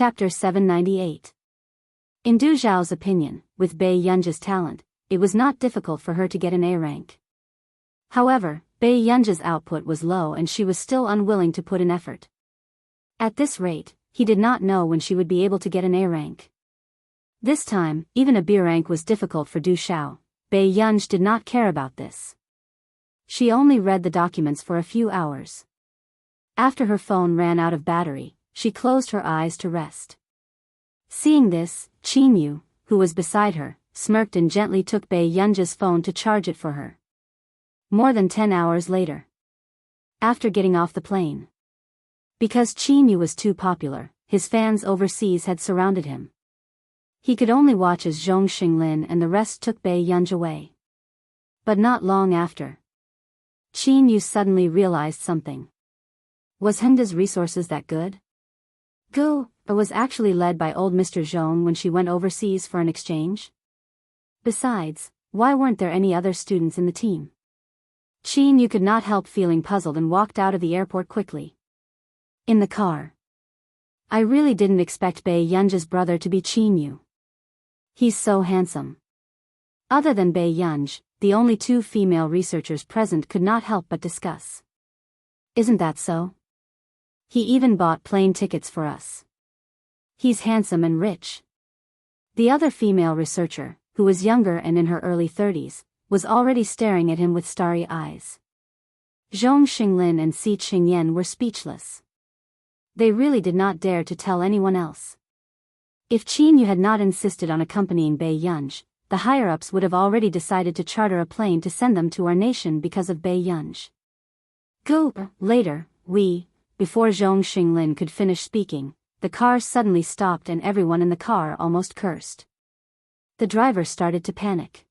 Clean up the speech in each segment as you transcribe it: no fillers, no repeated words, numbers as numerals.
Chapter 798. In Du Zhao's opinion, with Bai Yunji's talent, it was not difficult for her to get an A rank. However, Bai Yunji's output was low and she was still unwilling to put in effort. At this rate, he did not know when she would be able to get an A rank. This time, even a B rank was difficult for Du Zhao. Bai Yunji did not care about this. She only read the documents for a few hours. After her phone ran out of battery, she closed her eyes to rest. Seeing this, Qinyu, who was beside her, smirked and gently took Bai Yunji's phone to charge it for her. More than 10 hours later. After getting off the plane. Because Qinyu was too popular, his fans overseas had surrounded him. He could only watch as Zhong Xinglin and the rest took Bai Yunji away. But not long after. Qinyu suddenly realized something. Was Henda's resources that good? Gu was actually led by old Mr. Zhong when she went overseas for an exchange? Besides, why weren't there any other students in the team? Qinyu could not help feeling puzzled and walked out of the airport quickly. In the car. I really didn't expect Bai Yunji's brother to be Qinyu. He's so handsome. Other than Bai Yunji, the only two female researchers present could not help but discuss. Isn't that so? He even bought plane tickets for us. He's handsome and rich. The other female researcher, who was younger and in her early 30s, was already staring at him with starry eyes. Zhong Xinglin and Si Qingyan were speechless. They really did not dare to tell anyone else. If Qinyu had not insisted on accompanying Bai Yunji, the higher-ups would have already decided to charter a plane to send them to our nation because of Bai Yunji. Later, before Zhong Xinglin could finish speaking, the car suddenly stopped and everyone in the car almost cursed. The driver started to panic.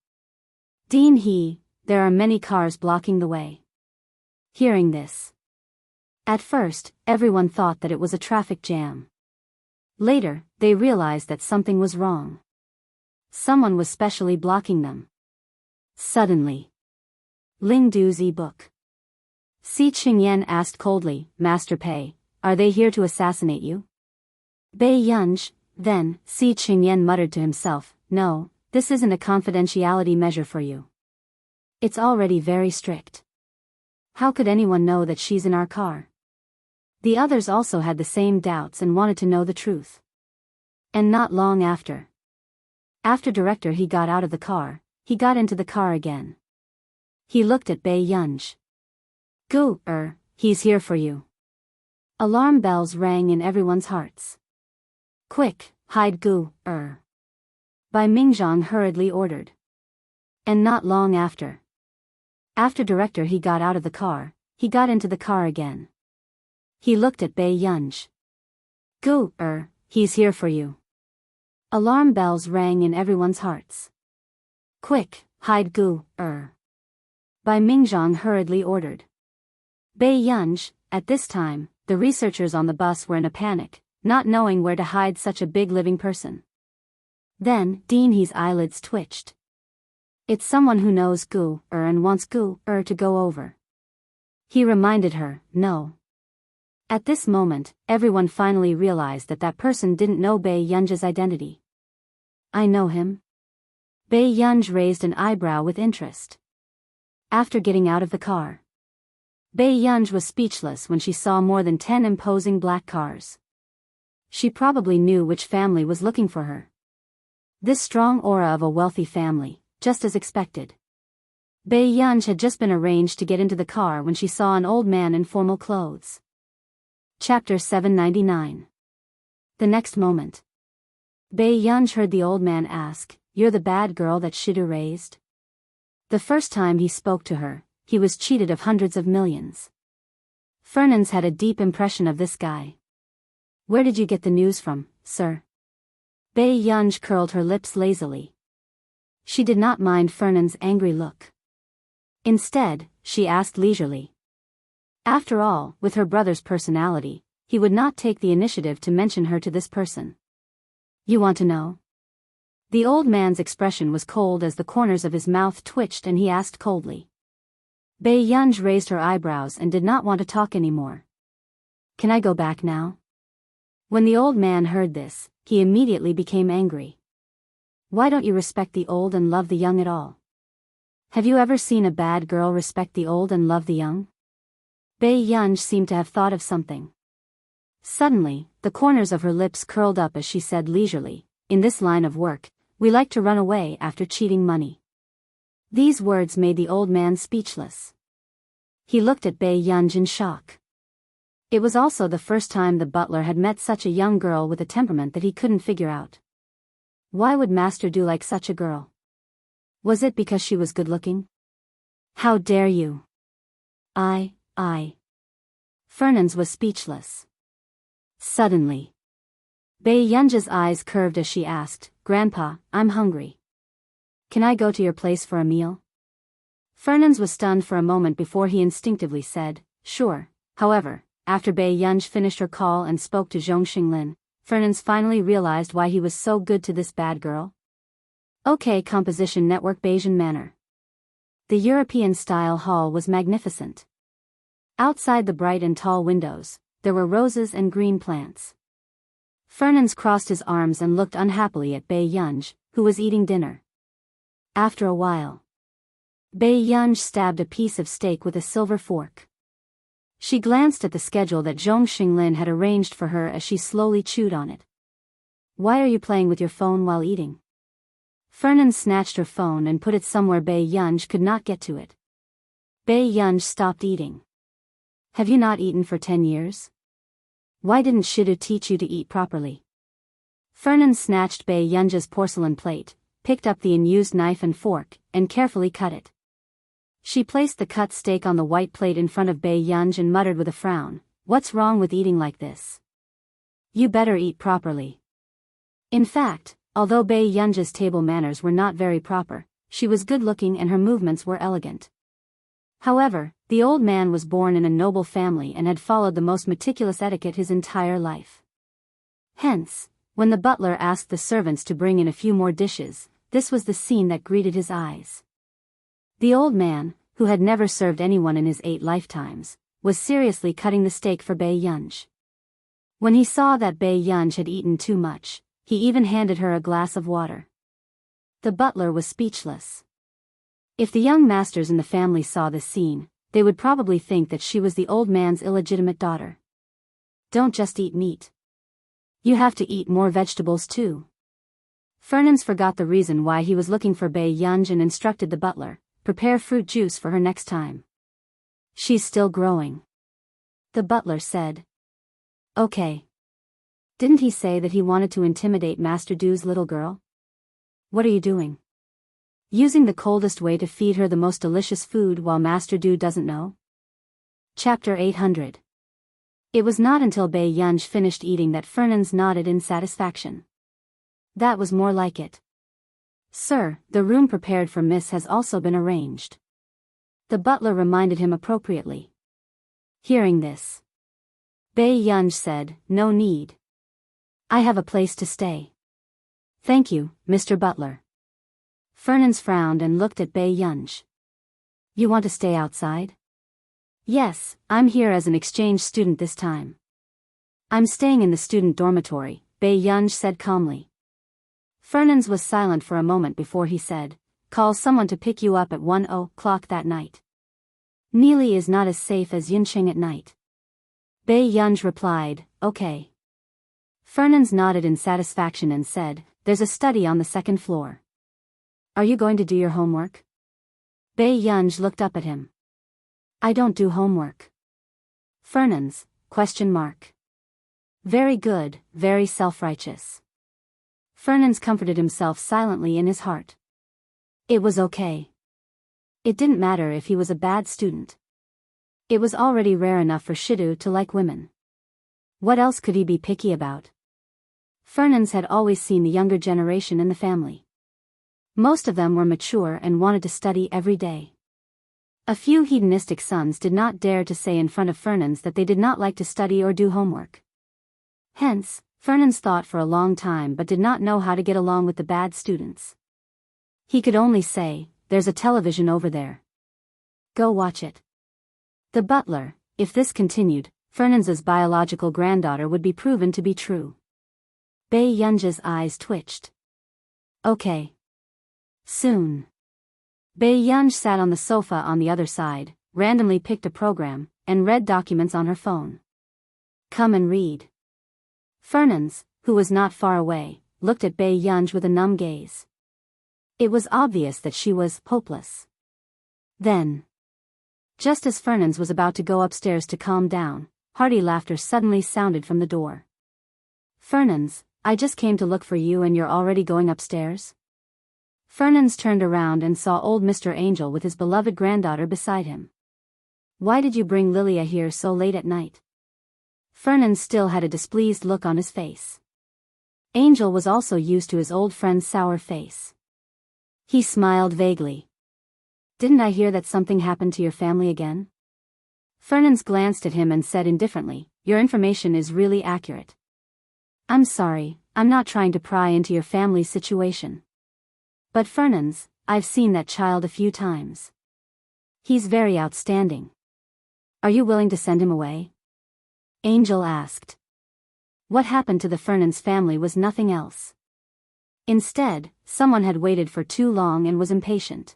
There are many cars blocking the way. Hearing this. At first, everyone thought that it was a traffic jam. Later, they realized that something was wrong. Someone was specially blocking them. Suddenly. Ling Du's e-book. Si Qingyan asked coldly, Master Pei, are they here to assassinate you? Bai Yunji, then, Si Qingyan muttered to himself, no, this isn't a confidentiality measure for you. It's already very strict. How could anyone know that she's in our car? The others also had the same doubts and wanted to know the truth. And not long after. After director he got out of the car, he got into the car again. He looked at Bai Yunji. He's here for you. Alarm bells rang in everyone's hearts. Quick, hide Bai Mingzhang hurriedly ordered. And not long after. After director he got out of the car, he got into the car again. He looked at Bai Yunji. He's here for you. Alarm bells rang in everyone's hearts. Quick, hide Bai Mingzhang hurriedly ordered. Bai Yunji, at this time, the researchers on the bus were in a panic, not knowing where to hide such a big living person. Then, He's eyelids twitched. It's someone who knows and wants to go over. He reminded her, no. At this moment, everyone finally realized that that person didn't know Bai Yunji's identity. I know him. Bai Yunji raised an eyebrow with interest. After getting out of the car. Bai Yunji was speechless when she saw more than 10 imposing black cars. She probably knew which family was looking for her. This strong aura of a wealthy family, just as expected. Bai Yunji had just been arranged to get into the car when she saw an old man in formal clothes. Chapter 799. The next moment. Bai Yunji heard the old man ask, "You're the bad girl that Shidu raised?" The first time he spoke to her, he was cheated of hundreds of millions. Fernand's had a deep impression of this guy. Where did you get the news from, sir? Bai Yunji curled her lips lazily. She did not mind Fernand's angry look. Instead, she asked leisurely. After all, with her brother's personality, he would not take the initiative to mention her to this person. You want to know? The old man's expression was cold as the corners of his mouth twitched and he asked coldly. Bai Yunji raised her eyebrows and did not want to talk anymore. Can I go back now? When the old man heard this, he immediately became angry. Why don't you respect the old and love the young at all? Have you ever seen a bad girl respect the old and love the young? Bei Yunj seemed to have thought of something. Suddenly, the corners of her lips curled up as she said leisurely, in this line of work, we like to run away after cheating money. These words made the old man speechless. He looked at Bei Yunj in shock. It was also the first time the butler had met such a young girl with a temperament that he couldn't figure out. Why would Master Do like such a girl? Was it because she was good-looking? How dare you? I. Fernans was speechless. Suddenly, Bei Yunja's eyes curved as she asked, Grandpa, I'm hungry. Can I go to your place for a meal? Fernans was stunned for a moment before he instinctively said, sure. However, after Bei Yunj finished her call and spoke to Zhong Xinglin, Fernans finally realized why he was so good to this bad girl. OK Composition Network Bayesian Manor. The European-style hall was magnificent. Outside the bright and tall windows, there were roses and green plants. Fernans crossed his arms and looked unhappily at Bei Yunj, who was eating dinner. After a while, Bei Yunj stabbed a piece of steak with a silver fork. She glanced at the schedule that Zhong Xinglin had arranged for her as she slowly chewed on it. Why are you playing with your phone while eating? Fernans snatched her phone and put it somewhere Bei Yunj could not get to it. Bei Yunj stopped eating. Have you not eaten for 10 years? Why didn't Shidu teach you to eat properly? Fernans snatched Bei Yunja's porcelain plate, picked up the unused knife and fork, and carefully cut it. She placed the cut steak on the white plate in front of Bei Yunj and muttered with a frown, what's wrong with eating like this? You better eat properly. In fact, although Bei Yunja's table manners were not very proper, she was good-looking and her movements were elegant. However, the old man was born in a noble family and had followed the most meticulous etiquette his entire life. Hence, when the butler asked the servants to bring in a few more dishes, this was the scene that greeted his eyes. The old man, who had never served anyone in his 8 lifetimes, was seriously cutting the steak for Bei Yunj. When he saw that Bei Yunj had eaten too much, he even handed her a glass of water. The butler was speechless. If the young masters in the family saw this scene, they would probably think that she was the old man's illegitimate daughter. Don't just eat meat. You have to eat more vegetables too. Fernans forgot the reason why he was looking for Bei Yunj and instructed the butler, prepare fruit juice for her next time. She's still growing. The butler said. Okay. Didn't he say that he wanted to intimidate Master Do's little girl? What are you doing? Using the coldest way to feed her the most delicious food while Master Do doesn't know? Chapter 800. It was not until Bei Yunj finished eating that Fernans nodded in satisfaction. That was more like it. Sir, the room prepared for Miss has also been arranged. The butler reminded him appropriately. Hearing this, Bei Yunj said, no need. I have a place to stay. Thank you, Mr. Butler. Fernans frowned and looked at Bei Yunj. You want to stay outside? Yes, I'm here as an exchange student this time. I'm staying in the student dormitory, Bei Yunj said calmly. Fernans was silent for a moment before he said, call someone to pick you up at 1:00 that night. Neely is not as safe as Yunqing at night. Bei Yunj replied, okay. Fernans nodded in satisfaction and said, there's a study on the 2nd floor. Are you going to do your homework? Bei Yunj looked up at him. I don't do homework. Fernans, ? Very good, very self-righteous. Fernans comforted himself silently in his heart. It was okay. It didn't matter if he was a bad student. It was already rare enough for Shidu to like women. What else could he be picky about? Fernans had always seen the younger generation in the family. Most of them were mature and wanted to study every day. A few hedonistic sons did not dare to say in front of Fernans that they did not like to study or do homework. Hence, Fernans thought for a long time but did not know how to get along with the bad students. He could only say, there's a television over there. Go watch it. The butler, if this continued, Fernands's biological granddaughter would be proven to be true. Bei Yunja's eyes twitched. Okay. Soon. Bei Yunj sat on the sofa on the other side, randomly picked a program, and read documents on her phone. Come and read. Fernands, who was not far away, looked at Bei Yunj with a numb gaze. It was obvious that she was hopeless. Then, just as Fernands was about to go upstairs to calm down, hearty laughter suddenly sounded from the door. Fernands, I just came to look for you and you're already going upstairs? Fernands turned around and saw old Mr. Angel with his beloved granddaughter beside him. Why did you bring Lilia here so late at night? Fernands still had a displeased look on his face. Angel was also used to his old friend's sour face. He smiled vaguely. Didn't I hear that something happened to your family again? Fernands glanced at him and said indifferently, your information is really accurate. I'm sorry, I'm not trying to pry into your family's situation. But Fernands, I've seen that child a few times. He's very outstanding. Are you willing to send him away? Angel asked. What happened to the Fernands family was nothing else. Instead, someone had waited for too long and was impatient.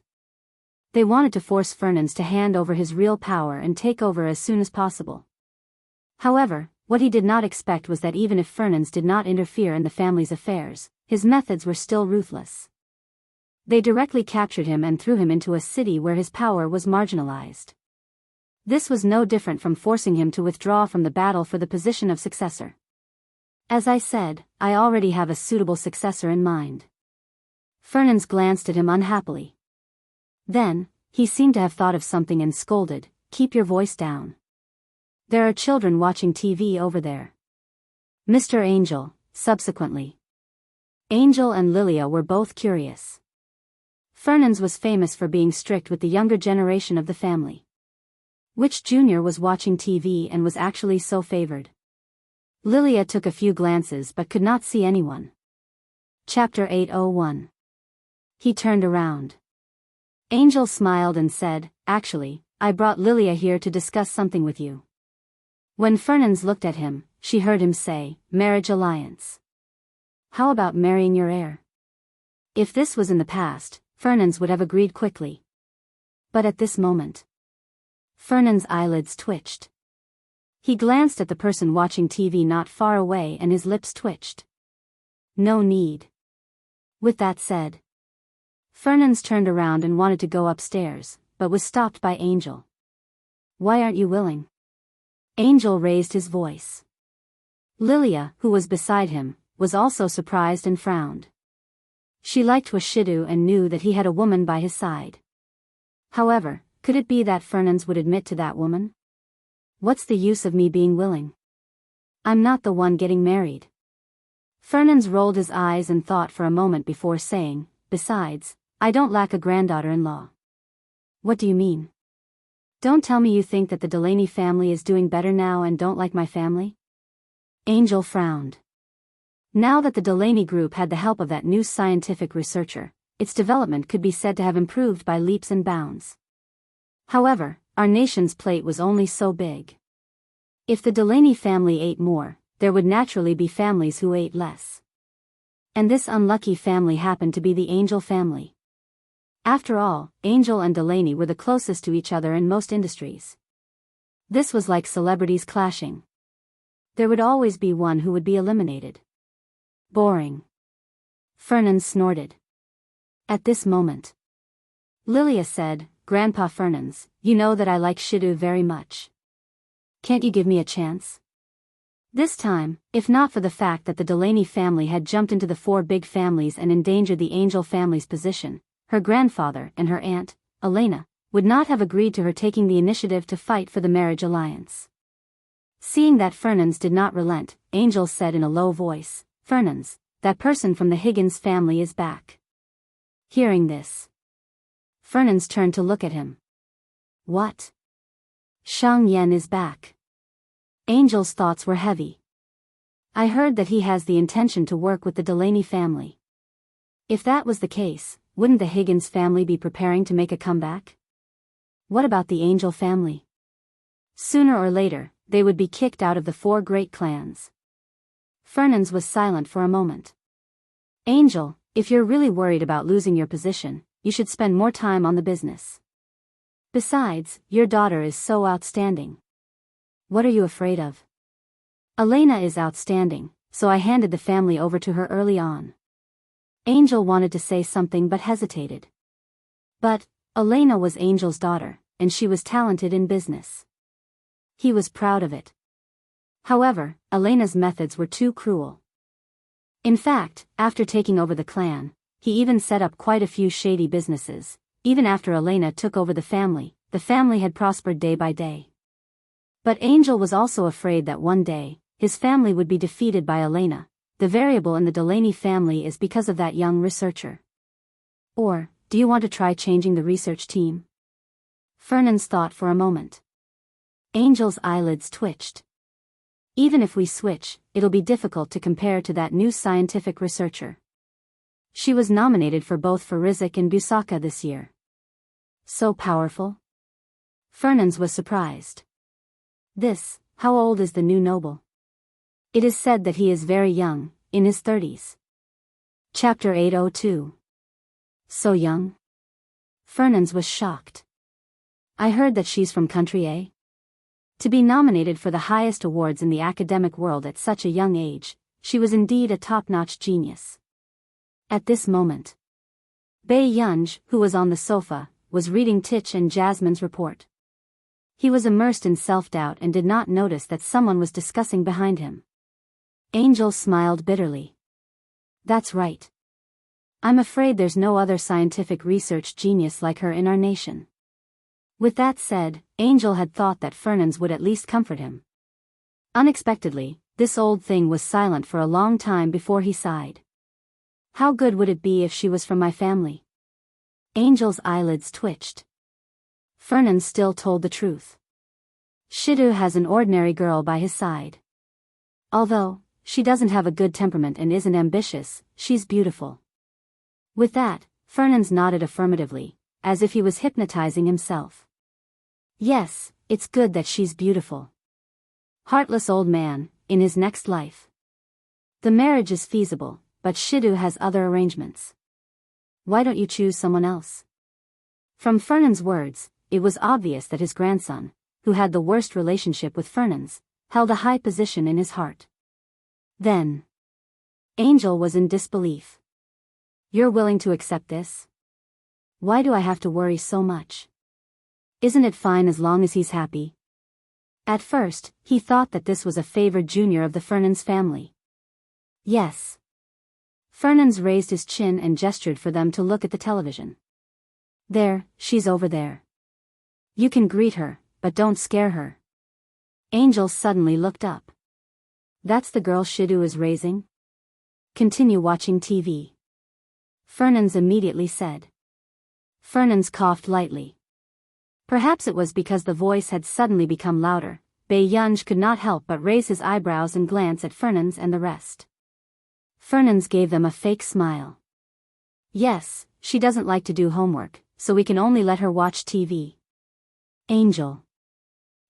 They wanted to force Fernands to hand over his real power and take over as soon as possible. However, what he did not expect was that even if Fernands did not interfere in the family's affairs, his methods were still ruthless. They directly captured him and threw him into a city where his power was marginalized. This was no different from forcing him to withdraw from the battle for the position of successor. As I said, I already have a suitable successor in mind. Fernands glanced at him unhappily. Then, he seemed to have thought of something and scolded, keep your voice down. There are children watching TV over there. Mr. Angel, subsequently. Angel and Lilia were both curious. Fernands was famous for being strict with the younger generation of the family. Which junior was watching TV and was actually so favored? Lilia took a few glances but could not see anyone. Chapter 801. He turned around. Angel smiled and said, actually, I brought Lilia here to discuss something with you. When Fernands looked at him, she heard him say, marriage alliance. How about marrying your heir? If this was in the past, Fernands would have agreed quickly. But at this moment, Fernands' eyelids twitched. He glanced at the person watching TV not far away and his lips twitched. No need. With that said, Fernands turned around and wanted to go upstairs, but was stopped by Angel. Why aren't you willing? Angel raised his voice. Lilia, who was beside him, was also surprised and frowned. She liked Washidu and knew that he had a woman by his side. However, could it be that Fernands would admit to that woman? What's the use of me being willing? I'm not the one getting married. Fernands rolled his eyes and thought for a moment before saying, besides, I don't lack a granddaughter-in-law. What do you mean? Don't tell me you think that the Delaney family is doing better now and don't like my family? Angel frowned. Now that the Delaney group had the help of that new scientific researcher, its development could be said to have improved by leaps and bounds. However, our nation's plate was only so big. If the Delaney family ate more, there would naturally be families who ate less. And this unlucky family happened to be the Angel family. After all, Angel and Delaney were the closest to each other in most industries. This was like celebrities clashing. There would always be one who would be eliminated. Boring. Fernands snorted. At this moment, Lilia said, Grandpa Fernands, you know that I like Shidu very much. Can't you give me a chance? This time, if not for the fact that the Delaney family had jumped into the four big families and endangered the Angel family's position, her grandfather and her aunt, Elena, would not have agreed to her taking the initiative to fight for the marriage alliance. Seeing that Fernands did not relent, Angel said in a low voice, Fernands, that person from the Higgins family is back. Hearing this, Fernands turned to look at him. What? Shang Yen is back. Angel's thoughts were heavy. I heard that he has the intention to work with the Delaney family. If that was the case, wouldn't the Higgins family be preparing to make a comeback? What about the Angel family? Sooner or later, they would be kicked out of the 4 great clans. Fernans was silent for a moment. Angel, if you're really worried about losing your position, you should spend more time on the business. Besides, your daughter is so outstanding. What are you afraid of? Elena is outstanding, so I handed the family over to her early on. Angel wanted to say something but hesitated. But, Elena was Angel's daughter, and she was talented in business. He was proud of it. However, Elena's methods were too cruel. In fact, after taking over the clan, he even set up quite a few shady businesses. Even after Elena took over the family had prospered day by day. But Angel was also afraid that one day, his family would be defeated by Elena. The variable in the Delaney family is because of that young researcher. Or, do you want to try changing the research team? Fernans thought for a moment. Angel's eyelids twitched. Even if we switch, it'll be difficult to compare to that new scientific researcher. She was nominated for both Farizik and Busaka this year. So powerful? Fernans was surprised. How old is the new noble? It is said that he is very young, in his 30s. Chapter 802. So young? Fernans was shocked. I heard that she's from country A? To be nominated for the highest awards in the academic world at such a young age, she was indeed a top-notch genius. At this moment, Bei Yunj, who was on the sofa, was reading Titch and Jasmine's report. He was immersed in self-doubt and did not notice that someone was discussing behind him. Angel smiled bitterly. That's right. I'm afraid there's no other scientific research genius like her in our nation. With that said, Angel had thought that Fernans would at least comfort him. Unexpectedly, this old thing was silent for a long time before he sighed. How good would it be if she was from my family? Angel's eyelids twitched. Fernans still told the truth. Shidu has an ordinary girl by his side. Although, she doesn't have a good temperament and isn't ambitious, she's beautiful. With that, Fernans nodded affirmatively, as if he was hypnotizing himself. Yes, it's good that she's beautiful. Heartless old man, in his next life. The marriage is feasible, but Shidu has other arrangements. Why don't you choose someone else? From Fernan's words, it was obvious that his grandson, who had the worst relationship with Fernans, held a high position in his heart. Then, Angel was in disbelief. You're willing to accept this? Why do I have to worry so much? Isn't it fine as long as he's happy? At first, he thought that this was a favored junior of the Fernans family. Yes. Fernans raised his chin and gestured for them to look at the television. There, she's over there. You can greet her, but don't scare her. Angel suddenly looked up. That's the girl Shidu is raising? Continue watching TV. Fernans immediately said. Fernans coughed lightly. Perhaps it was because the voice had suddenly become louder. Bei Yunj could not help but raise his eyebrows and glance at Fernans and the rest. Fernans gave them a fake smile. Yes, she doesn't like to do homework, so we can only let her watch TV. Angel.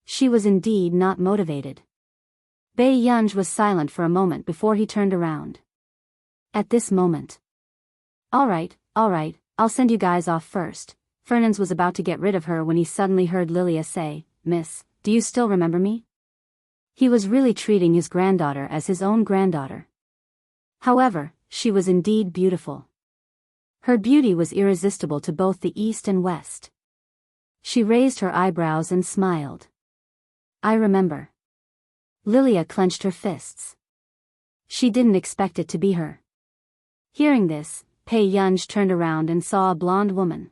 She was indeed not motivated. Bei Yunj was silent for a moment before he turned around. At this moment. All right, I'll send you guys off first. Fernans was about to get rid of her when he suddenly heard Lilia say, Miss, do you still remember me? He was really treating his granddaughter as his own granddaughter. However, she was indeed beautiful. Her beauty was irresistible to both the east and west. She raised her eyebrows and smiled. I remember. Lilia clenched her fists. She didn't expect it to be her. Hearing this, Bei Yunj turned around and saw a blonde woman.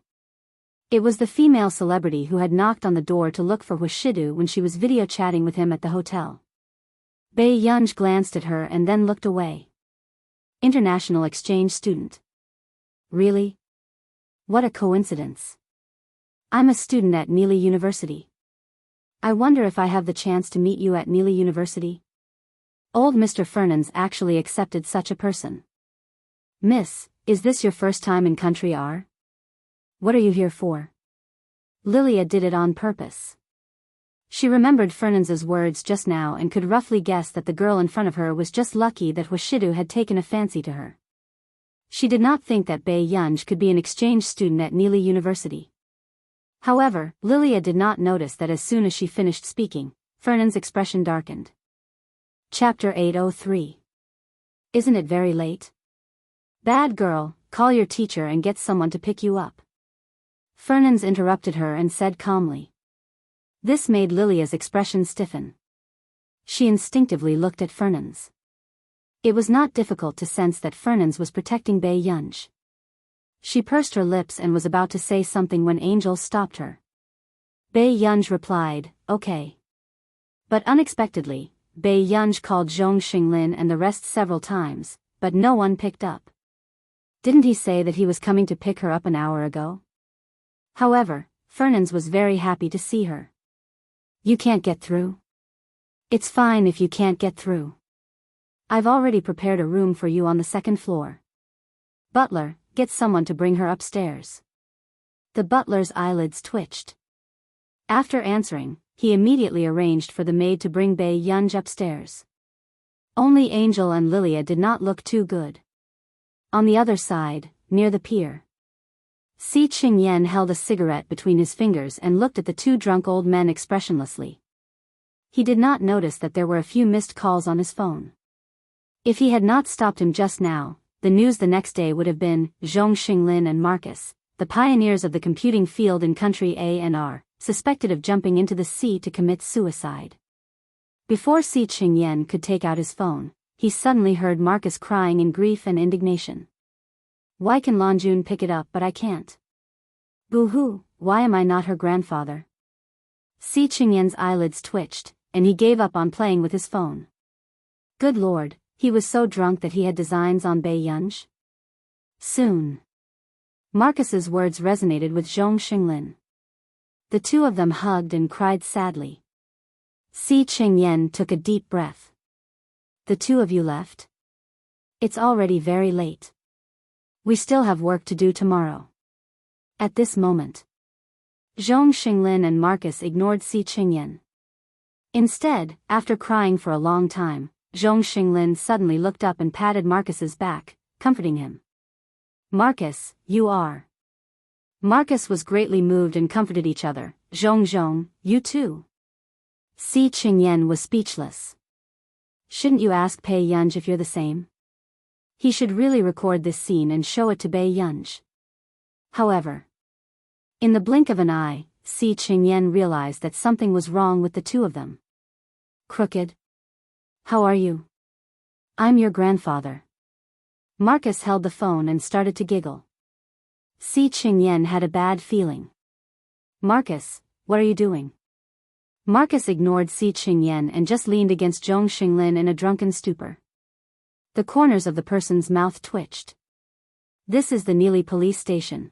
It was the female celebrity who had knocked on the door to look for Washidu when she was video chatting with him at the hotel. Bei Yunj glanced at her and then looked away. International exchange student. Really? What a coincidence. I'm a student at Neely University. I wonder if I have the chance to meet you at Neely University? Old Mr. Fernans actually accepted such a person. Miss, is this your first time in country R? What are you here for? Lilia did it on purpose. She remembered Fernands's words just now and could roughly guess that the girl in front of her was just lucky that Washidu had taken a fancy to her. She did not think that Bae Yunj could be an exchange student at Neely University. However, Lilia did not notice that as soon as she finished speaking, Fernand's expression darkened. Chapter 803. Isn't it very late? Bad girl, call your teacher and get someone to pick you up. Fernands interrupted her and said calmly. This made Lilia's expression stiffen. She instinctively looked at Fernands. It was not difficult to sense that Fernands was protecting Bae Yunj. She pursed her lips and was about to say something when Angel stopped her. Bae Yunj replied, okay. But unexpectedly, Bae Yunj called Zhong Xinglin and the rest several times, but no one picked up. Didn't he say that he was coming to pick her up an hour ago? However, Fernands was very happy to see her. You can't get through? It's fine if you can't get through. I've already prepared a room for you on the second floor. Butler, get someone to bring her upstairs. The butler's eyelids twitched. After answering, he immediately arranged for the maid to bring Bae Yunj upstairs. Only Angel and Lilia did not look too good. On the other side, near the pier, Si Qingyan held a cigarette between his fingers and looked at the two drunk old men expressionlessly. He did not notice that there were a few missed calls on his phone. If he had not stopped him just now, the news the next day would have been, Zhong Xinglin and Marcus, the pioneers of the computing field in country A&R, suspected of jumping into the sea to commit suicide. Before Si Qingyan could take out his phone, he suddenly heard Marcus crying in grief and indignation. Why can Longjun pick it up but I can't? Boo-hoo, why am I not her grandfather? Si Qingyan's eyelids twitched, and he gave up on playing with his phone. Good lord, he was so drunk that he had designs on Bae Yunj? Soon. Marcus's words resonated with Zhong Xinglin. The two of them hugged and cried sadly. Si Qingyan took a deep breath. The two of you left? It's already very late. We still have work to do tomorrow. At this moment, Zhong Xinglin and Marcus ignored Si Qingyan. Instead, after crying for a long time, Zhong Xinglin suddenly looked up and patted Marcus's back, comforting him. Marcus, you are. Marcus was greatly moved and comforted each other. Zhong, you too. Si Qingyan was speechless. Shouldn't you ask Bae Yunj if you're the same? He should really record this scene and show it to Bae Yunj. However, in the blink of an eye, Si Qingyan realized that something was wrong with the two of them. Crooked? How are you? I'm your grandfather. Marcus held the phone and started to giggle. Si Qingyan had a bad feeling. Marcus, what are you doing? Marcus ignored Si Qingyan and just leaned against Zhong Xinglin in a drunken stupor. The corners of the person's mouth twitched. This is the Neely police station.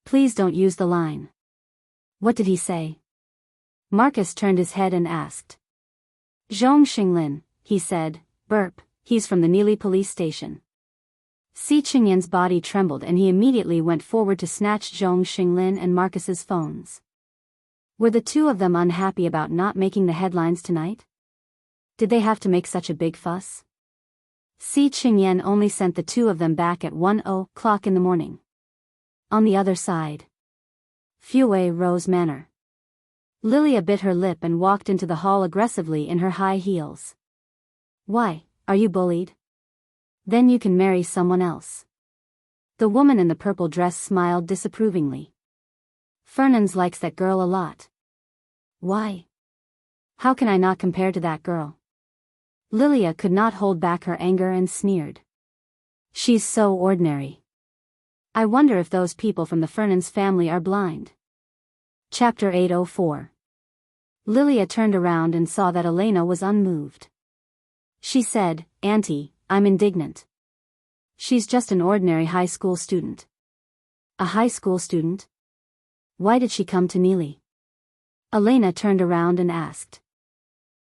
Please don't use the line. What did he say? Marcus turned his head and asked. Zhong Xinglin, he said, burp, he's from the Neely police station. Si Qingyan's body trembled and he immediately went forward to snatch Zhong Xinglin and Marcus's phones. Were the two of them unhappy about not making the headlines tonight? Did they have to make such a big fuss? Si Qingyan only sent the two of them back at 1:00 in the morning. On the other side, Fue Rose Manor. Lilia bit her lip and walked into the hall aggressively in her high heels. Why, are you bullied? Then you can marry someone else. The woman in the purple dress smiled disapprovingly. Fernands likes that girl a lot. Why? How can I not compare to that girl? Lilia could not hold back her anger and sneered. She's so ordinary. I wonder if those people from the Fernands family are blind. Chapter 804. Lilia turned around and saw that Elena was unmoved. She said, Auntie, I'm indignant. She's just an ordinary high school student. A high school student? Why did she come to Neely? Elena turned around and asked.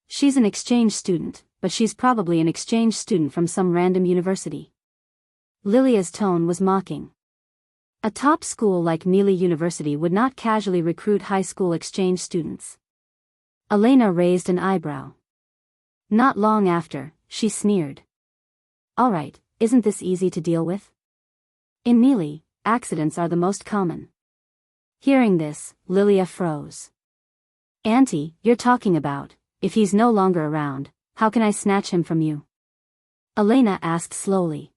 She's an exchange student, but she's probably an exchange student from some random university. Lilia's tone was mocking. A top school like Neely University would not casually recruit high school exchange students. Elena raised an eyebrow. Not long after, she sneered. All right, isn't this easy to deal with? In Neely, accidents are the most common. Hearing this, Lilia froze. Auntie, you're talking about, if he's no longer around, how can I snatch him from you? Elena asked slowly.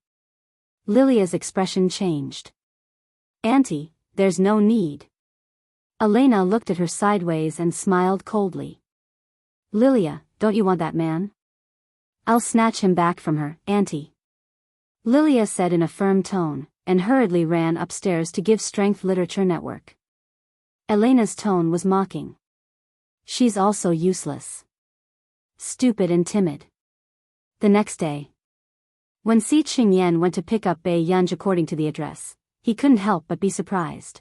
Lilia's expression changed. Auntie, there's no need. Elena looked at her sideways and smiled coldly. Lilia, don't you want that man? I'll snatch him back from her, Auntie. Lilia said in a firm tone, and hurriedly ran upstairs to give Strength Literature Network. Elena's tone was mocking. She's also useless. Stupid and timid. The next day, when Si Qingyan went to pick up Bei Yunj according to the address, he couldn't help but be surprised.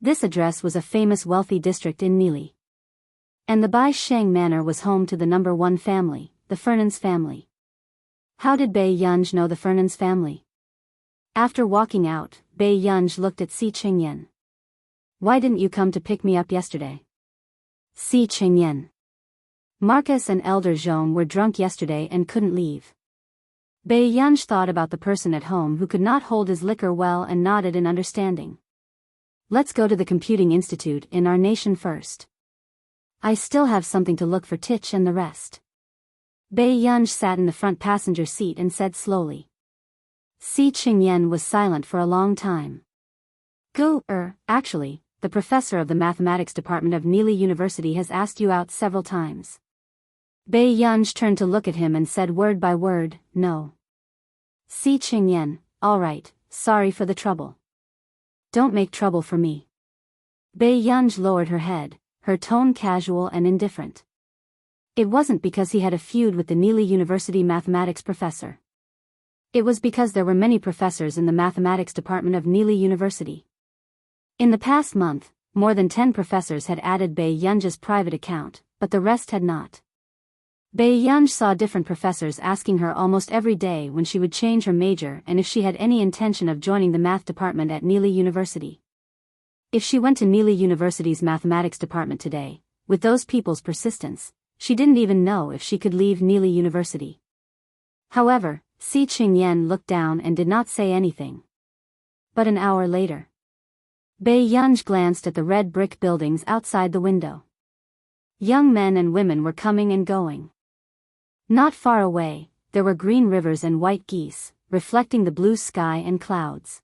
This address was a famous wealthy district in Neely. And the Bai Sheng Manor was home to the number 1 family, the Fernan's family. How did Bei Yunj know the Fernan's family? After walking out, Bei Yunj looked at Si Qingyan. Why didn't you come to pick me up yesterday? Si Qingyan. Marcus and Elder Zhong were drunk yesterday and couldn't leave. Bei Yunj thought about the person at home who could not hold his liquor well and nodded in understanding. Let's go to the Computing Institute in our nation first. I still have something to look for Tich and the rest. Bei Yunj sat in the front passenger seat and said slowly. Si Qingyan was silent for a long time. Actually, the professor of the mathematics department of Neely University has asked you out several times. Bei Yunj turned to look at him and said word by word, no. Si Qingyan, all right, sorry for the trouble. Don't make trouble for me. Bei Yunj lowered her head, her tone casual and indifferent. It wasn't because he had a feud with the Neely University mathematics professor. It was because there were many professors in the mathematics department of Neely University. In the past month, more than 10 professors had added Bei Yunj's private account, but the rest had not. Bei Yunj saw different professors asking her almost every day when she would change her major and if she had any intention of joining the math department at Neely University. If she went to Neely University's mathematics department today, with those people's persistence, she didn't even know if she could leave Neely University. However, Si Qingyan looked down and did not say anything. But an hour later, Bei Yunj glanced at the red brick buildings outside the window. Young men and women were coming and going. Not far away, there were green rivers and white geese, reflecting the blue sky and clouds.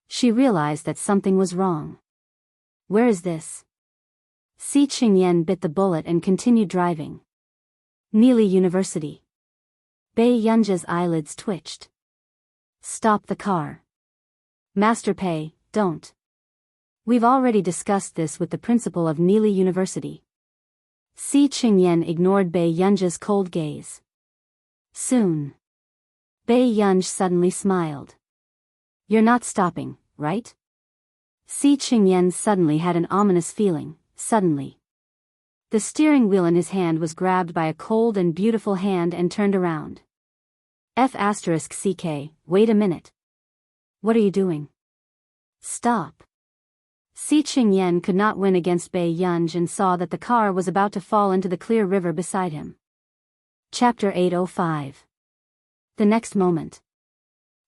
She realized that something was wrong. Where is this? Si Qingyan bit the bullet and continued driving. Neely University. Bei Yunj's eyelids twitched. Stop the car. Master Pei, don't. We've already discussed this with the principal of Neely University. Si Qingyan ignored Bei Yunj's cold gaze. Soon. Bei Yunj suddenly smiled. You're not stopping, right? Si Qingyan suddenly had an ominous feeling, suddenly. The steering wheel in his hand was grabbed by a cold and beautiful hand and turned around. F***CK, wait a minute. What are you doing? Stop. Si Qingyan could not win against Bei Yunj and saw that the car was about to fall into the clear river beside him. Chapter 805. The next moment,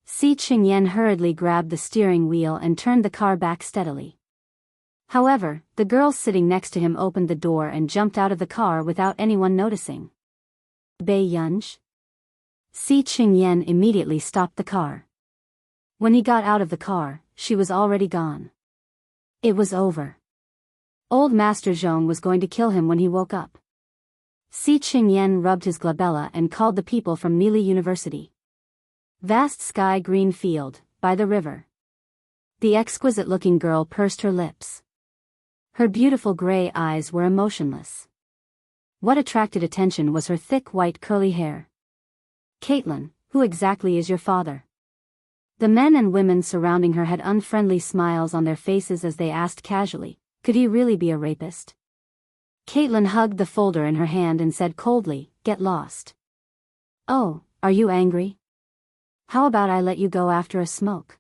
Si Qingyan hurriedly grabbed the steering wheel and turned the car back steadily. However, the girl sitting next to him opened the door and jumped out of the car without anyone noticing. Bei Yunj? Si Qingyan immediately stopped the car. When he got out of the car, she was already gone. It was over. Old Master Zhong was going to kill him when he woke up. Si Qingyan rubbed his glabella and called the people from Neely University. Vast sky green field, by the river. The exquisite-looking girl pursed her lips. Her beautiful gray eyes were emotionless. What attracted attention was her thick white curly hair. Caitlin, who exactly is your father? The men and women surrounding her had unfriendly smiles on their faces as they asked casually, could he really be a rapist? Caitlin hugged the folder in her hand and said coldly, get lost. Oh, are you angry? How about I let you go after a smoke?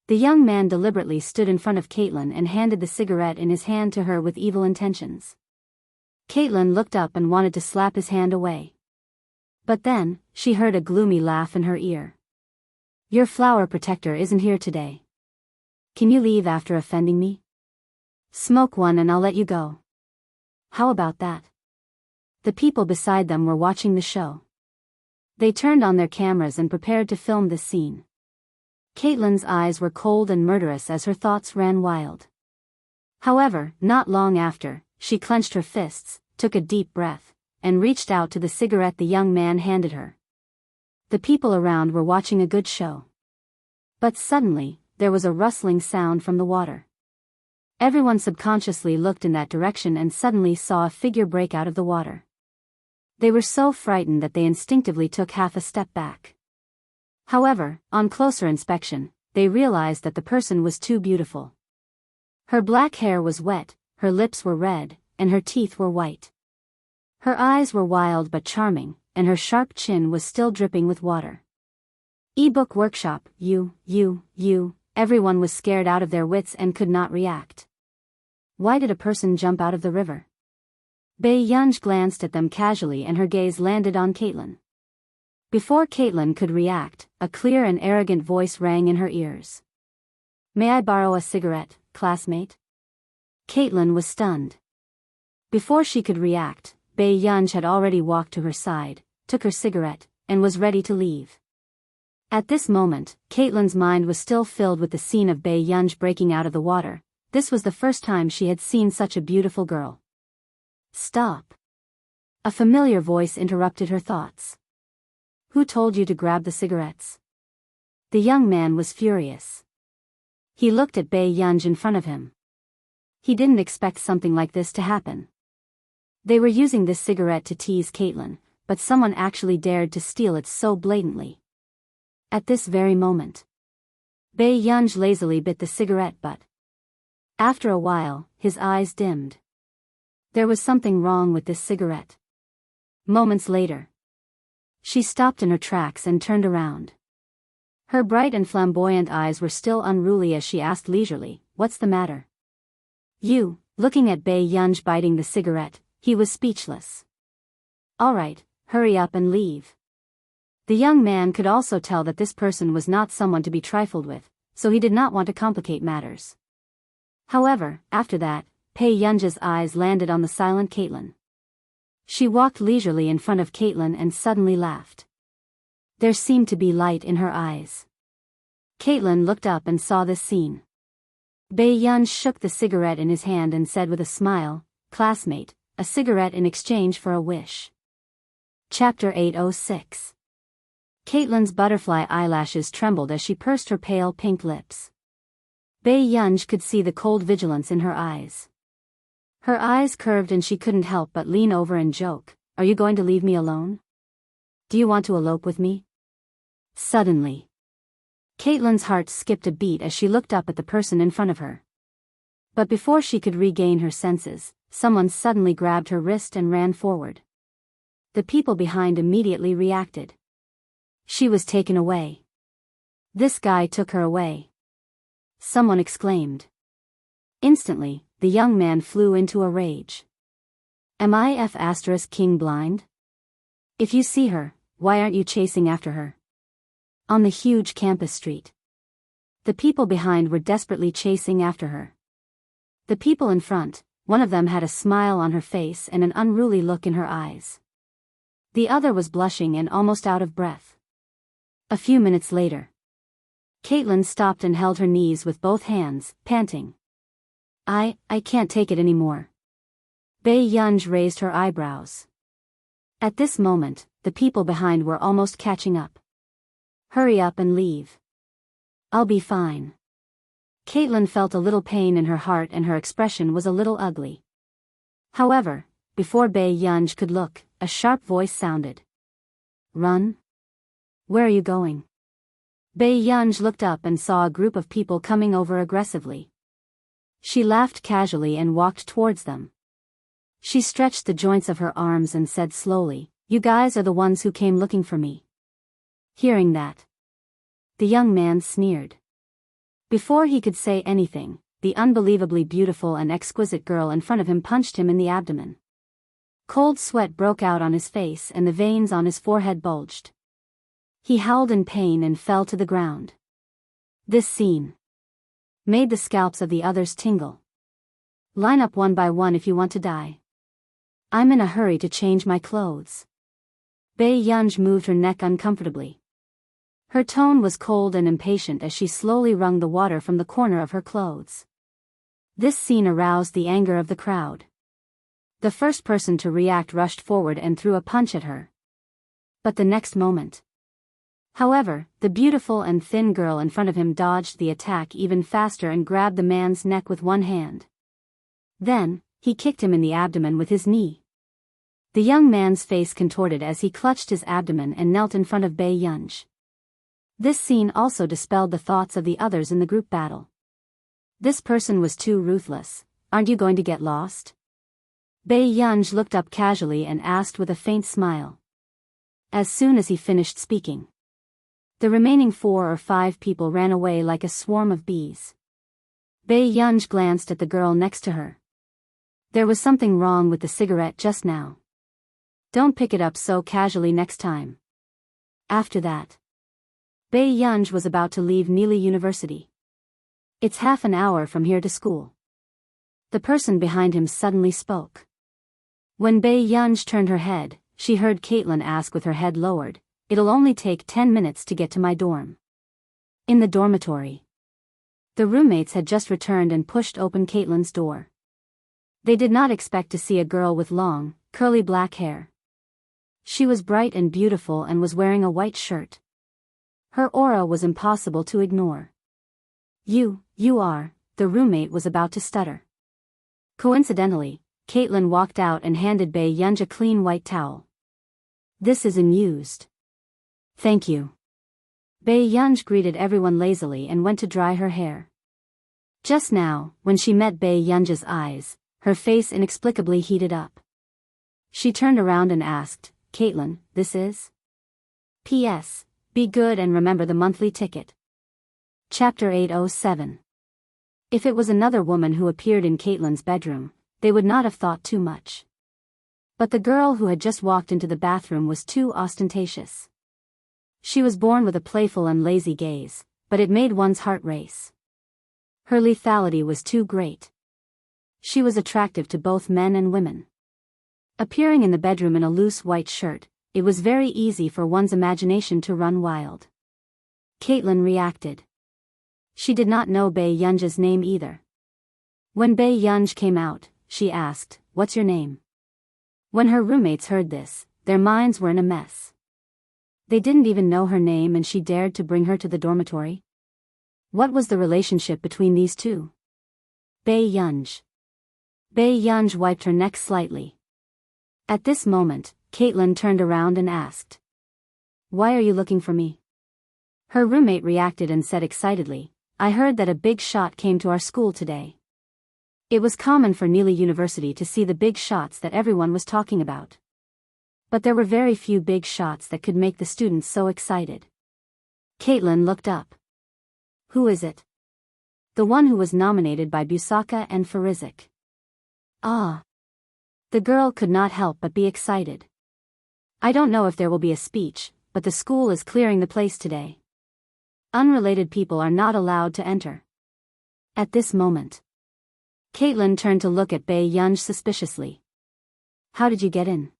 The young man deliberately stood in front of Caitlin and handed the cigarette in his hand to her with evil intentions. Caitlin looked up and wanted to slap his hand away. But then, she heard a gloomy laugh in her ear. Your flower protector isn't here today. Can you leave after offending me? Smoke one and I'll let you go. How about that? The people beside them were watching the show. They turned on their cameras and prepared to film this scene. Caitlin's eyes were cold and murderous as her thoughts ran wild. However, not long after, she clenched her fists, took a deep breath, and reached out to the cigarette the young man handed her. The people around were watching a good show. But suddenly, there was a rustling sound from the water. Everyone subconsciously looked in that direction and suddenly saw a figure break out of the water. They were so frightened that they instinctively took half a step back. However, on closer inspection, they realized that the person was too beautiful. Her black hair was wet, her lips were red, and her teeth were white. Her eyes were wild but charming, and her sharp chin was still dripping with water. Ebook workshop, everyone was scared out of their wits and could not react. Why did a person jump out of the river? Bei Yunj glanced at them casually and her gaze landed on Caitlin. Before Caitlin could react, a clear and arrogant voice rang in her ears. May I borrow a cigarette, classmate? Caitlin was stunned. Before she could react, Bei Yunj had already walked to her side, took her cigarette, and was ready to leave. At this moment, Caitlin's mind was still filled with the scene of Bei Yunj breaking out of the water. This was the first time she had seen such a beautiful girl. Stop. A familiar voice interrupted her thoughts. Who told you to grab the cigarettes? The young man was furious. He looked at Bei Yunj in front of him. He didn't expect something like this to happen. They were using this cigarette to tease Caitlin, but someone actually dared to steal it so blatantly. At this very moment, Bei Yunj lazily bit the cigarette butt. After a while, his eyes dimmed. There was something wrong with this cigarette. Moments later, she stopped in her tracks and turned around. Her bright and flamboyant eyes were still unruly as she asked leisurely, "What's the matter?" You, looking at Bei Yunj biting the cigarette, he was speechless. All right, hurry up and leave. The young man could also tell that this person was not someone to be trifled with, so he did not want to complicate matters. However, after that, Bei Yunj's eyes landed on the silent Caitlin. She walked leisurely in front of Caitlin and suddenly laughed. There seemed to be light in her eyes. Caitlin looked up and saw this scene. Bei Yunj shook the cigarette in his hand and said with a smile, "Classmate, a cigarette in exchange for a wish." Chapter 806. Caitlin's butterfly eyelashes trembled as she pursed her pale pink lips. Bei Yunj could see the cold vigilance in her eyes. Her eyes curved and she couldn't help but lean over and joke, "Are you going to leave me alone? Do you want to elope with me?" Suddenly, Caitlin's heart skipped a beat as she looked up at the person in front of her. But before she could regain her senses, someone suddenly grabbed her wrist and ran forward. The people behind immediately reacted. She was taken away. This guy took her away. Someone exclaimed. Instantly, the young man flew into a rage. Am I King blind? If you see her, why aren't you chasing after her? On the huge campus street, the people behind were desperately chasing after her. The people in front, one of them had a smile on her face and an unruly look in her eyes. The other was blushing and almost out of breath. A few minutes later, Caitlin stopped and held her knees with both hands, panting. I can't take it anymore. Bei Yunj raised her eyebrows. At this moment, the people behind were almost catching up. Hurry up and leave. I'll be fine. Caitlin felt a little pain in her heart and her expression was a little ugly. However, before Bei Yunj could look, a sharp voice sounded. Run? Where are you going? Bei Yunj looked up and saw a group of people coming over aggressively. She laughed casually and walked towards them. She stretched the joints of her arms and said slowly, "You guys are the ones who came looking for me." Hearing that, the young man sneered. Before he could say anything, the unbelievably beautiful and exquisite girl in front of him punched him in the abdomen. Cold sweat broke out on his face and the veins on his forehead bulged. He howled in pain and fell to the ground. This scene made the scalps of the others tingle. Line up one by one if you want to die. I'm in a hurry to change my clothes. Bei Yunj moved her neck uncomfortably. Her tone was cold and impatient as she slowly wrung the water from the corner of her clothes. This scene aroused the anger of the crowd. The first person to react rushed forward and threw a punch at her. But the next moment. However, the beautiful and thin girl in front of him dodged the attack even faster and grabbed the man's neck with one hand. Then, he kicked him in the abdomen with his knee. The young man's face contorted as he clutched his abdomen and knelt in front of Bei Yunj. This scene also dispelled the thoughts of the others in the group battle. This person was too ruthless. Aren't you going to get lost? Bei Yunj looked up casually and asked with a faint smile. As soon as he finished speaking, the remaining 4 or 5 people ran away like a swarm of bees. Bei Yunj glanced at the girl next to her. There was something wrong with the cigarette just now. Don't pick it up so casually next time. After that, Bei Yunj was about to leave Neely University. It's half an hour from here to school. The person behind him suddenly spoke. When Bei Yunj turned her head, she heard Caitlin ask with her head lowered, "It'll only take 10 minutes to get to my dorm." In the dormitory, the roommates had just returned and pushed open Caitlin's door. They did not expect to see a girl with long, curly black hair. She was bright and beautiful and was wearing a white shirt. Her aura was impossible to ignore. You are," the roommate was about to stutter. Coincidentally, Caitlin walked out and handed Bei Yunj a clean white towel. "This is unused." "Thank you." Bei Yunj greeted everyone lazily and went to dry her hair. Just now, when she met Bei Yunj's eyes, her face inexplicably heated up. She turned around and asked, "Caitlin, this is?" "P.S. Be good and remember the monthly ticket." Chapter 807. If it was another woman who appeared in Caitlin's bedroom, they would not have thought too much. But the girl who had just walked into the bathroom was too ostentatious. She was born with a playful and lazy gaze, but it made one's heart race. Her lethality was too great. She was attractive to both men and women. Appearing in the bedroom in a loose white shirt, it was very easy for one's imagination to run wild. Caitlin reacted. She did not know Bei Yunj's name either. When Bei Yunj came out, she asked, "What's your name?" When her roommates heard this, their minds were in a mess. They didn't even know her name and she dared to bring her to the dormitory? What was the relationship between these two? Bei Yunj. Bei Yunj wiped her neck slightly. At this moment, Caitlin turned around and asked, "Why are you looking for me?" Her roommate reacted and said excitedly, "I heard that a big shot came to our school today." It was common for Neely University to see the big shots that everyone was talking about. But there were very few big shots that could make the students so excited. Caitlin looked up. "Who is it?" "The one who was nominated by Busaka and Farizik." "Ah." The girl could not help but be excited. "I don't know if there will be a speech, but the school is clearing the place today. Unrelated people are not allowed to enter." At this moment, Caitlin turned to look at Bei Yunj suspiciously. "How did you get in?"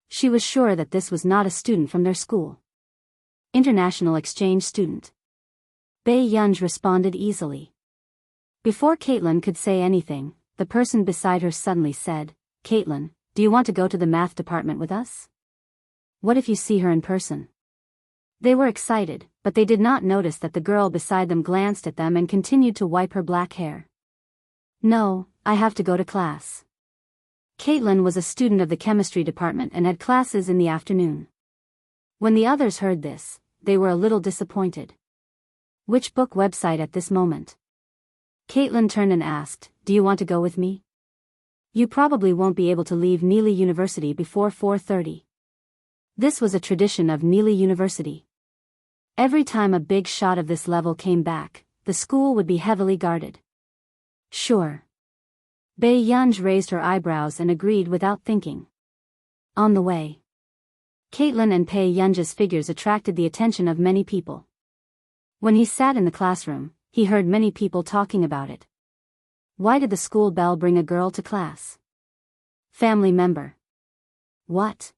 She was sure that this was not a student from their school. "International exchange student." Bei Yunj responded easily. Before Caitlin could say anything, the person beside her suddenly said, "Caitlin, do you want to go to the math department with us? What if you see her in person?" They were excited, but they did not notice that the girl beside them glanced at them and continued to wipe her black hair. "No, I have to go to class." Caitlin was a student of the chemistry department and had classes in the afternoon. When the others heard this, they were a little disappointed. "Which book website at this moment?" Caitlin turned and asked, "Do you want to go with me? You probably won't be able to leave Neely University before 4:30. This was a tradition of Neely University. Every time a big shot of this level came back, the school would be heavily guarded. "Sure." Bei Yunj raised her eyebrows and agreed without thinking. On the way, Caitlin and Pei Yunja's figures attracted the attention of many people. When he sat in the classroom, he heard many people talking about it. Why did the school bell bring a girl to class? Family member. What?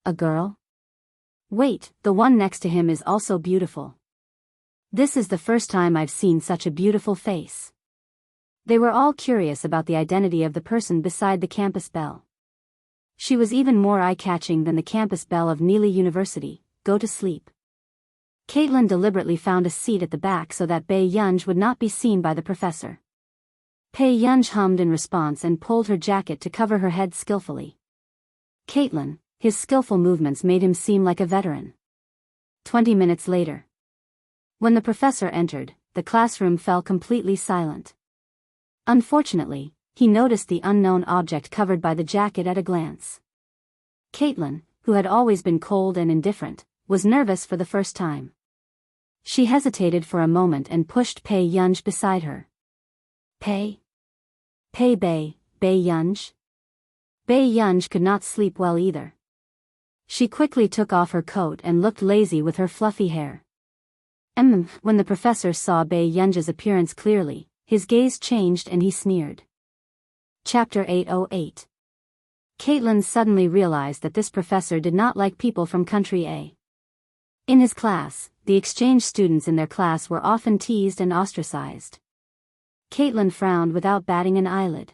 A girl? Wait, the one next to him is also beautiful. This is the first time I've seen such a beautiful face. They were all curious about the identity of the person beside the campus bell. She was even more eye-catching than the campus bell of Neely University. Go to sleep. Caitlin deliberately found a seat at the back so that Bei Yunj would not be seen by the professor. Pei Yunj hummed in response and pulled her jacket to cover her head skillfully. Caitlin, his skillful movements made him seem like a veteran. 20 minutes later, when the professor entered, the classroom fell completely silent. Unfortunately, he noticed the unknown object covered by the jacket at a glance. Caitlin, who had always been cold and indifferent, was nervous for the first time. She hesitated for a moment and pushed Pei Yunj beside her. Bei Yunj? Bei Yunj could not sleep well either. She quickly took off her coat and looked lazy with her fluffy hair. When the professor saw Bei Yunj's appearance clearly, his gaze changed and he sneered. Chapter 808. Caitlin suddenly realized that this professor did not like people from Country A. In his class, the exchange students in their class were often teased and ostracized. Caitlin frowned without batting an eyelid.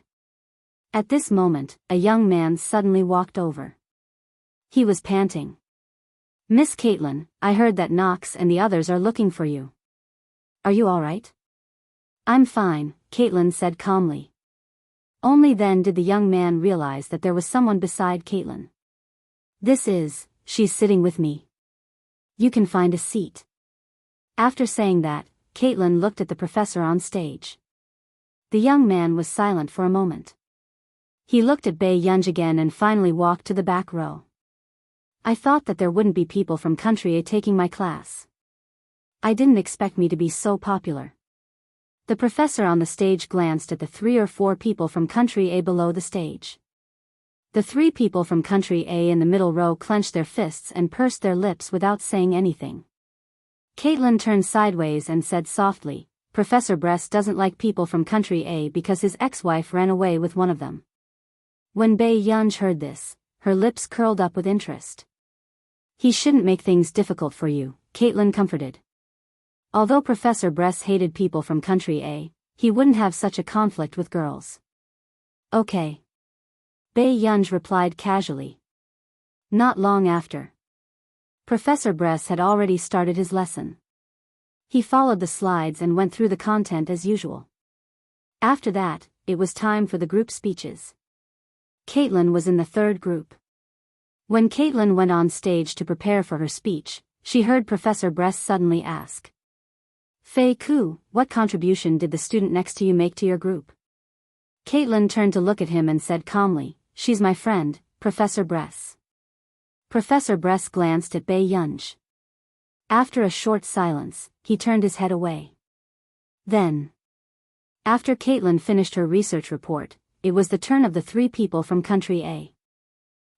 At this moment, a young man suddenly walked over. He was panting. Miss Caitlin, I heard that Knox and the others are looking for you. Are you all right? I'm fine, Caitlin said calmly. Only then did the young man realize that there was someone beside Caitlin. She's sitting with me. You can find a seat. After saying that, Caitlin looked at the professor on stage. The young man was silent for a moment. He looked at Bei Yunj again and finally walked to the back row. I thought that there wouldn't be people from Country A taking my class. I didn't expect me to be so popular. The professor on the stage glanced at the 3 or 4 people from Country A below the stage. The 3 people from Country A in the middle row clenched their fists and pursed their lips without saying anything. Caitlin turned sideways and said softly, Professor Bress doesn't like people from Country A because his ex-wife ran away with one of them. When Bei Yunj heard this, her lips curled up with interest. He shouldn't make things difficult for you, Caitlin comforted. Although Professor Bress hated people from Country A, he wouldn't have such a conflict with girls. Okay. Bei Yunj replied casually. Not long after, Professor Bress had already started his lesson. He followed the slides and went through the content as usual. After that, it was time for the group speeches. Caitlin was in the 3rd group. When Caitlin went on stage to prepare for her speech, she heard Professor Bress suddenly ask. Fei Ku, what contribution did the student next to you make to your group? Caitlin turned to look at him and said calmly, She's my friend, Professor Bress. Professor Bress glanced at Bei Yunj. After a short silence, he turned his head away. Then, after Caitlin finished her research report, it was the turn of the 3 people from Country A.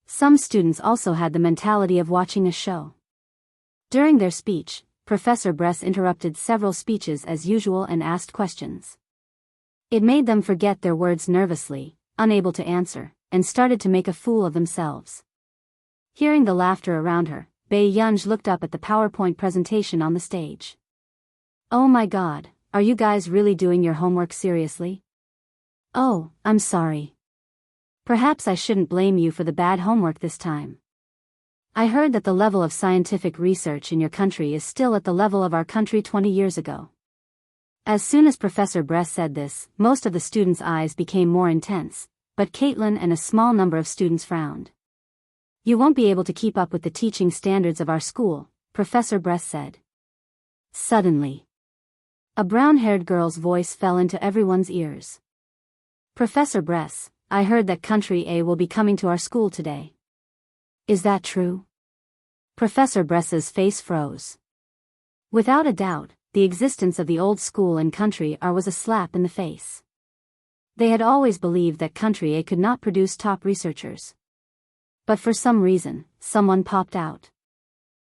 Some students also had the mentality of watching a show. During their speech, Professor Bress interrupted several speeches as usual and asked questions. It made them forget their words nervously, unable to answer, and started to make a fool of themselves. Hearing the laughter around her, Bei Yunj looked up at the PowerPoint presentation on the stage. Oh my God, are you guys really doing your homework seriously? Oh, I'm sorry. Perhaps I shouldn't blame you for the bad homework this time. I heard that the level of scientific research in your country is still at the level of our country 20 years ago. As soon as Professor Bress said this, most of the students' eyes became more intense, but Caitlin and a small number of students frowned. You won't be able to keep up with the teaching standards of our school, Professor Bress said. Suddenly, a brown-haired girl's voice fell into everyone's ears. Professor Bress, I heard that Country A will be coming to our school today. Is that true? Professor Bress's face froze. Without a doubt, the existence of the old school in Country A was a slap in the face. They had always believed that Country A could not produce top researchers. But for some reason, someone popped out.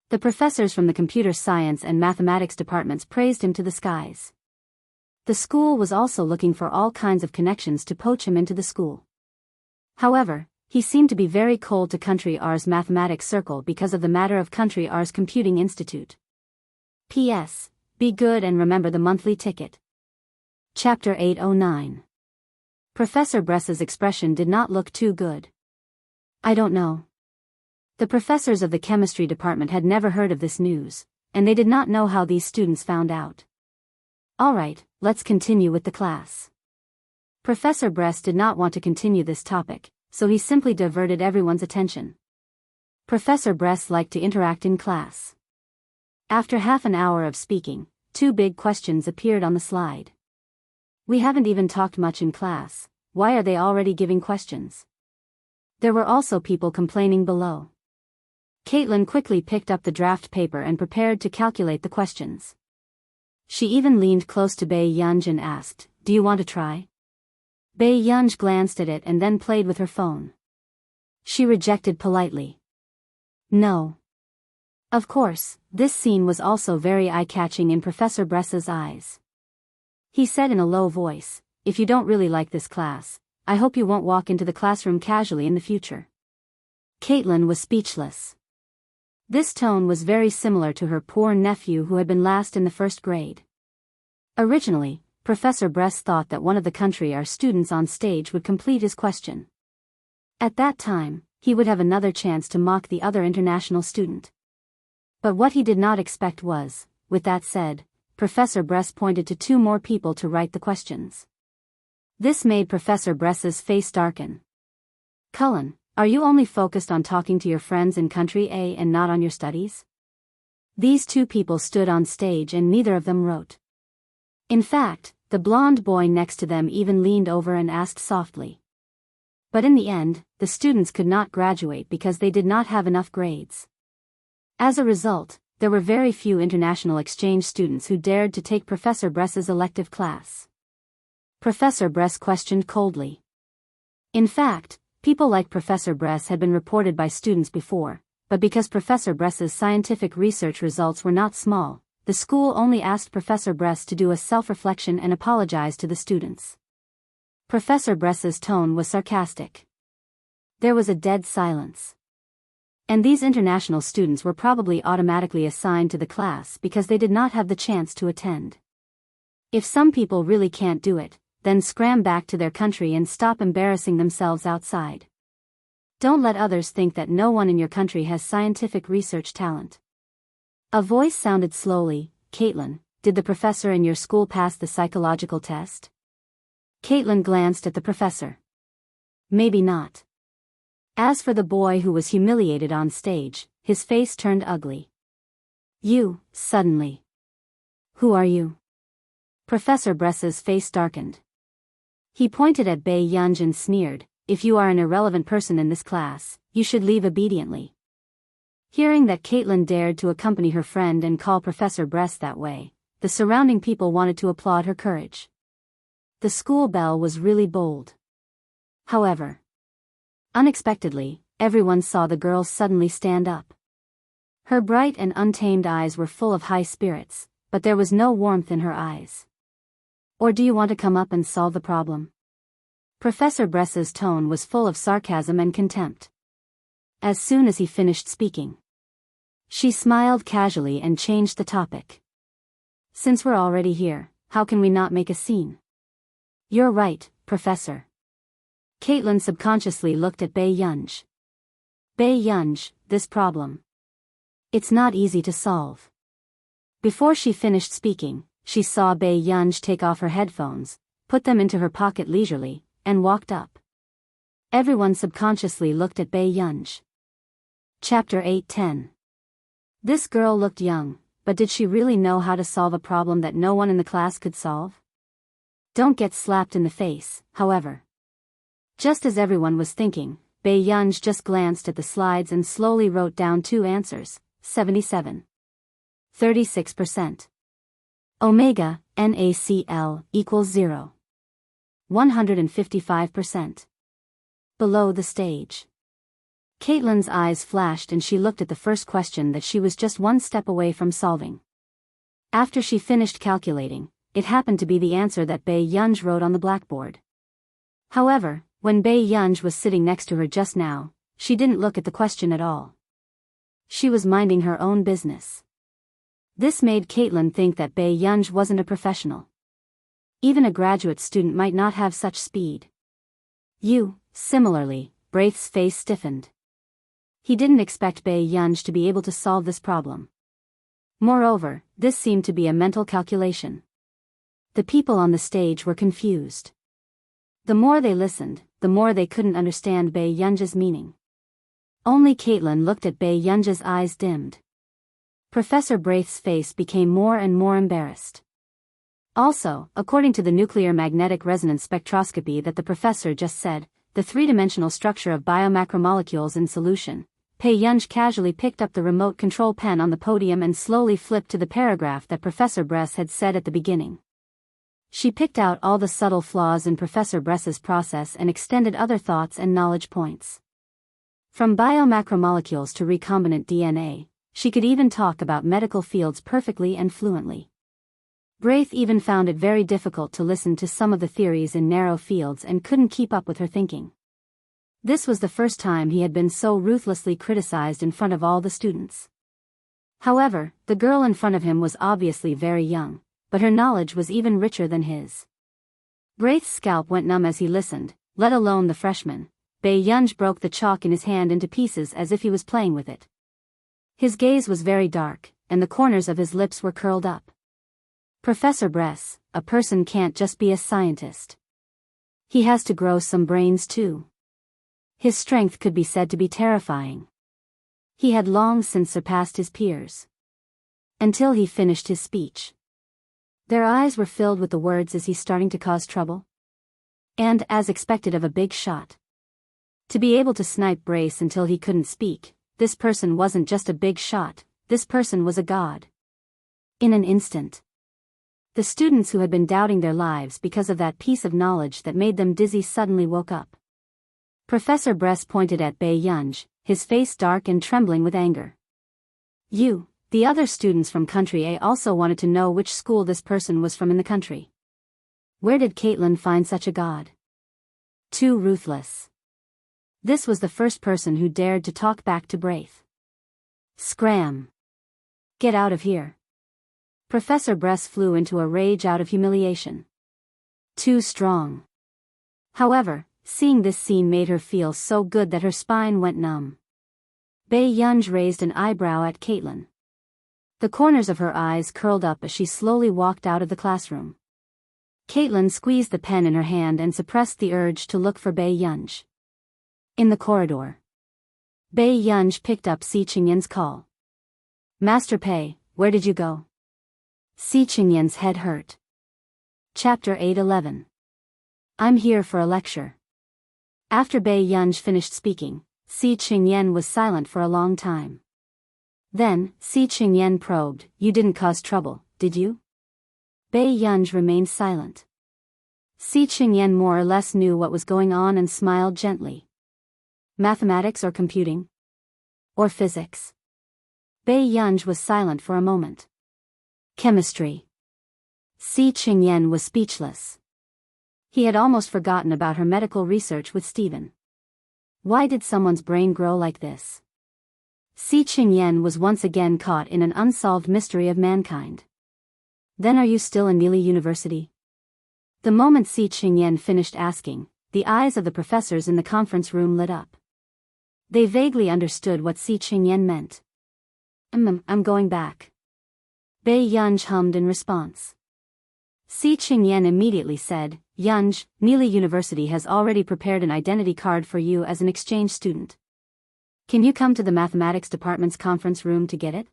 The professors from the computer science and mathematics departments praised him to the skies. The school was also looking for all kinds of connections to poach him into the school. However, he seemed to be very cold to Country R's mathematics circle because of the matter of Country R's Computing Institute. P.S. Be good and remember the monthly ticket. Chapter 809. Professor Bress's expression did not look too good. I don't know. The professors of the chemistry department had never heard of this news, and they did not know how these students found out. All right, let's continue with the class. Professor Bress did not want to continue this topic, so he simply diverted everyone's attention. Professor Bress liked to interact in class. After half an hour of speaking, 2 big questions appeared on the slide. We haven't even talked much in class, why are they already giving questions? There were also people complaining below. Caitlin quickly picked up the draft paper and prepared to calculate the questions. She even leaned close to Bei Yunj and asked, "Do you want to try?" Bei Yunj glanced at it and then played with her phone. She rejected politely. No. Of course, this scene was also very eye-catching in Professor Bress's eyes. He said in a low voice, "If you don't really like this class, I hope you won't walk into the classroom casually in the future." Caitlin was speechless. This tone was very similar to her poor nephew who had been last in the 1st grade. Originally, Professor Bress thought that one of the Country R students on stage would complete his question. At that time, he would have another chance to mock the other international student. But what he did not expect was, with that said, Professor Bress pointed to 2 more people to write the questions. This made Professor Bress's face darken. "Cullen, are you only focused on talking to your friends in Country A and not on your studies?" These 2 people stood on stage and neither of them wrote. In fact, the blonde boy next to them even leaned over and asked softly. But in the end, the students could not graduate because they did not have enough grades. As a result, there were very few international exchange students who dared to take Professor Bress's elective class. Professor Bress questioned coldly. In fact, people like Professor Bress had been reported by students before, but because Professor Bress's scientific research results were not small, the school only asked Professor Bress to do a self-reflection and apologize to the students. Professor Bress's tone was sarcastic. There was a dead silence. And these international students were probably automatically assigned to the class because they did not have the chance to attend. If some people really can't do it, then scram back to their country and stop embarrassing themselves outside. Don't let others think that no one in your country has scientific research talent. A voice sounded slowly, "Caitlin, did the professor in your school pass the psychological test?" Caitlin glanced at the professor. Maybe not. As for the boy who was humiliated on stage, his face turned ugly. "You," suddenly. "Who are you?" Professor Bress's face darkened. He pointed at Bei Yunj and sneered, "If you are an irrelevant person in this class, you should leave obediently." Hearing that Caitlin dared to accompany her friend and call Professor Bress that way, the surrounding people wanted to applaud her courage. The school belle was really bold. However, unexpectedly, everyone saw the girl suddenly stand up. Her bright and untamed eyes were full of high spirits, but there was no warmth in her eyes. "Or do you want to come up and solve the problem?" Professor Bress's tone was full of sarcasm and contempt. As soon as he finished speaking, she smiled casually and changed the topic. "Since we're already here, how can we not make a scene?" "You're right, Professor." Caitlin subconsciously looked at Bei Yunj. "Bei Yunj, this problem. It's not easy to solve." Before she finished speaking, she saw Bei Yunj take off her headphones, put them into her pocket leisurely, and walked up. Everyone subconsciously looked at Bei Yunj. Chapter 810. This girl looked young, but did she really know how to solve a problem that no one in the class could solve? Don't get slapped in the face, however. Just as everyone was thinking, Bei Yunj just glanced at the slides and slowly wrote down 2 answers, 77. 36%. Omega, NaCl, equals 0. 155%. Below the stage. Caitlin's eyes flashed and she looked at the first question that she was just one step away from solving. After she finished calculating, it happened to be the answer that Bei Yunj wrote on the blackboard. However, when Bei Yunj was sitting next to her just now, she didn't look at the question at all. She was minding her own business. This made Caitlin think that Bei Yunj wasn't a professional. Even a graduate student might not have such speed. Similarly, Braith's face stiffened. He didn't expect Bei Yunj to be able to solve this problem. Moreover, this seemed to be a mental calculation. The people on the stage were confused. The more they listened, the more they couldn't understand Bei Yunj's meaning. Only Caitlin looked at Bei Yunj's eyes dimmed. Professor Braith's face became more and more embarrassed. Also, according to the nuclear magnetic resonance spectroscopy that the professor just said, the three-dimensional structure of biomacromolecules in solution, Bei Yunj casually picked up the remote control pen on the podium and slowly flipped to the paragraph that Professor Bress had said at the beginning. She picked out all the subtle flaws in Professor Bress's process and extended other thoughts and knowledge points. From biomacromolecules to recombinant DNA, she could even talk about medical fields perfectly and fluently. Braith even found it very difficult to listen to some of the theories in narrow fields and couldn't keep up with her thinking. This was the first time he had been so ruthlessly criticized in front of all the students. However, the girl in front of him was obviously very young, but her knowledge was even richer than his. Braith's scalp went numb as he listened, let alone the freshman. Bei Yunj broke the chalk in his hand into pieces as if he was playing with it. His gaze was very dark, and the corners of his lips were curled up. Professor Bress, a person can't just be a scientist. He has to grow some brains too. His strength could be said to be terrifying. He had long since surpassed his peers. Until he finished his speech. Their eyes were filled with the words, "Is he starting to cause trouble?" And, as expected of a big shot. To be able to snipe Brace until he couldn't speak, this person wasn't just a big shot, this person was a god. In an instant. The students who had been doubting their lives because of that piece of knowledge that made them dizzy suddenly woke up. Professor Bress pointed at Bei Yunj, his face dark and trembling with anger. The other students from Country A also wanted to know which school this person was from in the country. Where did Caitlin find such a god? Too ruthless. This was the first person who dared to talk back to Braith. Scram! Get out of here. Professor Bress flew into a rage out of humiliation. Too strong. However, seeing this scene made her feel so good that her spine went numb. Bei Yunj raised an eyebrow at Caitlin. The corners of her eyes curled up as she slowly walked out of the classroom. Caitlin squeezed the pen in her hand and suppressed the urge to look for Bei Yunj. In the corridor. Bei Yunj picked up Si Qingyan's call. "Master Pei, where did you go?" Si Qingyan's head hurt. Chapter 8:11. I'm here for a lecture. After Bei Yunj finished speaking, Si Qingyan was silent for a long time. Then, Si Qingyan probed, "You didn't cause trouble, did you?" Bei Yunj remained silent. Si Qingyan more or less knew what was going on and smiled gently. Mathematics or computing? Or physics? Bei Yunj was silent for a moment. Chemistry. Si Qingyan was speechless. He had almost forgotten about her medical research with Stephen. Why did someone's brain grow like this? Si Qingyan was once again caught in an unsolved mystery of mankind. Then are you still in Neely University? The moment Si Qingyan finished asking, the eyes of the professors in the conference room lit up. They vaguely understood what Si Qingyan meant. I'm going back. Bei Yunj hummed in response. Si Qingyan immediately said, "Yunj, Neely University has already prepared an identity card for you as an exchange student. Can you come to the mathematics department's conference room to get it?"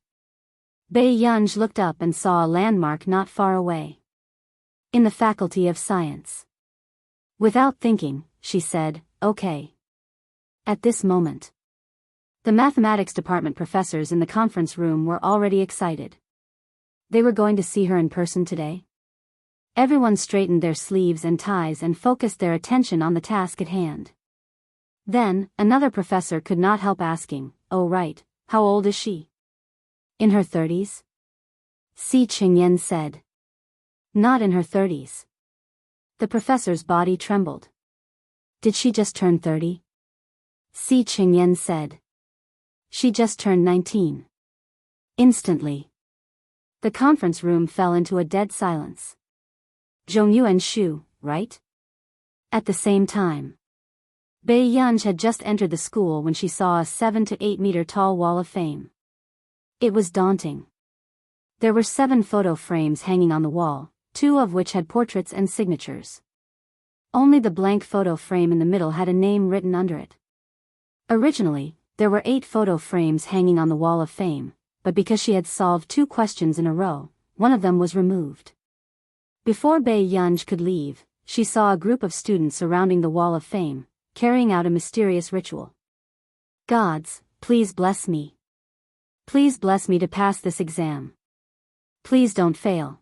Bei Yunj looked up and saw a landmark not far away. In the Faculty of Science. Without thinking, she said, "Okay." At this moment, the mathematics department professors in the conference room were already excited. They were going to see her in person today. Everyone straightened their sleeves and ties and focused their attention on the task at hand. Then, another professor could not help asking, "Oh right, how old is she?" "In her 30s?" Si Qingyan said. "Not in her 30s." The professor's body trembled. "Did she just turn 30? Si Qingyan said. "She just turned 19. Instantly, the conference room fell into a dead silence. Zhongyu and Shu, right? At the same time. Bai Yunj had just entered the school when she saw a 7 to 8 meter tall wall of fame. It was daunting. There were 7 photo frames hanging on the wall, 2 of which had portraits and signatures. Only the blank photo frame in the middle had a name written under it. Originally, there were 8 photo frames hanging on the wall of fame, but because she had solved 2 questions in a row, one of them was removed. Before Bai Yunj could leave, she saw a group of students surrounding the wall of fame, carrying out a mysterious ritual. "Gods, please bless me. Please bless me to pass this exam. Please don't fail."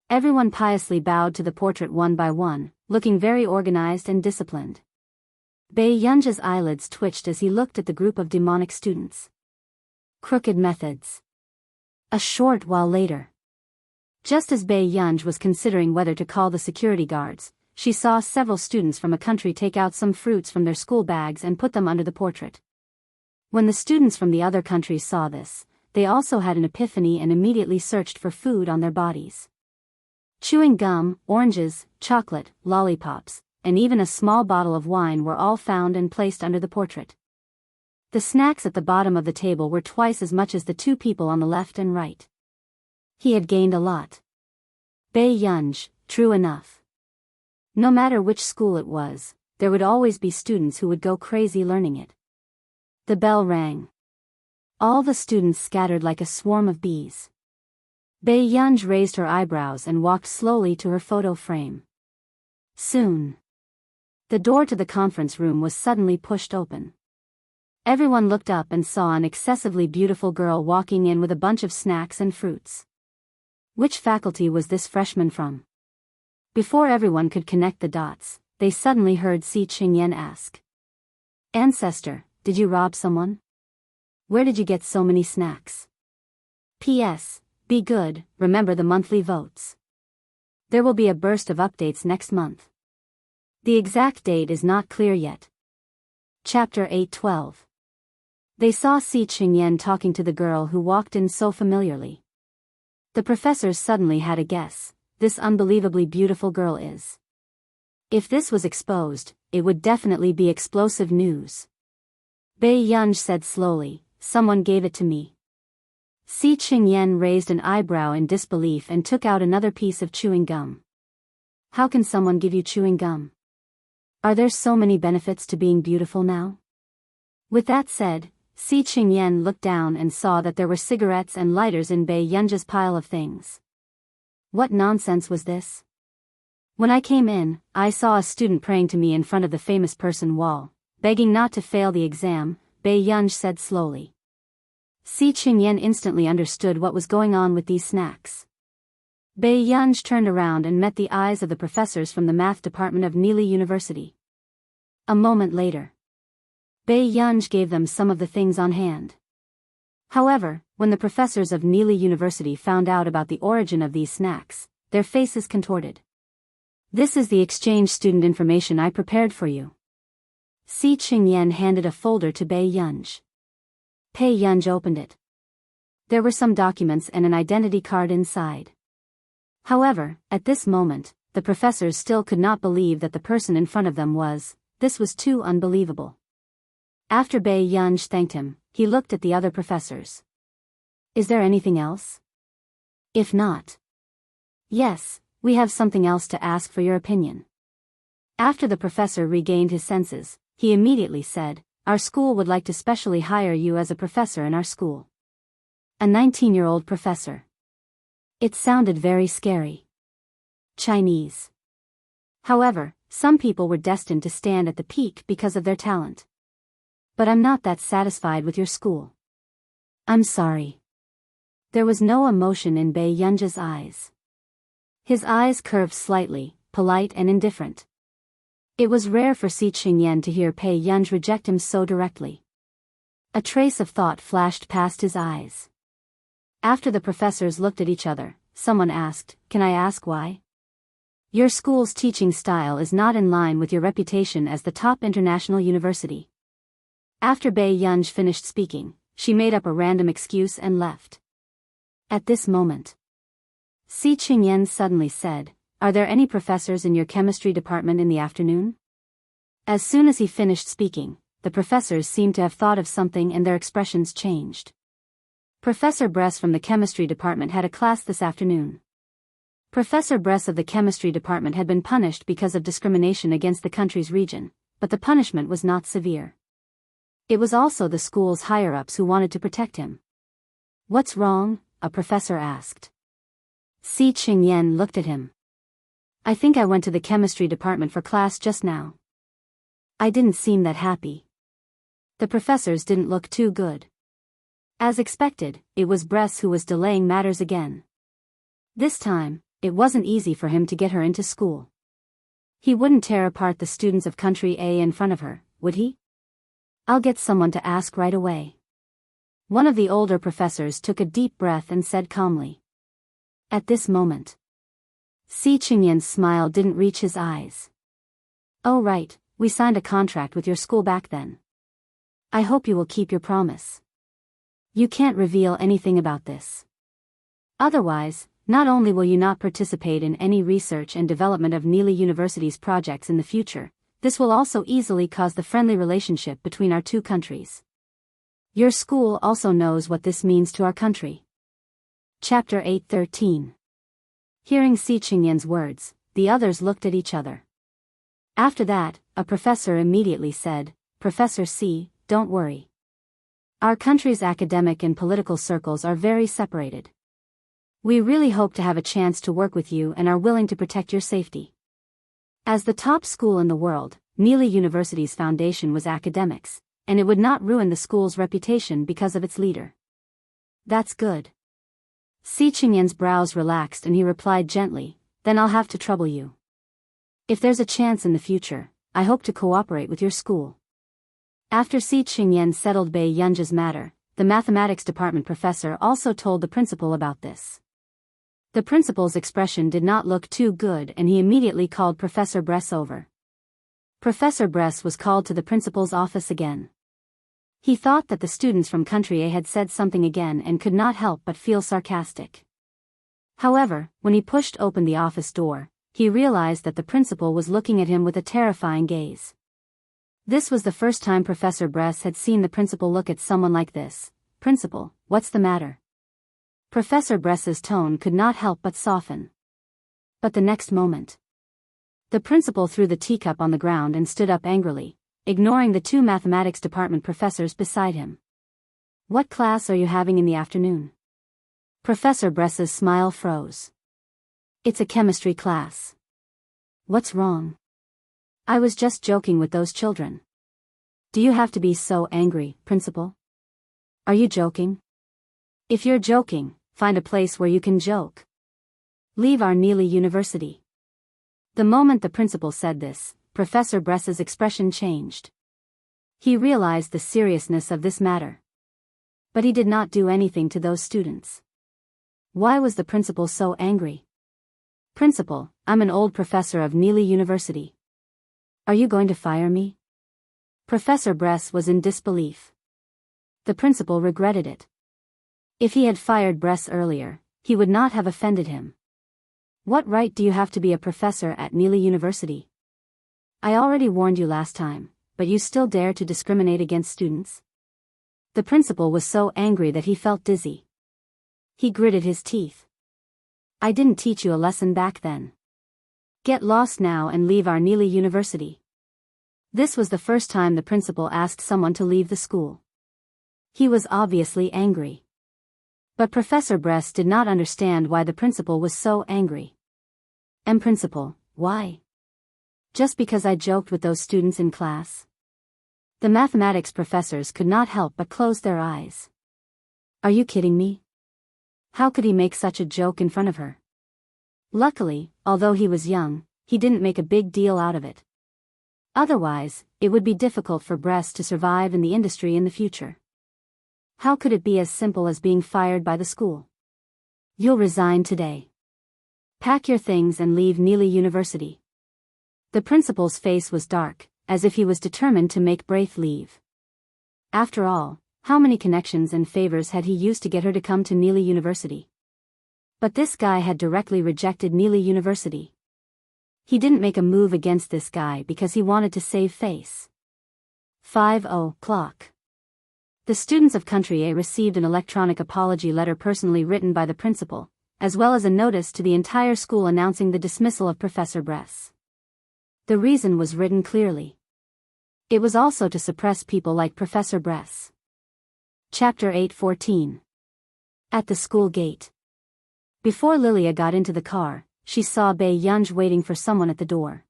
Everyone piously bowed to the portrait one by one, looking very organized and disciplined. Bai Yunj's eyelids twitched as he looked at the group of demonic students. Crooked methods. A short while later, just as Bai Yunj was considering whether to call the security guards, she saw several students from a country take out some fruits from their school bags and put them under the portrait. When the students from the other countries saw this, they also had an epiphany and immediately searched for food on their bodies. Chewing gum, oranges, chocolate, lollipops, and even a small bottle of wine were all found and placed under the portrait. The snacks at the bottom of the table were twice as much as the 2 people on the left and right. He had gained a lot. Bai Yunj, true enough. No matter which school it was, there would always be students who would go crazy learning it. The bell rang. All the students scattered like a swarm of bees. Bai Yunj raised her eyebrows and walked slowly to her photo frame. Soon, the door to the conference room was suddenly pushed open. Everyone looked up and saw an excessively beautiful girl walking in with a bunch of snacks and fruits. Which faculty was this freshman from? Before everyone could connect the dots, they suddenly heard Si Qingyan ask. "Ancestor, did you rob someone? Where did you get so many snacks? P.S. Be good, remember the monthly votes. There will be a burst of updates next month. The exact date is not clear yet." Chapter 8:12. They saw Si Qingyan talking to the girl who walked in so familiarly. The professors suddenly had a guess. This unbelievably beautiful girl is. If this was exposed, it would definitely be explosive news. Bai Yunj said slowly, "Someone gave it to me." Si Qingyan raised an eyebrow in disbelief and took out another piece of chewing gum. "How can someone give you chewing gum? Are there so many benefits to being beautiful now?" With that said, Si Qingyan looked down and saw that there were cigarettes and lighters in Bai Yunj's pile of things. What nonsense was this? "When I came in, I saw a student praying to me in front of the famous person wall, begging not to fail the exam," Bai Yunj said slowly. Si Qingyan instantly understood what was going on with these snacks. Bai Yunj turned around and met the eyes of the professors from the math department of Nili University. A moment later, Bai Yunj gave them some of the things on hand. However, when the professors of Nili University found out about the origin of these snacks, their faces contorted. "This is the exchange student information I prepared for you." Si Qingyan handed a folder to Bai Yunj. Bai Yunj opened it. There were some documents and an identity card inside. However, at this moment, the professors still could not believe that the person in front of them was. This was too unbelievable. After Bai Yunj thanked him, he looked at the other professors. "Is there anything else? If not, yes, we have something else to ask for your opinion." After the professor regained his senses, he immediately said, "Our school would like to specially hire you as a professor in our school." A 19-year-old professor. It sounded very scary. Chinese. However, some people were destined to stand at the peak because of their talent. "But I'm not that satisfied with your school. I'm sorry." There was no emotion in Bai Yunj's eyes. His eyes curved slightly, polite and indifferent. It was rare for Si Qingyan to hear Pei Yunj reject him so directly. A trace of thought flashed past his eyes. After the professors looked at each other, someone asked, "Can I ask why?" "Your school's teaching style is not in line with your reputation as the top international university." After Bei Yunj finished speaking, she made up a random excuse and left. At this moment, Si Qingyan suddenly said, "Are there any professors in your chemistry department in the afternoon?" As soon as he finished speaking, the professors seemed to have thought of something and their expressions changed. Professor Bress from the chemistry department had a class this afternoon. Professor Bress of the chemistry department had been punished because of discrimination against the country's region, but the punishment was not severe. It was also the school's higher-ups who wanted to protect him. "What's wrong?" a professor asked. Si Qingyan looked at him. "I think I went to the chemistry department for class just now. I didn't seem that happy." The professors didn't look too good. As expected, it was Bress who was delaying matters again. This time, it wasn't easy for him to get her into school. He wouldn't tear apart the students of Country A in front of her, would he? "I'll get someone to ask right away." One of the older professors took a deep breath and said calmly. At this moment, Si Qingyan's smile didn't reach his eyes. "Oh right, we signed a contract with your school back then. I hope you will keep your promise. You can't reveal anything about this. Otherwise, not only will you not participate in any research and development of Neely University's projects in the future, this will also easily cause the friendly relationship between our two countries. Your school also knows what this means to our country." Chapter 8:13. Hearing Si Qingyan's words, the others looked at each other. After that, a professor immediately said, "Professor Si, don't worry. Our country's academic and political circles are very separated. We really hope to have a chance to work with you and are willing to protect your safety." As the top school in the world, Neely University's foundation was academics, and it would not ruin the school's reputation because of its leader. "That's good." Si Qingyan's brows relaxed and he replied gently, "Then I'll have to trouble you. If there's a chance in the future, I hope to cooperate with your school." After Si Qingyan settled Bei Yunj's matter, the mathematics department professor also told the principal about this. The principal's expression did not look too good and he immediately called Professor Bress over. Professor Bress was called to the principal's office again. He thought that the students from Country A had said something again and could not help but feel sarcastic. However, when he pushed open the office door, he realized that the principal was looking at him with a terrifying gaze. This was the first time Professor Bress had seen the principal look at someone like this. "Principal, what's the matter?" Professor Bress's tone could not help but soften. But the next moment, the principal threw the teacup on the ground and stood up angrily, ignoring the two mathematics department professors beside him. "What class are you having in the afternoon?" Professor Bress's smile froze. "It's a chemistry class." "What's wrong?" "I was just joking with those children." "Do you have to be so angry, Principal? Are you joking? If you're joking, find a place where you can joke. Leave our Neely University." The moment the principal said this, Professor Bress's expression changed. He realized the seriousness of this matter. But he did not do anything to those students. Why was the principal so angry? "Principal, I'm an old professor of Neely University. Are you going to fire me?" Professor Bress was in disbelief. The principal regretted it. If he had fired Bress earlier, he would not have offended him. "What right do you have to be a professor at Neely University? I already warned you last time, but you still dare to discriminate against students?" The principal was so angry that he felt dizzy. He gritted his teeth. "I didn't teach you a lesson back then. Get lost now and leave our Neely University." This was the first time the principal asked someone to leave the school. He was obviously angry. But Professor Bress did not understand why the principal was so angry. Principal, why? Just because I joked with those students in class?" The mathematics professors could not help but close their eyes. "Are you kidding me? How could he make such a joke in front of her?" Luckily, although he was young, he didn't make a big deal out of it. Otherwise, it would be difficult for Bress to survive in the industry in the future. How could it be as simple as being fired by the school? You'll resign today. Pack your things and leave Neely University. The principal's face was dark, as if he was determined to make Braith leave. After all, how many connections and favors had he used to get her to come to Neely University? But this guy had directly rejected Neely University. He didn't make a move against this guy because he wanted to save face. 5:00. The students of Country A received an electronic apology letter personally written by the principal, as well as a notice to the entire school announcing the dismissal of Professor Bress. The reason was written clearly. It was also to suppress people like Professor Bress. Chapter 8:14. At the school gate. Before Lilia got into the car, she saw Bei Yunj waiting for someone at the door.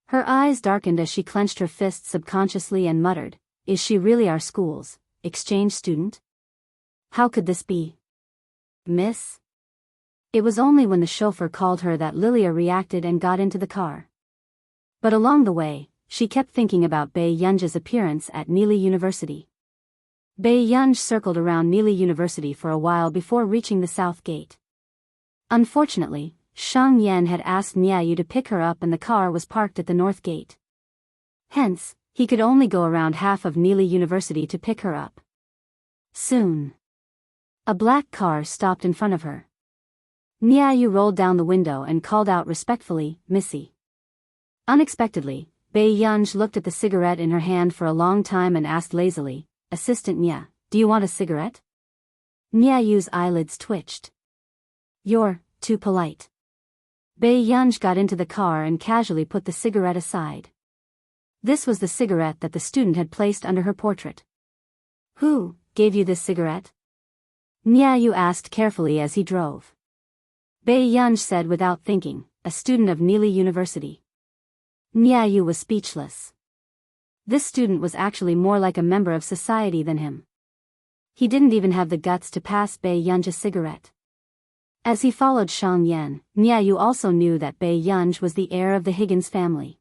Her eyes darkened as she clenched her fists subconsciously and muttered, "Is she really our school's exchange student? How could this be? Miss?" It was only when the chauffeur called her that Lilia reacted and got into the car. But along the way, she kept thinking about Bei Yunj's appearance at Neely University. Bei Yunj circled around Neely University for a while before reaching the south gate. Unfortunately, Shang Yan had asked Niayu to pick her up and the car was parked at the north gate. Hence, he could only go around half of Neely University to pick her up. Soon, a black car stopped in front of her. Niayu rolled down the window and called out respectfully, "Missy." Unexpectedly, Bei Yunj looked at the cigarette in her hand for a long time and asked lazily, "Assistant Nya, do you want a cigarette?" Niayu's eyelids twitched. "You're too polite." Bei Yunj got into the car and casually put the cigarette aside. This was the cigarette that the student had placed under her portrait. "Who gave you this cigarette?" Niayu asked carefully as he drove. Bei Yunj said without thinking, "A student of Neely University." Niayu was speechless. This student was actually more like a member of society than him. He didn't even have the guts to pass Bei Yunj a cigarette. As he followed Shang Yan, Niayu also knew that Bei Yunj was the heir of the Higgins family.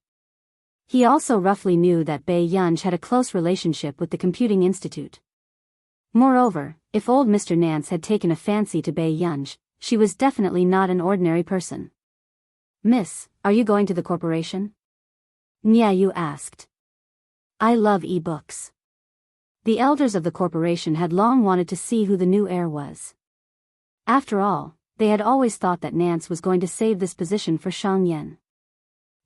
He also roughly knew that Bei Yunj had a close relationship with the Computing Institute. Moreover, if old Mr. Nance had taken a fancy to Bei Yunj, she was definitely not an ordinary person. "Miss, are you going to the corporation?" Niayu asked. "I love e-books." The elders of the corporation had long wanted to see who the new heir was. After all, they had always thought that Nance was going to save this position for Shang Yan.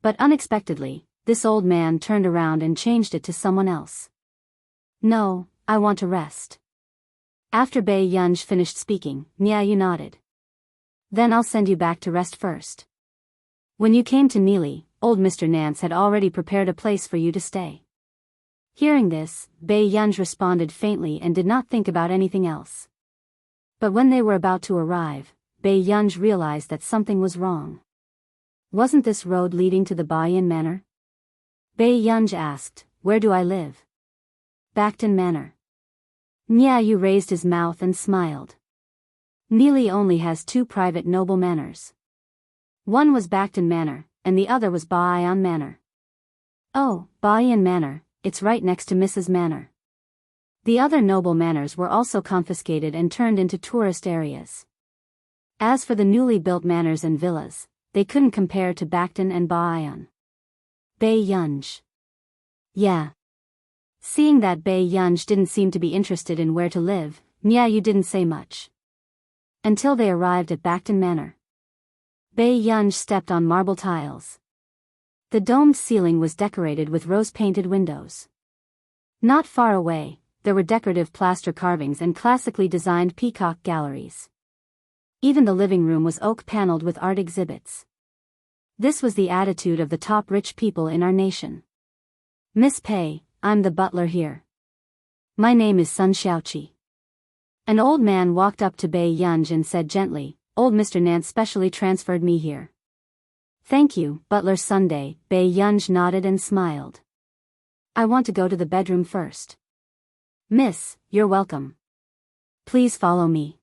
But unexpectedly, this old man turned around and changed it to someone else. "No, I want to rest." After Bei Yunj finished speaking, Niayu nodded. "Then I'll send you back to rest first. When you came to Neely, old Mr. Nance had already prepared a place for you to stay." Hearing this, Bei Yunj responded faintly and did not think about anything else. But when they were about to arrive, Bei Yunj realized that something was wrong. Wasn't this road leading to the Bayan Manor? Bei Yunj asked, "Where do I live?" "Backton Manor." Niayu raised his mouth and smiled. Neely only has two private noble manors. One was Backton Manor, and the other was Bayan Manor. "Oh, Bayan Manor, it's right next to Mrs. Manor." The other noble manors were also confiscated and turned into tourist areas. As for the newly built manors and villas, they couldn't compare to Backton and Bayan. Bei Yunj. Yeah. Seeing that Bei Yunj didn't seem to be interested in where to live, Niayu didn't say much. Until they arrived at Backton Manor. Bei Yunj stepped on marble tiles. The domed ceiling was decorated with rose-painted windows. Not far away, there were decorative plaster carvings and classically designed peacock galleries. Even the living room was oak-paneled with art exhibits. This was the attitude of the top rich people in our nation. "Miss Pei, I'm the butler here. My name is Sun Xiaoqi." An old man walked up to Bei Yunj and said gently, "Old Mr. Nance specially transferred me here." "Thank you, Butler Sunday," Bei Yunj nodded and smiled. "I want to go to the bedroom first." "Miss, you're welcome. Please follow me."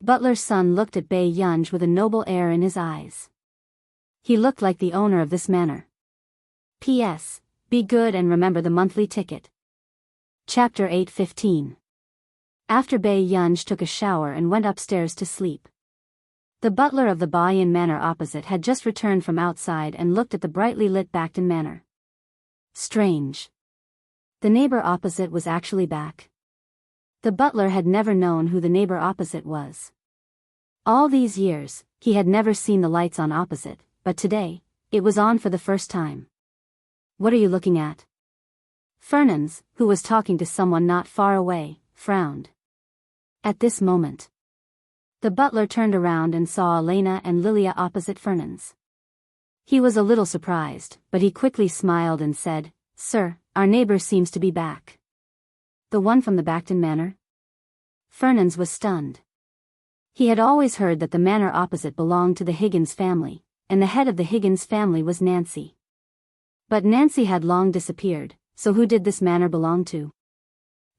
Butler's son looked at Bei Yunj with a noble air in his eyes. He looked like the owner of this manor. P.S. Be good and remember the monthly ticket. Chapter 8:15. After Bei Yunj took a shower and went upstairs to sleep. The butler of the Bayan Manor opposite had just returned from outside and looked at the brightly lit Backton Manor. Strange. The neighbor opposite was actually back. The butler had never known who the neighbor opposite was. All these years, he had never seen the lights on opposite, but today, it was on for the first time. What are you looking at? Fernans, who was talking to someone not far away, frowned. At this moment, the butler turned around and saw Elena and Lilia opposite Fernans. He was a little surprised, but he quickly smiled and said, "Sir, our neighbor seems to be back." The one from the Backton Manor? Fernans was stunned. He had always heard that the manor opposite belonged to the Higgins family, and the head of the Higgins family was Nancy. But Nancy had long disappeared, so who did this manor belong to?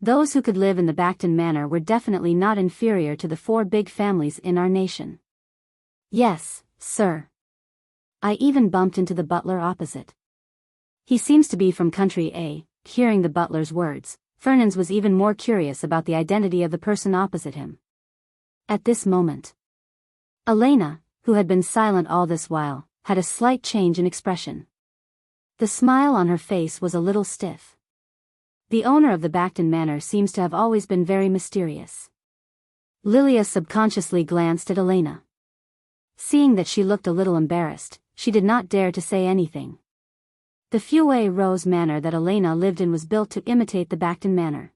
Those who could live in the Backton Manor were definitely not inferior to the 4 big families in our nation. Yes, sir. I even bumped into the butler opposite. He seems to be from country A. Hearing the butler's words, Fernans was even more curious about the identity of the person opposite him. At this moment, Elena, who had been silent all this while, had a slight change in expression. The smile on her face was a little stiff. The owner of the Backton Manor seems to have always been very mysterious. Lilia subconsciously glanced at Elena. Seeing that she looked a little embarrassed, she did not dare to say anything. The Feuille Rose Manor that Elena lived in was built to imitate the Backton Manor.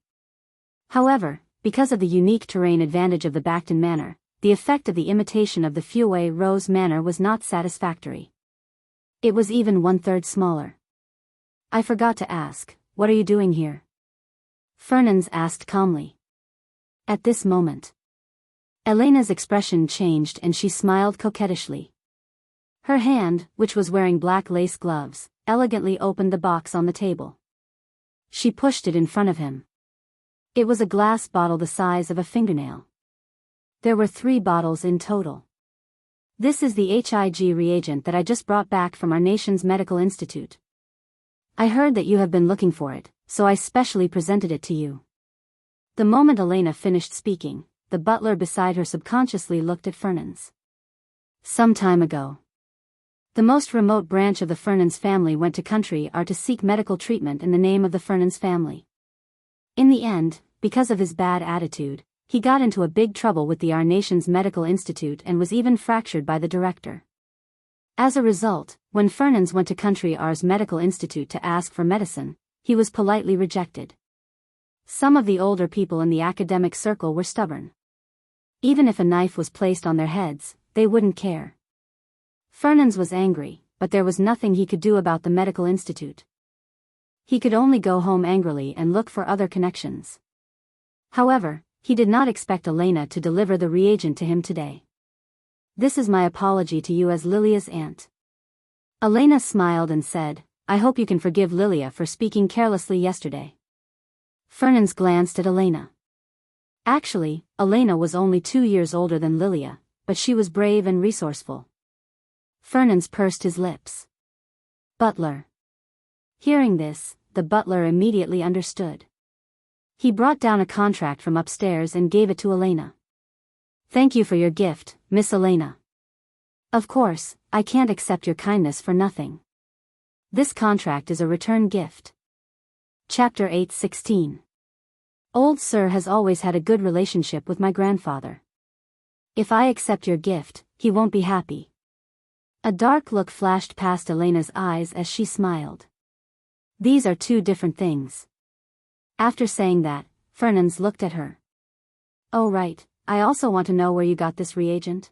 However, because of the unique terrain advantage of the Backton Manor, the effect of the imitation of the Feuille Rose Manor was not satisfactory. It was even 1/3 smaller. I forgot to ask, what are you doing here? Fernans asked calmly. At this moment, Elena's expression changed and she smiled coquettishly. Her hand, which was wearing black lace gloves, elegantly opened the box on the table. She pushed it in front of him. It was a glass bottle the size of a fingernail. There were 3 bottles in total. This is the HIG reagent that I just brought back from our nation's medical institute. I heard that you have been looking for it, so I specially presented it to you. The moment Elena finished speaking, the butler beside her subconsciously looked at Fernans. Some time ago, the most remote branch of the Fernans family went to country R to seek medical treatment in the name of the Fernans family. In the end, because of his bad attitude, he got into a big trouble with the Our Nation's Medical Institute and was even fractured by the director. As a result, when Fernans went to Country R's Medical Institute to ask for medicine, he was politely rejected. Some of the older people in the academic circle were stubborn. Even if a knife was placed on their heads, they wouldn't care. Fernans was angry, but there was nothing he could do about the medical institute. He could only go home angrily and look for other connections. However, he did not expect Elena to deliver the reagent to him today. This is my apology to you as Lilia's aunt. Elena smiled and said, I hope you can forgive Lilia for speaking carelessly yesterday. Fernans glanced at Elena. Actually, Elena was only 2 years older than Lilia, but she was brave and resourceful. Fernans pursed his lips. Butler. Hearing this, the butler immediately understood. He brought down a contract from upstairs and gave it to Elena. Thank you for your gift, Miss Elena. Of course, I can't accept your kindness for nothing. This contract is a return gift. Chapter 8:16. Old Sir has always had a good relationship with my grandfather. If I accept your gift, he won't be happy. A dark look flashed past Elena's eyes as she smiled. These are 2 different things. After saying that, Fernans looked at her. Oh right, I also want to know where you got this reagent.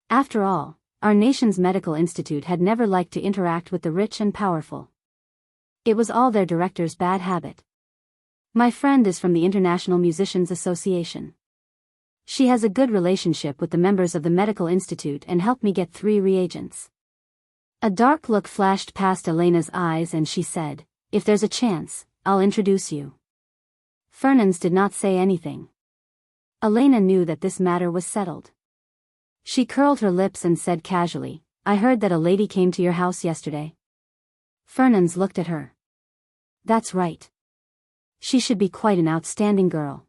After all, our nation's medical institute had never liked to interact with the rich and powerful. It was all their director's bad habit. My friend is from the International Musicians Association. She has a good relationship with the members of the medical institute and helped me get 3 reagents. A dark look flashed past Elena's eyes and she said, if there's a chance, I'll introduce you. Fernans did not say anything. Elena knew that this matter was settled. She curled her lips and said casually, I heard that a lady came to your house yesterday. Fernans looked at her. That's right. She should be quite an outstanding girl.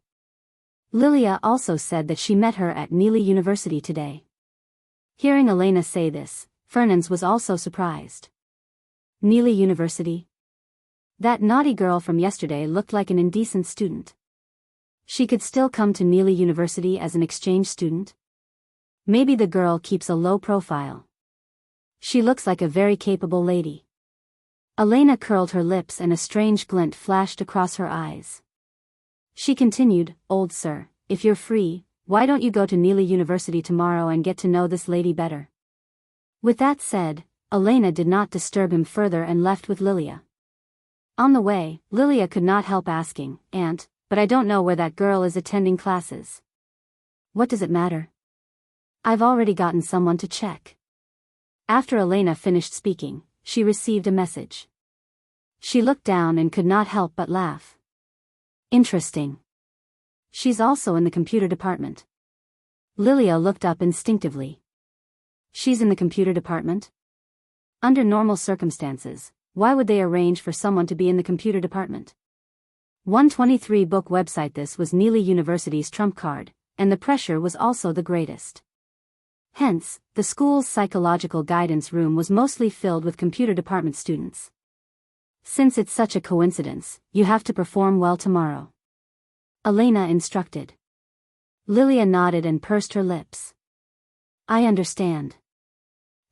Lilia also said that she met her at Neely University today. Hearing Elena say this, Fernans was also surprised. Neely University? That naughty girl from yesterday looked like an indecent student. She could still come to Neely University as an exchange student? Maybe the girl keeps a low profile. She looks like a very capable lady. Elena curled her lips and a strange glint flashed across her eyes. She continued, Old sir, if you're free, why don't you go to Neely University tomorrow and get to know this lady better? With that said, Elena did not disturb him further and left with Lilia. On the way, Lilia could not help asking, Aunt, but I don't know where that girl is attending classes. What does it matter? I've already gotten someone to check. After Elena finished speaking, she received a message. She looked down and could not help but laugh. Interesting. She's also in the computer department. Lilia looked up instinctively. She's in the computer department? Under normal circumstances, why would they arrange for someone to be in the computer department? 123 book website. This was Neely University's trump card, and the pressure was also the greatest. Hence, the school's psychological guidance room was mostly filled with computer department students. Since it's such a coincidence, you have to perform well tomorrow. Elena instructed. Lilia nodded and pursed her lips. I understand.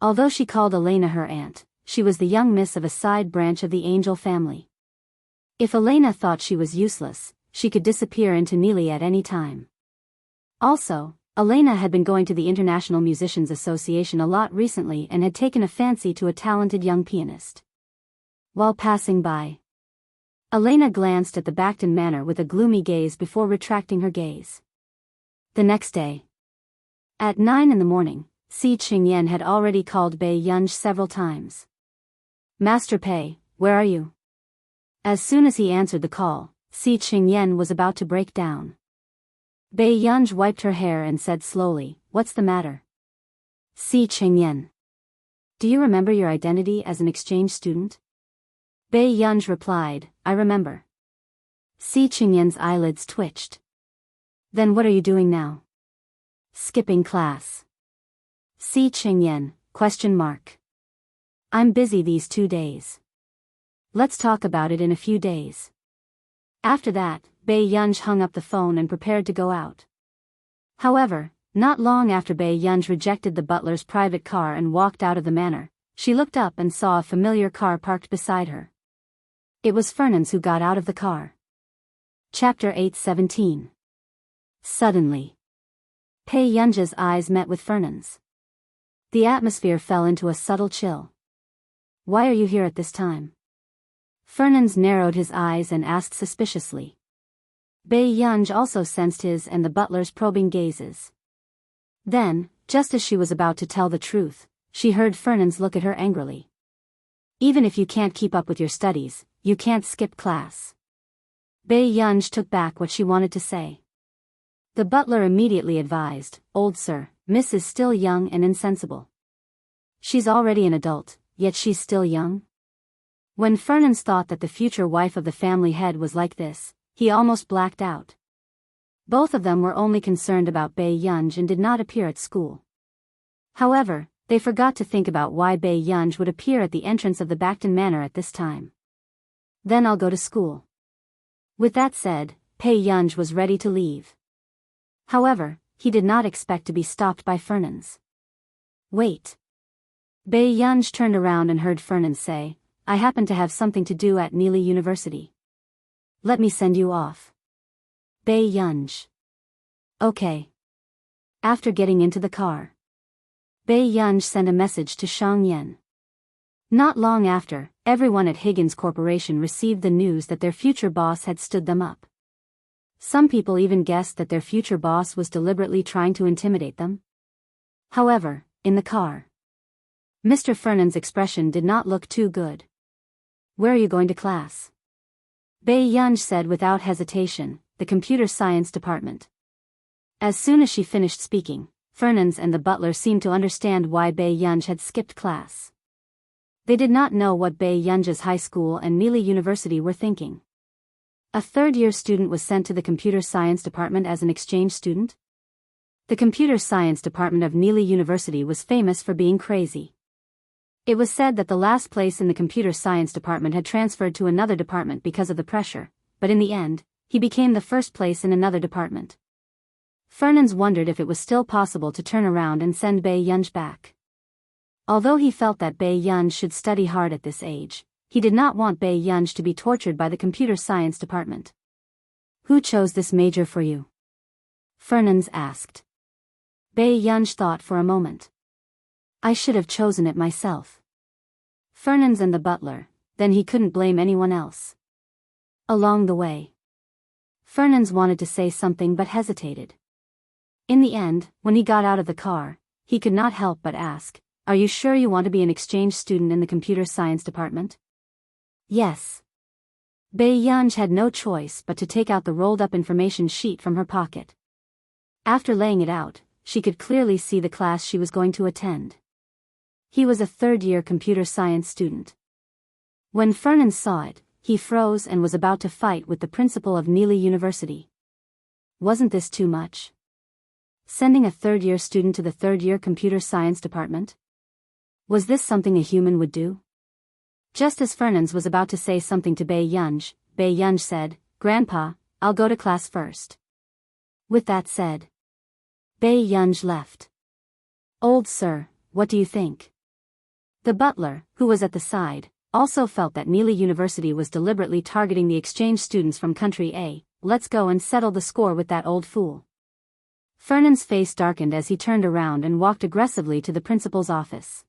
Although she called Elena her aunt, she was the young miss of a side branch of the Angel family. If Elena thought she was useless, she could disappear into Neely at any time. Also, Elena had been going to the International Musicians Association a lot recently and had taken a fancy to a talented young pianist. While passing by, Elena glanced at the Backton Manor with a gloomy gaze before retracting her gaze. The next day, at 9 in the morning, Si Qingyan had already called Bei Yunj several times. Master Pei, where are you? As soon as he answered the call, Si Qingyan was about to break down. Bei Yunj wiped her hair and said slowly, What's the matter? Si Qingyan. Do you remember your identity as an exchange student? Bei Yunj replied, I remember. Si Qingyan's eyelids twitched. Then what are you doing now? Skipping class. Si Qingyan, ? I'm busy these 2 days. Let's talk about it in a few days. After that, Bei Yunj hung up the phone and prepared to go out. However, not long after Bei Yunj rejected the butler's private car and walked out of the manor, she looked up and saw a familiar car parked beside her. It was Fernans who got out of the car. Chapter 8:17. Suddenly, Bei Yunj's eyes met with Fernans. The atmosphere fell into a subtle chill. Why are you here at this time? Fernans narrowed his eyes and asked suspiciously. Bei Yunj also sensed his and the butler's probing gazes. Then, just as she was about to tell the truth, she heard Fernans look at her angrily. Even if you can't keep up with your studies, you can't skip class. Bei Yunj took back what she wanted to say. The butler immediately advised, Old sir, Miss is still young and insensible. She's already an adult, yet she's still young? When Fernans thought that the future wife of the family head was like this, he almost blacked out. Both of them were only concerned about Bei Yunj and did not appear at school. However, they forgot to think about why Bei Yunj would appear at the entrance of the Backton Manor at this time. Then I'll go to school. With that said, Bei Yunj was ready to leave. However, he did not expect to be stopped by Fernans. Wait. Bei Yunj turned around and heard Fernans say, I happen to have something to do at Neely University. Let me send you off. Bei Yunj. Okay. After getting into the car, Bei Yunj sent a message to Shang Yan. Not long after, everyone at Higgins Corporation received the news that their future boss had stood them up. Some people even guessed that their future boss was deliberately trying to intimidate them. However, in the car, Mr. Fernan's expression did not look too good. Where are you going to class? Bei Yunj said without hesitation, the computer science department. As soon as she finished speaking, Fernans and the butler seemed to understand why Bei Yunj had skipped class. They did not know what Bei Yunja's high school and Neely University were thinking. A third-year student was sent to the computer science department as an exchange student? The computer science department of Neely University was famous for being crazy. It was said that the last place in the computer science department had transferred to another department because of the pressure, but in the end, he became the first place in another department. Fernand wondered if it was still possible to turn around and send Bei Yunj back. Although he felt that Bei Yunj should study hard at this age, he did not want Bei Yunj to be tortured by the computer science department. "Who chose this major for you?" Fernand asked. Bei Yunj thought for a moment. "I should have chosen it myself." Fernand and the butler, then he couldn't blame anyone else. Along the way, Fernand wanted to say something but hesitated. In the end, when he got out of the car, he could not help but ask, "Are you sure you want to be an exchange student in the computer science department?" "Yes." Bei Yunj had no choice but to take out the rolled-up information sheet from her pocket. After laying it out, she could clearly see the class she was going to attend. He was a third-year computer science student. When Fernand saw it, he froze and was about to fight with the principal of Neely University. Wasn't this too much? Sending a third-year student to the third-year computer science department? Was this something a human would do? Just as Fernand was about to say something to Bei Yunj said, "Grandpa, I'll go to class first." With that said, Bei Yunj left. "Old sir, what do you think?" The butler, who was at the side, also felt that Neely University was deliberately targeting the exchange students from country A. "Let's go and settle the score with that old fool." Fernand's face darkened as he turned around and walked aggressively to the principal's office.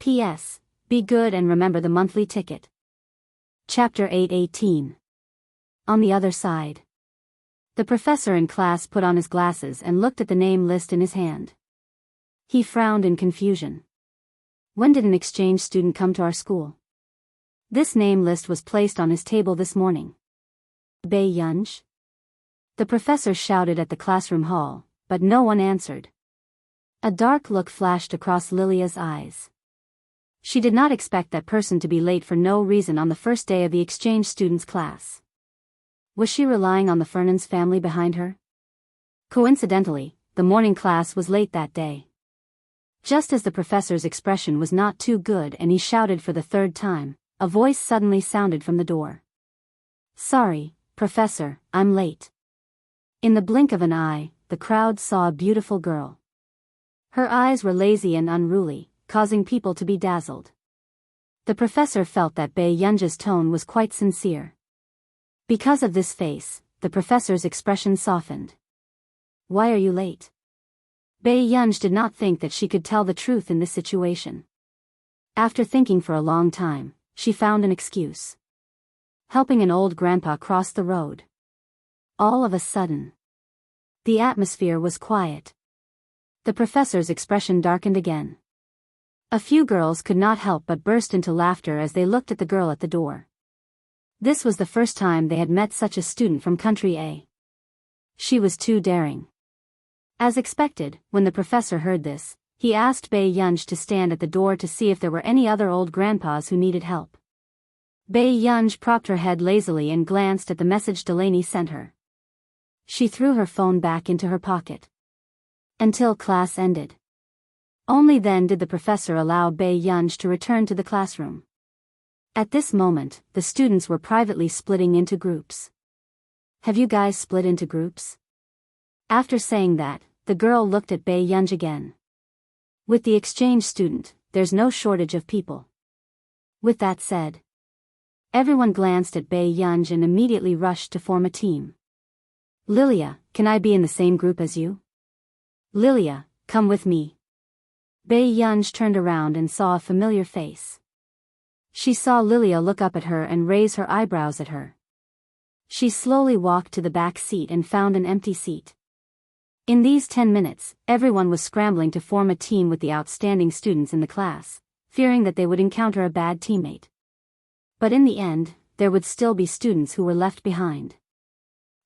P.S. Be good and remember the monthly ticket. Chapter 8:18. On the other side. The professor in class put on his glasses and looked at the name list in his hand. He frowned in confusion. "When did an exchange student come to our school?" This name list was placed on his table this morning. "Bei Yunj?" The professor shouted at the classroom hall, but no one answered. A dark look flashed across Lilia's eyes. She did not expect that person to be late for no reason on the first day of the exchange students' class. Was she relying on the Fernand's family behind her? Coincidentally, the morning class was late that day. Just as the professor's expression was not too good and he shouted for the third time, a voice suddenly sounded from the door. "Sorry, Professor, I'm late." In the blink of an eye, the crowd saw a beautiful girl. Her eyes were lazy and unruly, causing people to be dazzled. The professor felt that Bei Yunja's tone was quite sincere. Because of this face, the professor's expression softened. "Why are you late?" Bei Yunj did not think that she could tell the truth in this situation. After thinking for a long time, she found an excuse. Helping an old grandpa cross the road. All of a sudden, the atmosphere was quiet. The professor's expression darkened again. A few girls could not help but burst into laughter as they looked at the girl at the door. This was the first time they had met such a student from country A. She was too daring. As expected, when the professor heard this, he asked Bei Yunj to stand at the door to see if there were any other old grandpas who needed help. Bei Yunj propped her head lazily and glanced at the message Delaney sent her. She threw her phone back into her pocket. Until class ended. Only then did the professor allow Bei Yunj to return to the classroom. At this moment, the students were privately splitting into groups. "Have you guys split into groups?" After saying that, the girl looked at Bei Yunj again. "With the exchange student, there's no shortage of people." With that said, everyone glanced at Bei Yunj and immediately rushed to form a team. "Lilia, can I be in the same group as you?" "Lilia, come with me." Bei Yunj turned around and saw a familiar face. She saw Lilia look up at her and raise her eyebrows at her. She slowly walked to the back seat and found an empty seat. In these 10 minutes, everyone was scrambling to form a team with the outstanding students in the class, fearing that they would encounter a bad teammate. But in the end, there would still be students who were left behind.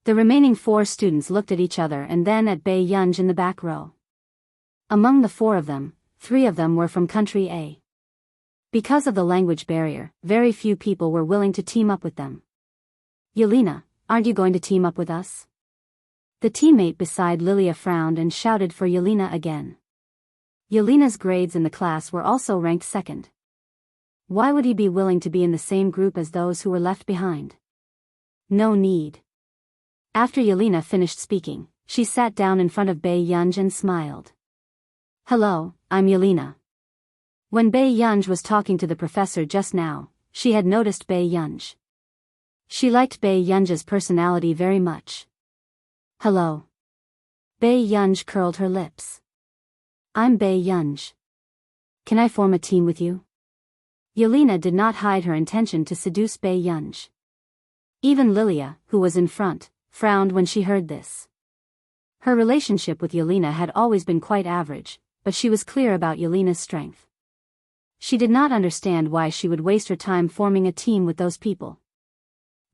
The remaining 4 students looked at each other and then at Bei Yunj in the back row. Among the 4 of them, 3 of them were from country A. Because of the language barrier, very few people were willing to team up with them. Yelena, aren't you going to team up with us? The teammate beside Lilia frowned and shouted for Yelena again. Yelena's grades in the class were also ranked second. Why would he be willing to be in the same group as those who were left behind? No need. After Yelena finished speaking, she sat down in front of Bei Yunj and smiled. Hello, I'm Yelena. When Bei Yunj was talking to the professor just now, she had noticed Bei Yunj. She liked Bei Yunj's personality very much. Hello. Bei Yunj curled her lips. I'm Bei Yunj. Can I form a team with you? Yelena did not hide her intention to seduce Bei Yunj. Even Lilia, who was in front, frowned when she heard this. Her relationship with Yelena had always been quite average, but she was clear about Yelena's strength. She did not understand why she would waste her time forming a team with those people.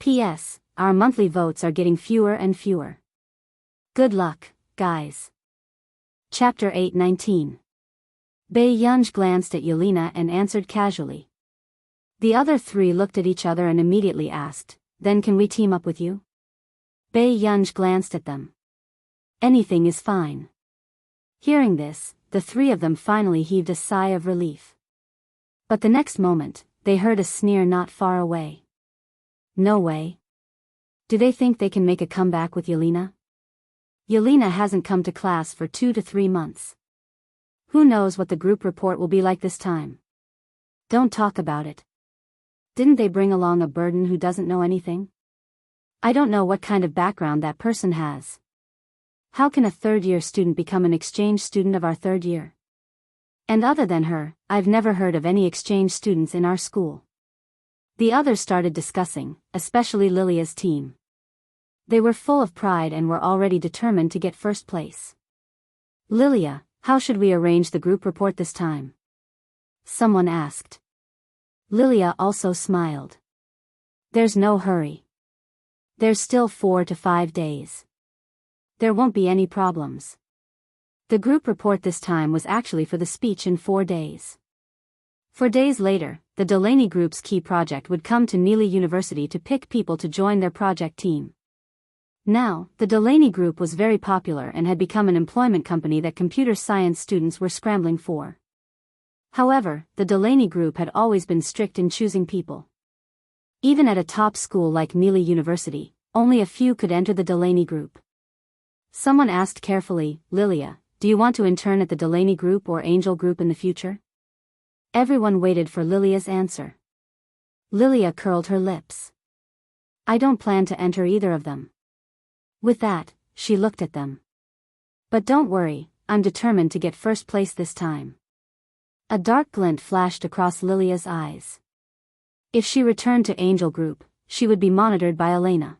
P.S. Our monthly votes are getting fewer and fewer. Good luck, guys. Chapter 8:19. Bei Yunj glanced at Yelena and answered casually. The other three looked at each other and immediately asked, Then can we team up with you? Bei Yunj glanced at them. Anything is fine. Hearing this, the three of them finally heaved a sigh of relief. But the next moment, they heard a sneer not far away. No way. Do they think they can make a comeback with Yelena? Yelena hasn't come to class for 2 to 3 months. Who knows what the group report will be like this time? Don't talk about it. Didn't they bring along a burden who doesn't know anything? I don't know what kind of background that person has. How can a third-year student become an exchange student of our third year? And other than her, I've never heard of any exchange students in our school. The others started discussing, especially Lilia's team. They were full of pride and were already determined to get first place. Lilia, how should we arrange the group report this time? Someone asked. Lilia also smiled. There's no hurry. There's still 4 to 5 days. There won't be any problems. The group report this time was actually for the speech in 4 days. 4 days later, the Delaney Group's key project would come to Neely University to pick people to join their project team. Now, the Delaney Group was very popular and had become an employment company that computer science students were scrambling for. However, the Delaney Group had always been strict in choosing people. Even at a top school like Neely University, only a few could enter the Delaney Group. Someone asked carefully, Lilia, do you want to intern at the Delaney Group or Angel Group in the future? Everyone waited for Lilia's answer. Lilia curled her lips. I don't plan to enter either of them. With that, she looked at them. But don't worry, I'm determined to get first place this time. A dark glint flashed across Lilia's eyes. If she returned to Angel Group, she would be monitored by Elena.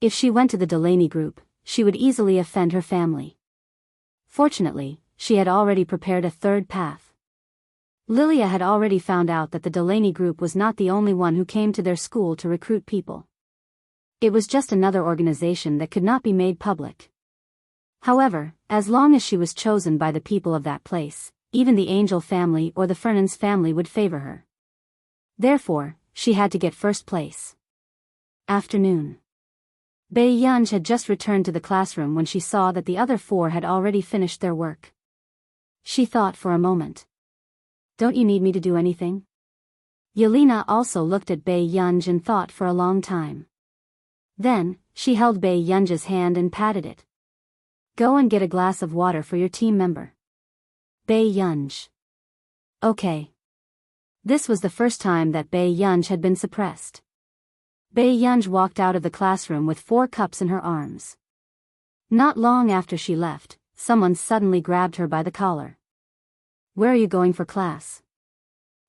If she went to the Delaney Group, she would easily offend her family. Fortunately, she had already prepared a third path. Lilia had already found out that the Delaney Group was not the only one who came to their school to recruit people. It was just another organization that could not be made public. However, as long as she was chosen by the people of that place, even the Angel family or the Fernandes family would favor her. Therefore, she had to get first place. Afternoon. Bei Yunj had just returned to the classroom when she saw that the other 4 had already finished their work. She thought for a moment. Don't you need me to do anything? Yelena also looked at Bei Yunj and thought for a long time. Then, she held Bei Yunj's hand and patted it. Go and get a glass of water for your team member. Bei Yunj. Okay. This was the first time that Bei Yunj had been suppressed. Bei Yunj walked out of the classroom with 4 cups in her arms. Not long after she left, someone suddenly grabbed her by the collar. Where are you going for class?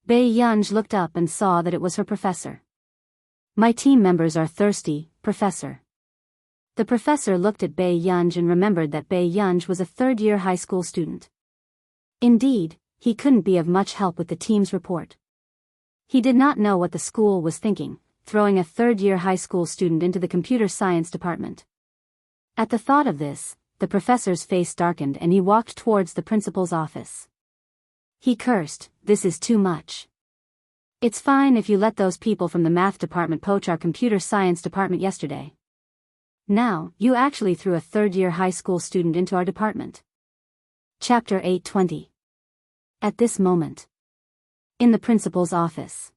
Bei Yunj looked up and saw that it was her professor. My team members are thirsty, Professor. The professor looked at Bei Yunj and remembered that Bei Yunj was a third-year high school student. Indeed, he couldn't be of much help with the team's report. He did not know what the school was thinking, throwing a third-year high school student into the computer science department. At the thought of this, the professor's face darkened and he walked towards the principal's office. He cursed, "This is too much. It's fine if you let those people from the math department poach our computer science department yesterday. Now, you actually threw a third-year high school student into our department. Chapter 820. At this moment. In the principal's office.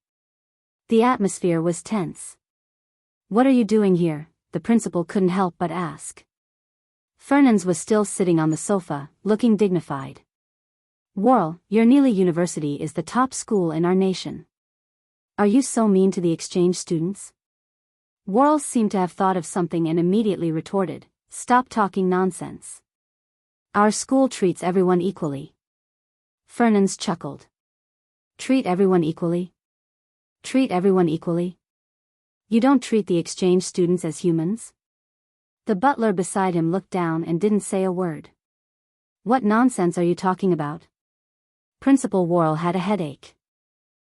The atmosphere was tense. What are you doing here? The principal couldn't help but ask. Fernans was still sitting on the sofa, looking dignified. Worrell, your Neely University is the top school in our nation. Are you so mean to the exchange students? Worrell seemed to have thought of something and immediately retorted, stop talking nonsense. Our school treats everyone equally. Fernans chuckled. Treat everyone equally? Treat everyone equally? You don't treat the exchange students as humans? The butler beside him looked down and didn't say a word. What nonsense are you talking about? Principal Worrell had a headache.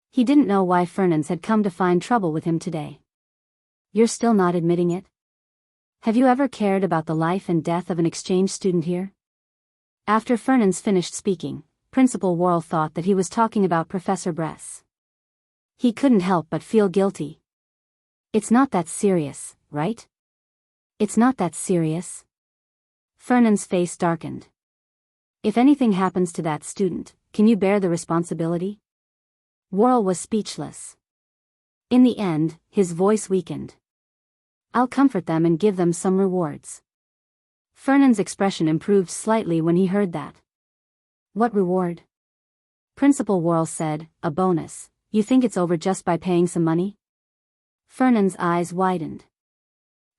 He didn't know why Fernans had come to find trouble with him today. You're still not admitting it? Have you ever cared about the life and death of an exchange student here? After Fernans finished speaking, Principal Worrell thought that he was talking about Professor Bress. He couldn't help but feel guilty. It's not that serious, right? It's not that serious. Fernan's face darkened. If anything happens to that student, can you bear the responsibility? Worrell was speechless. In the end, his voice weakened. I'll comfort them and give them some rewards. Fernan's expression improved slightly when he heard that. What reward? Principal Worrell said, a bonus. You think it's over just by paying some money? Fernan's eyes widened.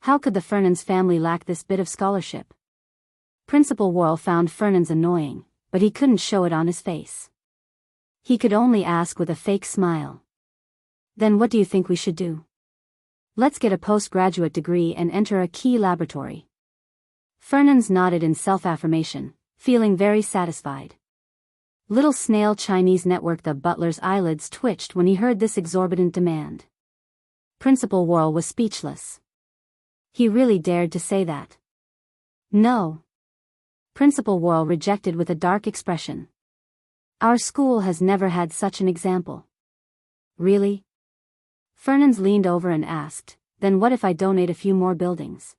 How could the Fernans family lack this bit of scholarship? Principal Worrell found Fernans annoying, but he couldn't show it on his face. He could only ask with a fake smile. Then what do you think we should do? Let's get a postgraduate degree and enter a key laboratory. Fernans nodded in self-affirmation, feeling very satisfied. Little snail Chinese network. The butler's eyelids twitched when he heard this exorbitant demand. Principal Worrell was speechless. He really dared to say that. No. Principal Worrell rejected with a dark expression. Our school has never had such an example. Really? Fernans leaned over and asked, then what if I donate a few more buildings?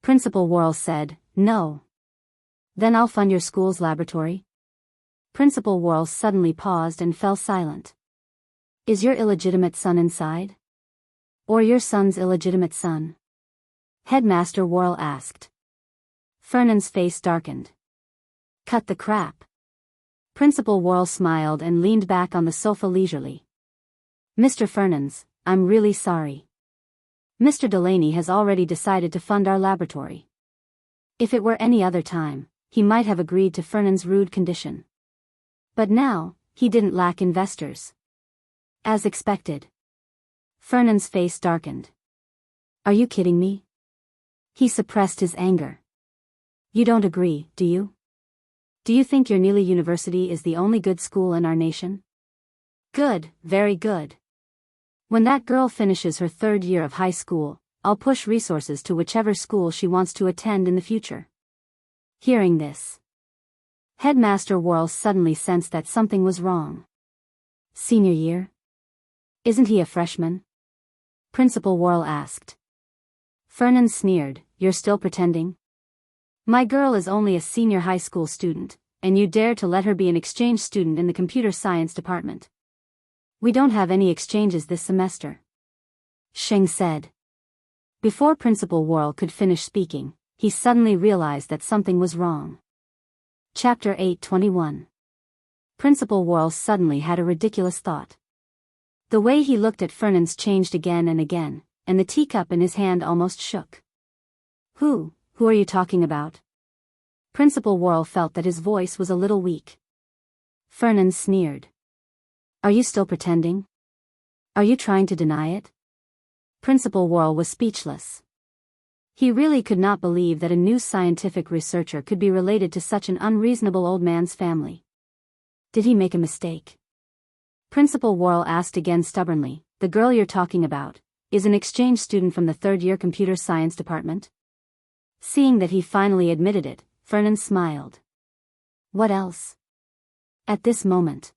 Principal Worrell said, no. Then I'll fund your school's laboratory. Principal Worrell suddenly paused and fell silent. Is your illegitimate son inside? Or your son's illegitimate son? Headmaster Worrell asked. Fernan's face darkened. Cut the crap. Principal Worrell smiled and leaned back on the sofa leisurely. Mr. Fernans, I'm really sorry. Mr. Delaney has already decided to fund our laboratory. If it were any other time, he might have agreed to Fernan's rude condition. But now, he didn't lack investors. As expected. Fernan's face darkened. Are you kidding me? He suppressed his anger. You don't agree, do you? Do you think your Neely University is the only good school in our nation? Good, very good. When that girl finishes her third year of high school, I'll push resources to whichever school she wants to attend in the future. Hearing this, Headmaster Worrell suddenly sensed that something was wrong. Senior year? Isn't he a freshman? Principal Worrell asked. Fernand sneered, you're still pretending? My girl is only a senior high school student, and you dare to let her be an exchange student in the computer science department. We don't have any exchanges this semester. Sheng said. Before Principal Worrell could finish speaking, he suddenly realized that something was wrong. Chapter 821. Principal Worrell suddenly had a ridiculous thought. The way he looked at Fernand's changed again and again, and the teacup in his hand almost shook. Who are you talking about? Principal Worrell felt that his voice was a little weak. Fernand sneered. Are you still pretending? Are you trying to deny it? Principal Worrell was speechless. He really could not believe that a new scientific researcher could be related to such an unreasonable old man's family. Did he make a mistake? Principal Worrell asked again stubbornly, the girl you're talking about, is an exchange student from the third-year computer science department? Seeing that he finally admitted it, Fernand smiled. What else? At this moment,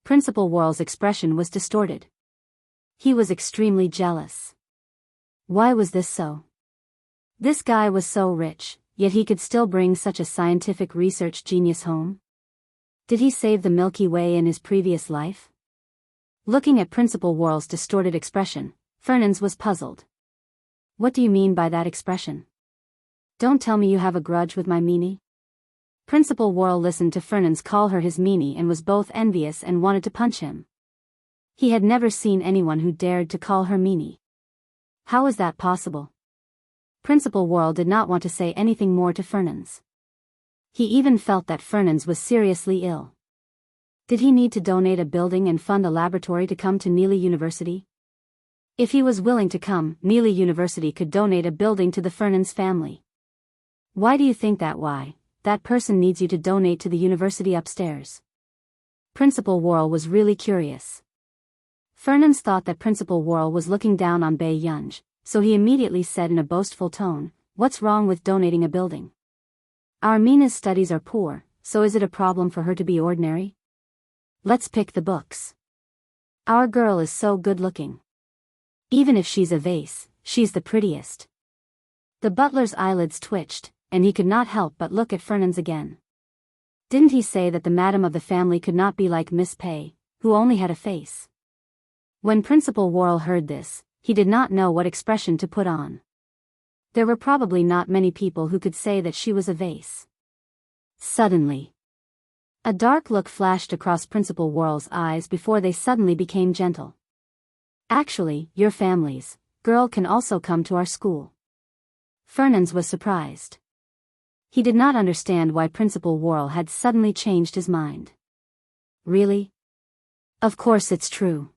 Principal Worrell's expression was distorted. He was extremely jealous. Why was this so? This guy was so rich, yet he could still bring such a scientific research genius home? Did he save the Milky Way in his previous life? Looking at Principal Worrell's distorted expression, Fernans was puzzled. What do you mean by that expression? Don't tell me you have a grudge with my meanie? Principal Worrell listened to Fernans call her his meanie and was both envious and wanted to punch him. He had never seen anyone who dared to call her meanie. How was that possible? Principal Worrell did not want to say anything more to Fernans. He even felt that Fernans was seriously ill. Did he need to donate a building and fund a laboratory to come to Neely University? If he was willing to come, Neely University could donate a building to the Fernans family. Why do you think that? Why? That person needs you to donate to the university upstairs. Principal Worrell was really curious. Fernans thought that Principal Worrell was looking down on Bei Yunj, so he immediately said in a boastful tone, "What's wrong with donating a building? Our Mina's studies are poor, so is it a problem for her to be ordinary? Let's pick the books. Our girl is so good looking. Even if she's a vase, she's the prettiest." The butler's eyelids twitched, and he could not help but look at Fernans again. Didn't he say that the madam of the family could not be like Miss Pei, who only had a face? When Principal Worrell heard this, he did not know what expression to put on. There were probably not many people who could say that she was a vase. Suddenly, a dark look flashed across Principal Worrell's eyes before they suddenly became gentle. "Actually, your family's girl can also come to our school." Fernans was surprised. He did not understand why Principal Worrell had suddenly changed his mind. "Really? Of course it's true.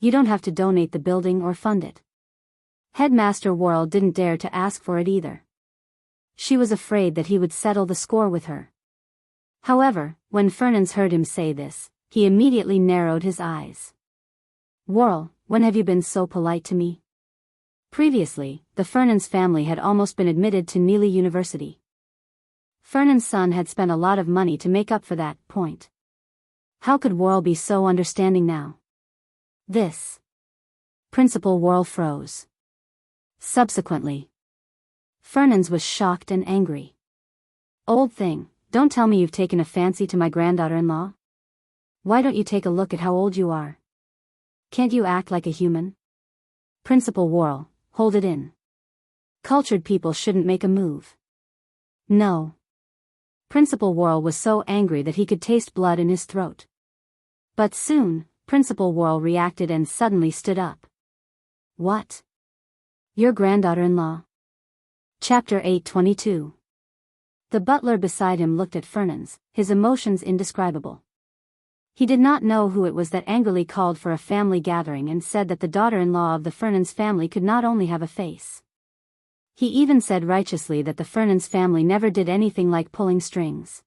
You don't have to donate the building or fund it." Headmaster Worrell didn't dare to ask for it either. She was afraid that he would settle the score with her. However, when Fernans heard him say this, he immediately narrowed his eyes. "Worrell, when have you been so polite to me?" Previously, the Fernans family had almost been admitted to Neely University. Fernan's son had spent a lot of money to make up for that point. How could Worrell be so understanding now? This. Principal Worrell froze. Subsequently, Fernans was shocked and angry. "Old thing, don't tell me you've taken a fancy to my granddaughter-in-law? Why don't you take a look at how old you are? Can't you act like a human?" Principal Worrell, hold it in. Cultured people shouldn't make a move. No. Principal Worrell was so angry that he could taste blood in his throat. But soon, Principal Worrell reacted and suddenly stood up. "What? Your granddaughter-in-law?" Chapter 8:22. The butler beside him looked at Fernans, his emotions indescribable. He did not know who it was that angrily called for a family gathering and said that the daughter-in-law of the Fernans family could not only have a face. He even said righteously that the Fernans family never did anything like pulling strings.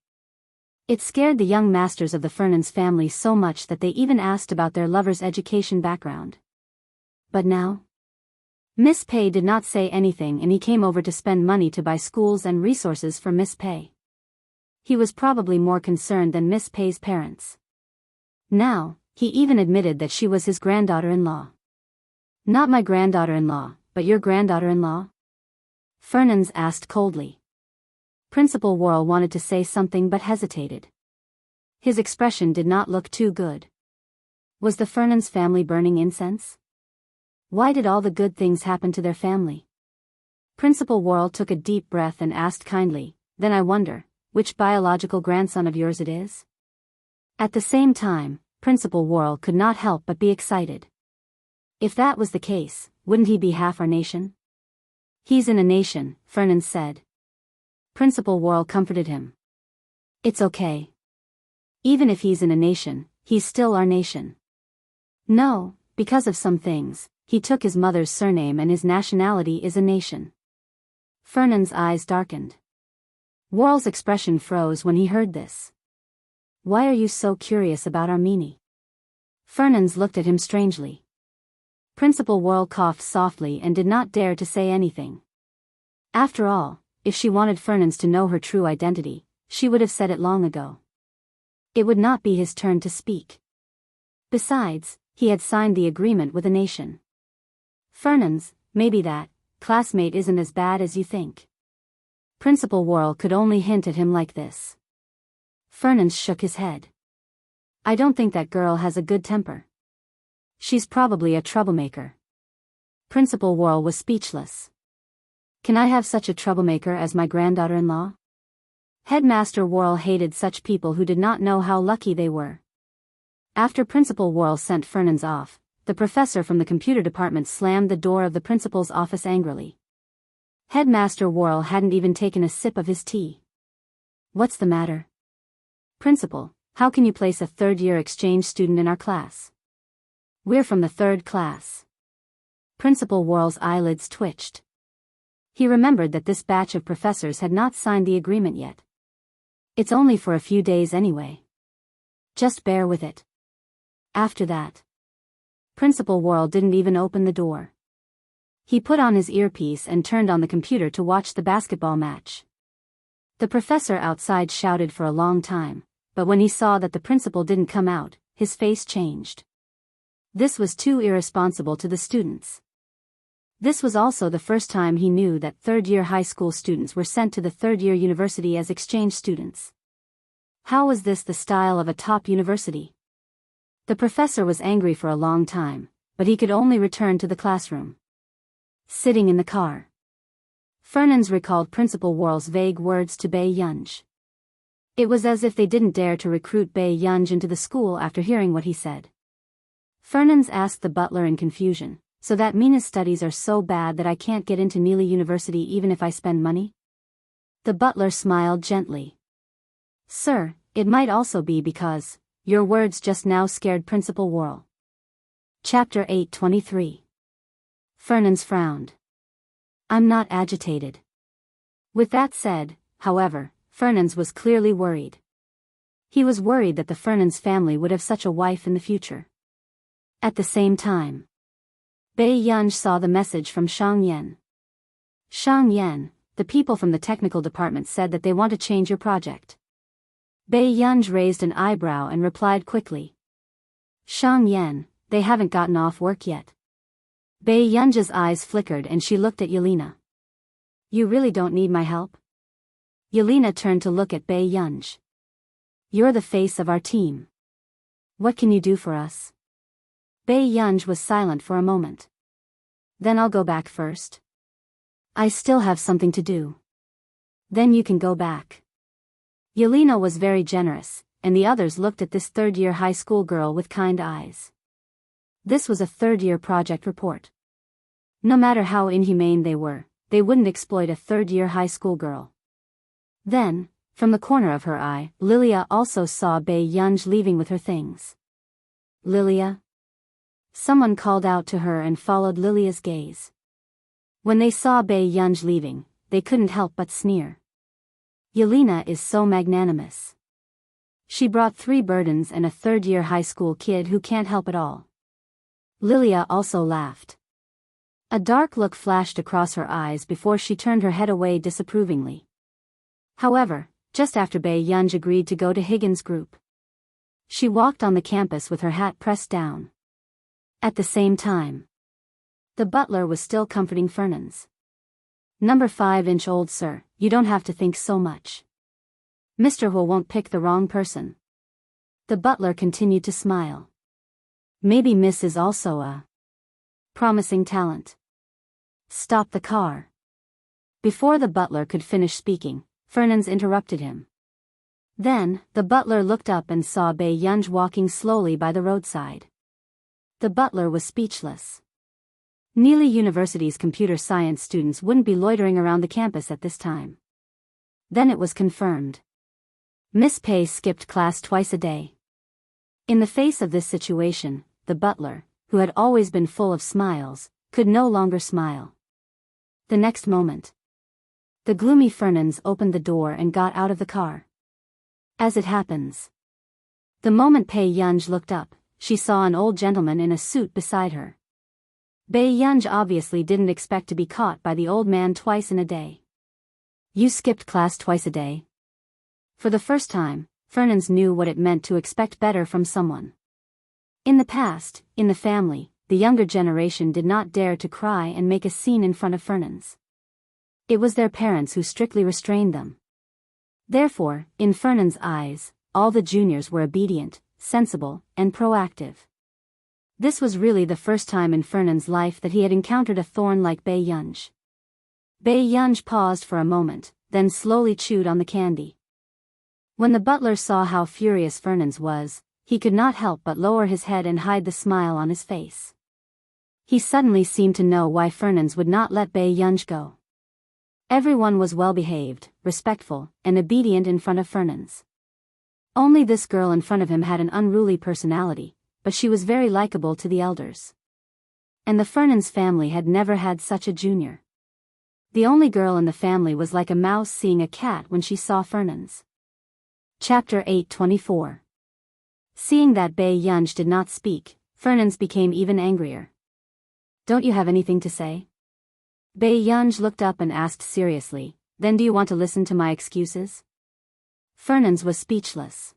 It scared the young masters of the Fernans family so much that they even asked about their lover's education background. But now? Miss Pei did not say anything and he came over to spend money to buy schools and resources for Miss Pei. He was probably more concerned than Miss Pei's parents. Now, he even admitted that she was his granddaughter-in-law. "Not my granddaughter-in-law, but your granddaughter-in-law?" Fernans asked coldly. Principal Worrell wanted to say something but hesitated. His expression did not look too good. Was the Fernans family burning incense? Why did all the good things happen to their family? Principal Worrell took a deep breath and asked kindly, "Then I wonder, which biological grandson of yours it is?" At the same time, Principal Worrell could not help but be excited. If that was the case, wouldn't he be half our nation? "He's in a nation," Fernans said. Principal Worrell comforted him. "It's okay. Even if he's in a nation, he's still our nation." "No, because of some things, he took his mother's surname and his nationality is a nation." Fernan's eyes darkened. Worrell's expression froze when he heard this. "Why are you so curious about Armini?" Fernans looked at him strangely. Principal Worrell coughed softly and did not dare to say anything. After all, if she wanted Fernans to know her true identity, she would have said it long ago. It would not be his turn to speak. Besides, he had signed the agreement with a nation. Fernand's, maybe that classmate isn't as bad as you think. Principal Worrell could only hint at him like this. Fernand shook his head. I don't think that girl has a good temper. She's probably a troublemaker. Principal Worrell was speechless. Can I have such a troublemaker as my granddaughter-in-law? Headmaster Worrell hated such people who did not know how lucky they were. After Principal Worrell sent Fernand's off, the professor from the computer department slammed the door of the principal's office angrily. Headmaster Worrell hadn't even taken a sip of his tea. What's the matter? Principal, how can you place a third-year exchange student in our class? We're from the third class. Principal Worrell's eyelids twitched. He remembered that this batch of professors had not signed the agreement yet. It's only for a few days anyway. Just bear with it. After that, Principal Worrell didn't even open the door. He put on his earpiece and turned on the computer to watch the basketball match. The professor outside shouted for a long time, but when he saw that the principal didn't come out, his face changed. This was too irresponsible to the students. This was also the first time he knew that third-year high school students were sent to the third-year university as exchange students. How was this the style of a top university? The professor was angry for a long time, but he could only return to the classroom. Sitting in the car, Fernand recalled Principal Worrell's vague words to Bei Yunj. It was as if they didn't dare to recruit Bei Yunj into the school after hearing what he said. Fernand asked the butler in confusion, so that Mina's studies are so bad that I can't get into Neely University even if I spend money? The butler smiled gently. Sir, it might also be because your words just now scared Principal Worrell. Chapter 8:23. Fernand frowned. I'm not agitated. With that said, however, Fernand was clearly worried. He was worried that the Fernand family would have such a wife in the future. At the same time, Bei Yunj saw the message from Shang Yan. Shang Yan, the people from the technical department said that they want to change your project. Bei Yunj raised an eyebrow and replied quickly. Shang Yan, they haven't gotten off work yet. Bei Yunj's eyes flickered and she looked at Yelena. You really don't need my help? Yelena turned to look at Bei Yunj. You're the face of our team. What can you do for us? Bei Yunj was silent for a moment. Then I'll go back first. I still have something to do. Then you can go back. Yelena was very generous, and the others looked at this third-year high school girl with kind eyes. This was a third-year project report. No matter how inhumane they were, they wouldn't exploit a third-year high school girl. Then, from the corner of her eye, Lilia also saw Bei Yunj leaving with her things. Lilia? Someone called out to her and followed Lilia's gaze. When they saw Bei Yunj leaving, they couldn't help but sneer. Yelena is so magnanimous. She brought 3 burdens and a third-year high school kid who can't help at all. Lilia also laughed. A dark look flashed across her eyes before she turned her head away disapprovingly. However, just after Bei Yunj agreed to go to Higgins' group, she walked on the campus with her hat pressed down. At the same time, the butler was still comforting Fernand. Number 5-inch-old sir, you don't have to think so much. Mr. Hu won't pick the wrong person. The butler continued to smile. Maybe Miss is also a promising talent. Stop the car. Before the butler could finish speaking, Fernand interrupted him. Then, the butler looked up and saw Bei Yunj walking slowly by the roadside. The butler was speechless. Neely University's computer science students wouldn't be loitering around the campus at this time. Then it was confirmed. Miss Pei skipped class twice a day. In the face of this situation, the butler, who had always been full of smiles, could no longer smile. The next moment, the gloomy Fernand opened the door and got out of the car. As it happens, the moment Bei Yunj looked up, she saw an old gentleman in a suit beside her. Bei Yunj obviously didn't expect to be caught by the old man twice in a day. You skipped class twice a day? For the first time, Fernand knew what it meant to expect better from someone. In the past, in the family, the younger generation did not dare to cry and make a scene in front of Fernand's. It was their parents who strictly restrained them. Therefore, in Fernand's eyes, all the juniors were obedient, sensible, and proactive. This was really the first time in Fernand's life that he had encountered a thorn like Bai Yunj. Bai Yunj paused for a moment, then slowly chewed on the candy. When the butler saw how furious Fernand's was, he could not help but lower his head and hide the smile on his face. He suddenly seemed to know why Fernand's would not let Bai Yunj go. Everyone was well-behaved, respectful, and obedient in front of Fernand's. Only this girl in front of him had an unruly personality, but she was very likable to the elders. And the Fernand's family had never had such a junior. The only girl in the family was like a mouse seeing a cat when she saw Fernand's. Chapter 8:24. Seeing that Bai Yunj did not speak, Fernand's became even angrier. Don't you have anything to say? Bai Yunj looked up and asked seriously, then do you want to listen to my excuses? Fernand's was speechless.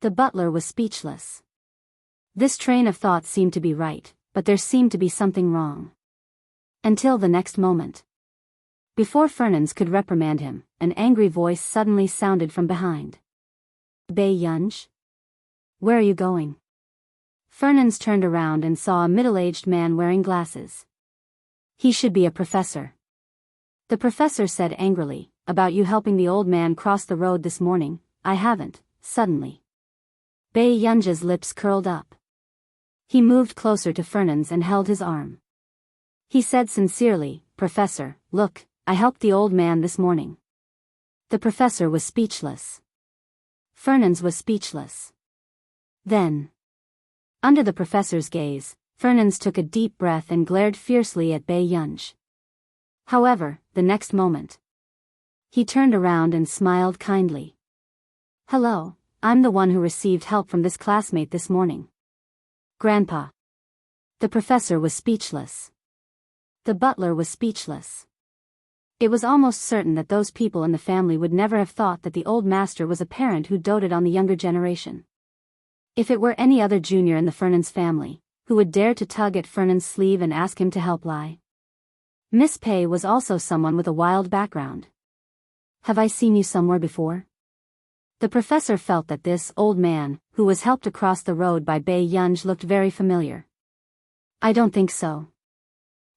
The butler was speechless. This train of thought seemed to be right, but there seemed to be something wrong. Until the next moment. Before Fernand's could reprimand him, an angry voice suddenly sounded from behind. Bai Yunj? Where are you going? Fernand's turned around and saw a middle-aged man wearing glasses. He should be a professor. The professor said angrily, about you helping the old man cross the road this morning. I haven't, suddenly. Bai Yunj's lips curled up. He moved closer to Fernand's and held his arm. He said sincerely, Professor, look, I helped the old man this morning. The professor was speechless. Fernand's was speechless. Then, under the professor's gaze, Fernand's took a deep breath and glared fiercely at Bai Yunj. However, the next moment, he turned around and smiled kindly. Hello, I'm the one who received help from this classmate this morning. Grandpa. The professor was speechless. The butler was speechless. It was almost certain that those people in the family would never have thought that the old master was a parent who doted on the younger generation. If it were any other junior in the Fernand's family, who would dare to tug at Fernand's sleeve and ask him to help lie? Miss Pei was also someone with a wild background. Have I seen you somewhere before? The professor felt that this old man, who was helped across the road by Bai Yunj, looked very familiar. I don't think so.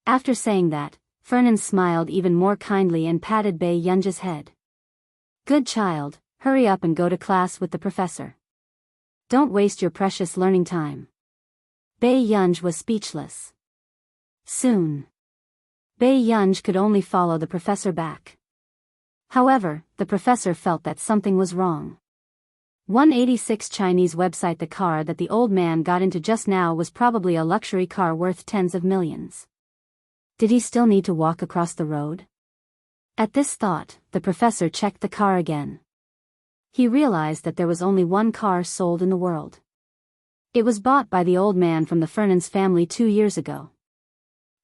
After saying that, Fernand smiled even more kindly and patted Bai Yunj's head. Good child, hurry up and go to class with the professor. Don't waste your precious learning time. Bai Yunj was speechless. Soon, Bai Yunj could only follow the professor back. However, the professor felt that something was wrong. 186 Chinese website. The car that the old man got into just now was probably a luxury car worth tens of millions. Did he still need to walk across the road? At this thought, the professor checked the car again. He realized that there was only one car sold in the world. It was bought by the old man from the Fernand's family 2 years ago.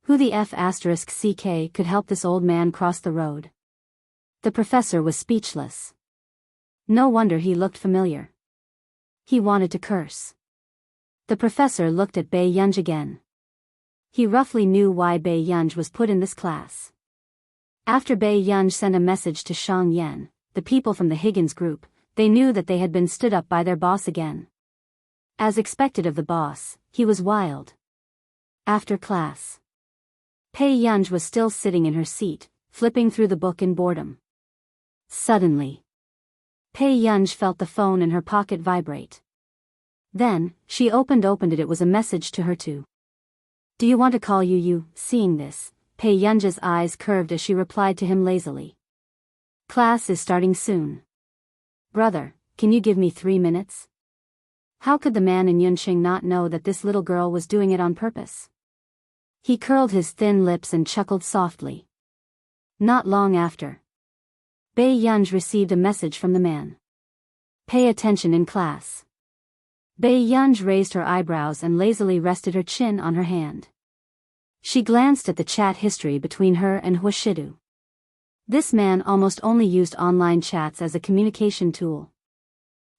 Who the F***ck could help this old man cross the road? The professor was speechless. No wonder he looked familiar. He wanted to curse. The professor looked at Bai Yunj again. He roughly knew why Bai Yunj was put in this class. After Bai Yunj sent a message to Shang Yan, the people from the Higgins group, they knew that they had been stood up by their boss again. As expected of the boss, he was wild. After class, Bai Yunj was still sitting in her seat, flipping through the book in boredom. Suddenly, Bai Yunj felt the phone in her pocket vibrate. Then, she opened it. It was a message to her too. Do you want to call you? Seeing this, Bai Yunj's eyes curved as she replied to him lazily. Class is starting soon. Brother, can you give me 3 minutes? How could the man in Yunqing not know that this little girl was doing it on purpose? He curled his thin lips and chuckled softly. Not long after, Bai Yunj received a message from the man. Pay attention in class. Bai Yunj raised her eyebrows and lazily rested her chin on her hand. She glanced at the chat history between her and Huashidu. This man almost only used online chats as a communication tool.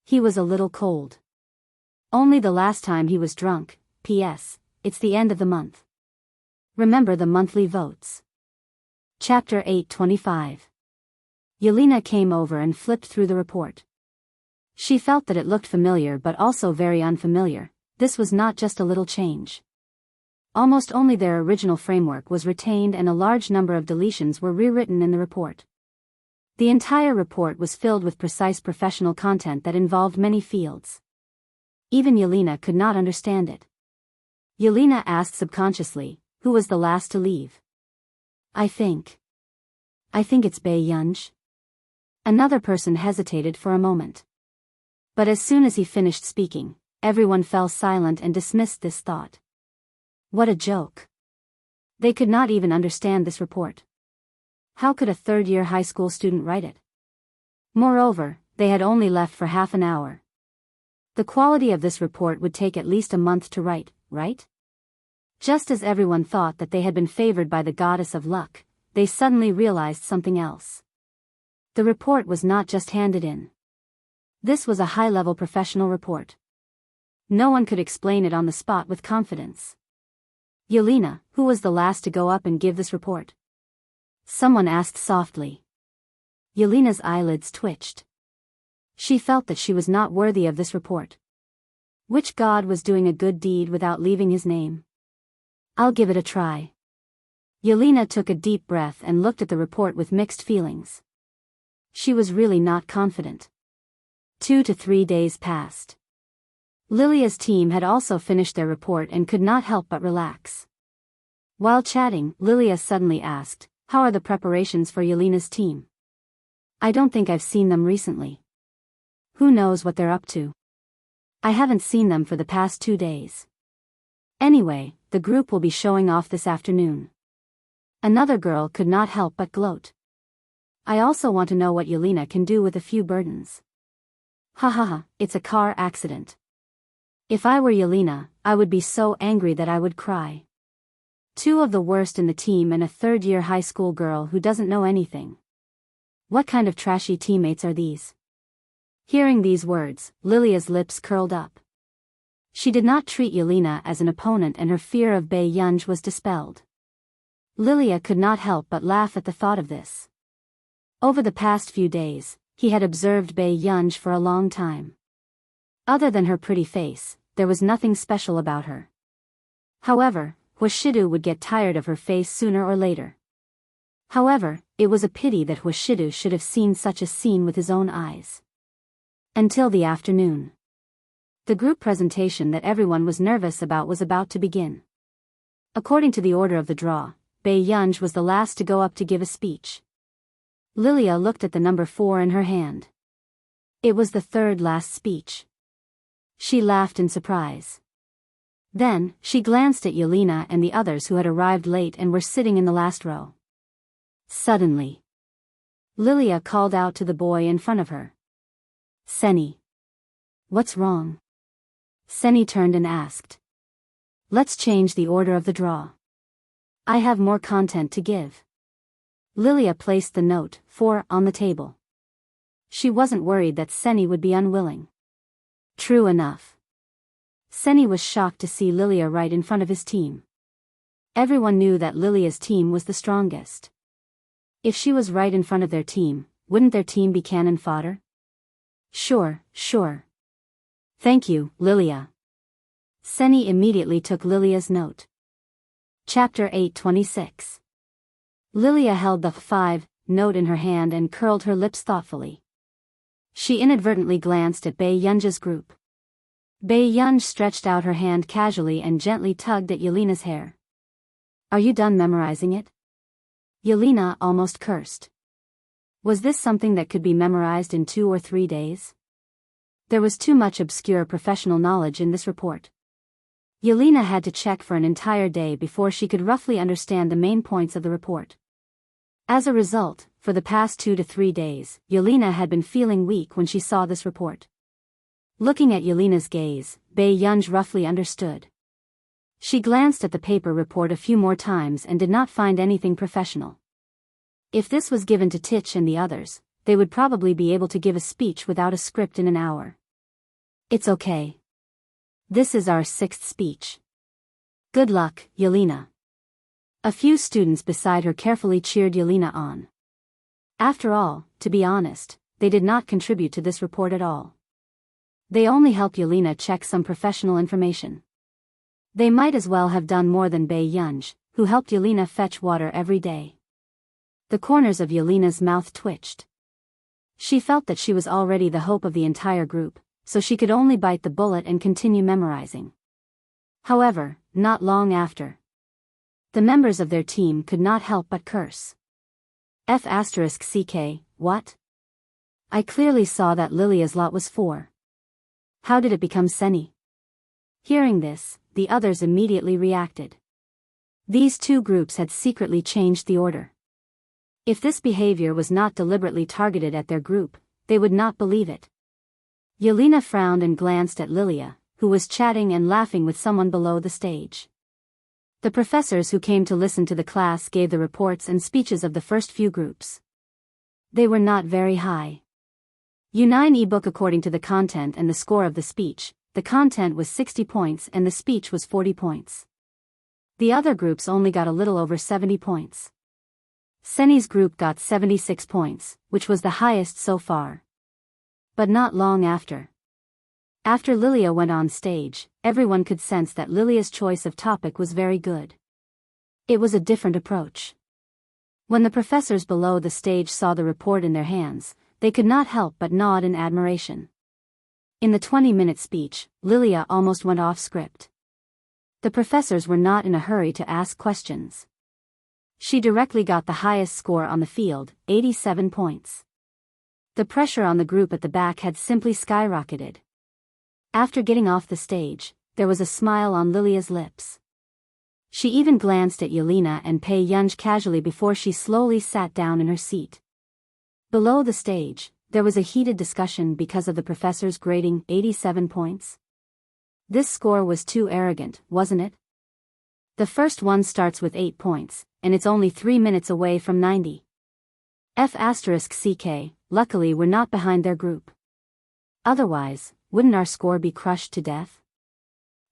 He was a little cold. Only the last time he was drunk. P.S. It's the end of the month. Remember the monthly votes. Chapter 8:25. Yelena came over and flipped through the report. She felt that it looked familiar but also very unfamiliar. This was not just a little change. Almost only their original framework was retained and a large number of deletions were rewritten in the report. The entire report was filled with precise professional content that involved many fields. Even Yelena could not understand it. Yelena asked subconsciously, who was the last to leave? I think it's Bae Yunj. Another person hesitated for a moment. But as soon as he finished speaking, everyone fell silent and dismissed this thought. What a joke. They could not even understand this report. How could a third-year high school student write it? Moreover, they had only left for half an hour. The quality of this report would take at least a month to write, right? Just as everyone thought that they had been favored by the goddess of luck, they suddenly realized something else. The report was not just handed in. This was a high-level professional report. No one could explain it on the spot with confidence. Yelena, who was the last to go up and give this report? Someone asked softly. Yelena's eyelids twitched. She felt that she was not worthy of this report. Which god was doing a good deed without leaving his name? I'll give it a try. Yelena took a deep breath and looked at the report with mixed feelings. She was really not confident. 2 to 3 days passed. Lilia's team had also finished their report and could not help but relax. While chatting, Lilia suddenly asked, how are the preparations for Yelena's team? I don't think I've seen them recently. Who knows what they're up to? I haven't seen them for the past 2 days. Anyway, the group will be showing off this afternoon. Another girl could not help but gloat. I also want to know what Yelena can do with a few burdens. Ha ha ha, it's a car accident. If I were Yelena, I would be so angry that I would cry. 2 of the worst in the team and a third-year high school girl who doesn't know anything. What kind of trashy teammates are these? Hearing these words, Lilia's lips curled up. She did not treat Yelena as an opponent and her fear of Bae Yunj was dispelled. Lilia could not help but laugh at the thought of this. Over the past few days, he had observed Bae Yunj for a long time. Other than her pretty face, there was nothing special about her. However, Hwashidu would get tired of her face sooner or later. However, it was a pity that Hwashidu should have seen such a scene with his own eyes. Until the afternoon. The group presentation that everyone was nervous about was about to begin. According to the order of the draw, Bae Yunj was the last to go up to give a speech. Lilia looked at the number 4 in her hand. It was the third last speech. She laughed in surprise. Then, she glanced at Yelena and the others who had arrived late and were sitting in the last row. Suddenly, Lilia called out to the boy in front of her. Seni. What's wrong? Seni turned and asked. Let's change the order of the draw. I have more content to give. Lilia placed the note, 4, on the table. She wasn't worried that Seni would be unwilling. True enough. Seni was shocked to see Lilia right in front of his team. Everyone knew that Lilia's team was the strongest. If she was right in front of their team, wouldn't their team be cannon fodder? Sure. Thank you, Lilia. Seni immediately took Lilia's note. Chapter 8:26. Lilia held the 5 note in her hand and curled her lips thoughtfully. She inadvertently glanced at Bae Yunj's group. Bae Yunj stretched out her hand casually and gently tugged at Yelena's hair. Are you done memorizing it? Yelena almost cursed. Was this something that could be memorized in 2 or 3 days? There was too much obscure professional knowledge in this report. Yelena had to check for an entire day before she could roughly understand the main points of the report. As a result, for the past 2 to 3 days, Yelena had been feeling weak when she saw this report. Looking at Yelena's gaze, Bae Yunj roughly understood. She glanced at the paper report a few more times and did not find anything professional. If this was given to Tich and the others, they would probably be able to give a speech without a script in an hour. It's okay. This is our sixth speech. Good luck, Yelena. A few students beside her carefully cheered Yelena on. After all, to be honest, they did not contribute to this report at all. They only helped Yelena check some professional information. They might as well have done more than Bei Yunj, who helped Yelena fetch water every day. The corners of Yelena's mouth twitched. She felt that she was already the hope of the entire group, so she could only bite the bullet and continue memorizing. However, not long after, the members of their team could not help but curse. F***ck, what? I clearly saw that Lilia's lot was 4. How did it become Seni? Hearing this, the others immediately reacted. These two groups had secretly changed the order. If this behavior was not deliberately targeted at their group, they would not believe it. Yelena frowned and glanced at Lilia, who was chatting and laughing with someone below the stage. The professors who came to listen to the class gave the reports and speeches of the first few groups. They were not very high. U9 ebook according to the content and the score of the speech, the content was 60 points and the speech was 40 points. The other groups only got a little over 70 points. Seni's group got 76 points, which was the highest so far. But not long after. After Lilia went on stage, everyone could sense that Lilia's choice of topic was very good. It was a different approach. When the professors below the stage saw the report in their hands, they could not help but nod in admiration. In the 20-minute speech, Lilia almost went off script. The professors were not in a hurry to ask questions. She directly got the highest score on the field, 87 points. The pressure on the group at the back had simply skyrocketed. After getting off the stage, there was a smile on Lilia's lips. She even glanced at Yelena and Bei Yunj casually before she slowly sat down in her seat. Below the stage, there was a heated discussion because of the professor's grading 87 points. This score was too arrogant, wasn't it? The first one starts with 8 points, and it's only 3 minutes away from 90. F***ck, luckily we're not behind their group. Otherwise, wouldn't our score be crushed to death?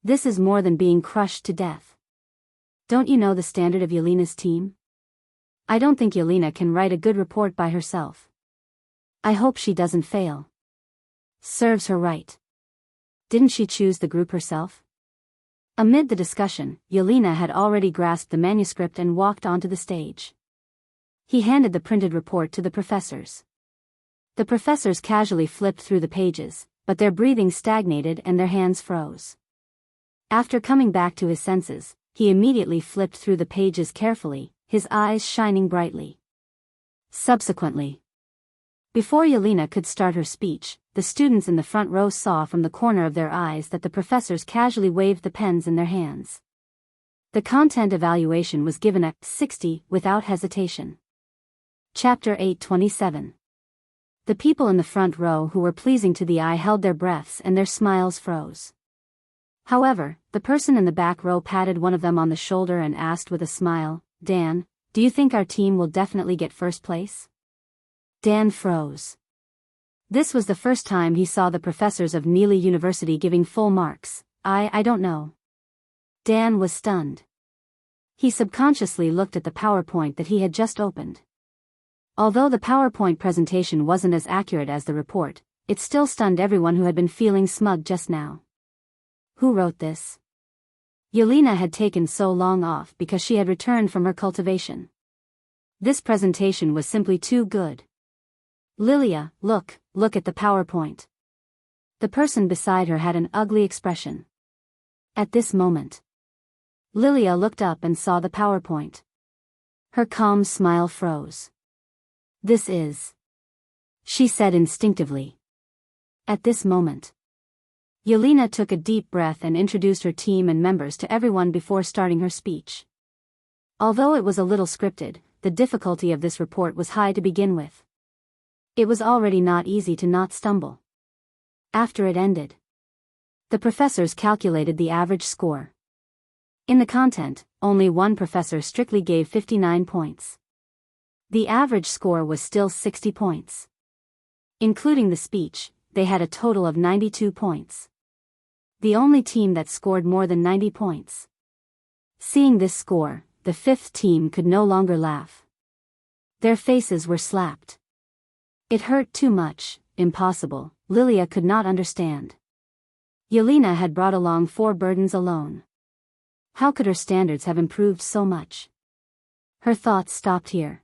This is more than being crushed to death. Don't you know the standard of Yelena's team? I don't think Yelena can write a good report by herself. I hope she doesn't fail. Serves her right. Didn't she choose the group herself? Amid the discussion, Yelena had already grasped the manuscript and walked onto the stage. He handed the printed report to the professors. The professors casually flipped through the pages, but their breathing stagnated and their hands froze. After coming back to his senses, he immediately flipped through the pages carefully, his eyes shining brightly. Subsequently, before Yelena could start her speech, the students in the front row saw from the corner of their eyes that the professors casually waved the pens in their hands. The content evaluation was given a 60 without hesitation. Chapter 827. The people in the front row who were pleasing to the eye held their breaths and their smiles froze. However, the person in the back row patted one of them on the shoulder and asked with a smile, "Dan, do you think our team will definitely get first place?" Dan froze. This was the first time he saw the professors of Neely University giving full marks. I don't know. Dan was stunned. He subconsciously looked at the PowerPoint that he had just opened. Although the PowerPoint presentation wasn't as accurate as the report, it still stunned everyone who had been feeling smug just now. Who wrote this? Yelena had taken so long off because she had returned from her cultivation. This presentation was simply too good. Lilia, look at the PowerPoint. The person beside her had an ugly expression. At this moment, Lilia looked up and saw the PowerPoint. Her calm smile froze. This is, she said instinctively. At this moment, Yelena took a deep breath and introduced her team and members to everyone before starting her speech. Although it was a little scripted, the difficulty of this report was high to begin with. It was already not easy to not stumble. After it ended, the professors calculated the average score. In the content, only one professor strictly gave 59 points. The average score was still 60 points. Including the speech, they had a total of 92 points. the only team that scored more than 90 points. Seeing this score, the fifth team could no longer laugh. Their faces were slapped. It hurt too much, impossible, Lilia could not understand. Yelena had brought along 4 burdens alone. How could her standards have improved so much? Her thoughts stopped here.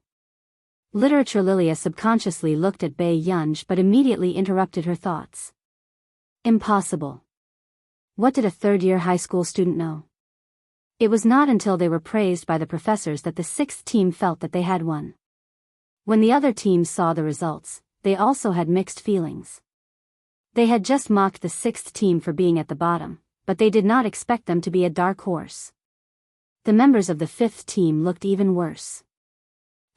Literature Lilia subconsciously looked at Bei Yunj but immediately interrupted her thoughts. Impossible. What did a third-year high school student know? It was not until they were praised by the professors that the sixth team felt that they had won. When the other teams saw the results, they also had mixed feelings. They had just mocked the sixth team for being at the bottom, but they did not expect them to be a dark horse. The members of the fifth team looked even worse.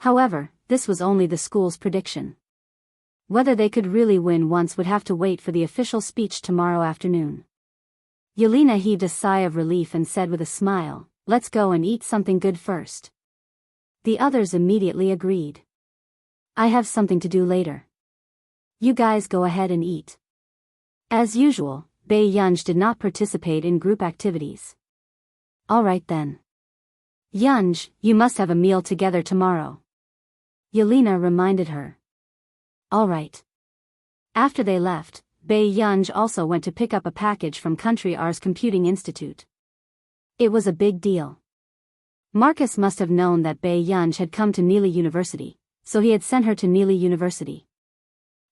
However, this was only the school's prediction. Whether they could really win once would have to wait for the official speech tomorrow afternoon. Yelena heaved a sigh of relief and said with a smile, "Let's go and eat something good first." The others immediately agreed. "I have something to do later. You guys go ahead and eat." As usual, Bei Yunj did not participate in group activities. "All right then. Yunj, you must have a meal together tomorrow," Yelena reminded her. "All right." After they left, Bei Yunj also went to pick up a package from Country R's Computing Institute. It was a big deal. Marcus must have known that Bei Yunj had come to Neely University, so he had sent her to Neely University.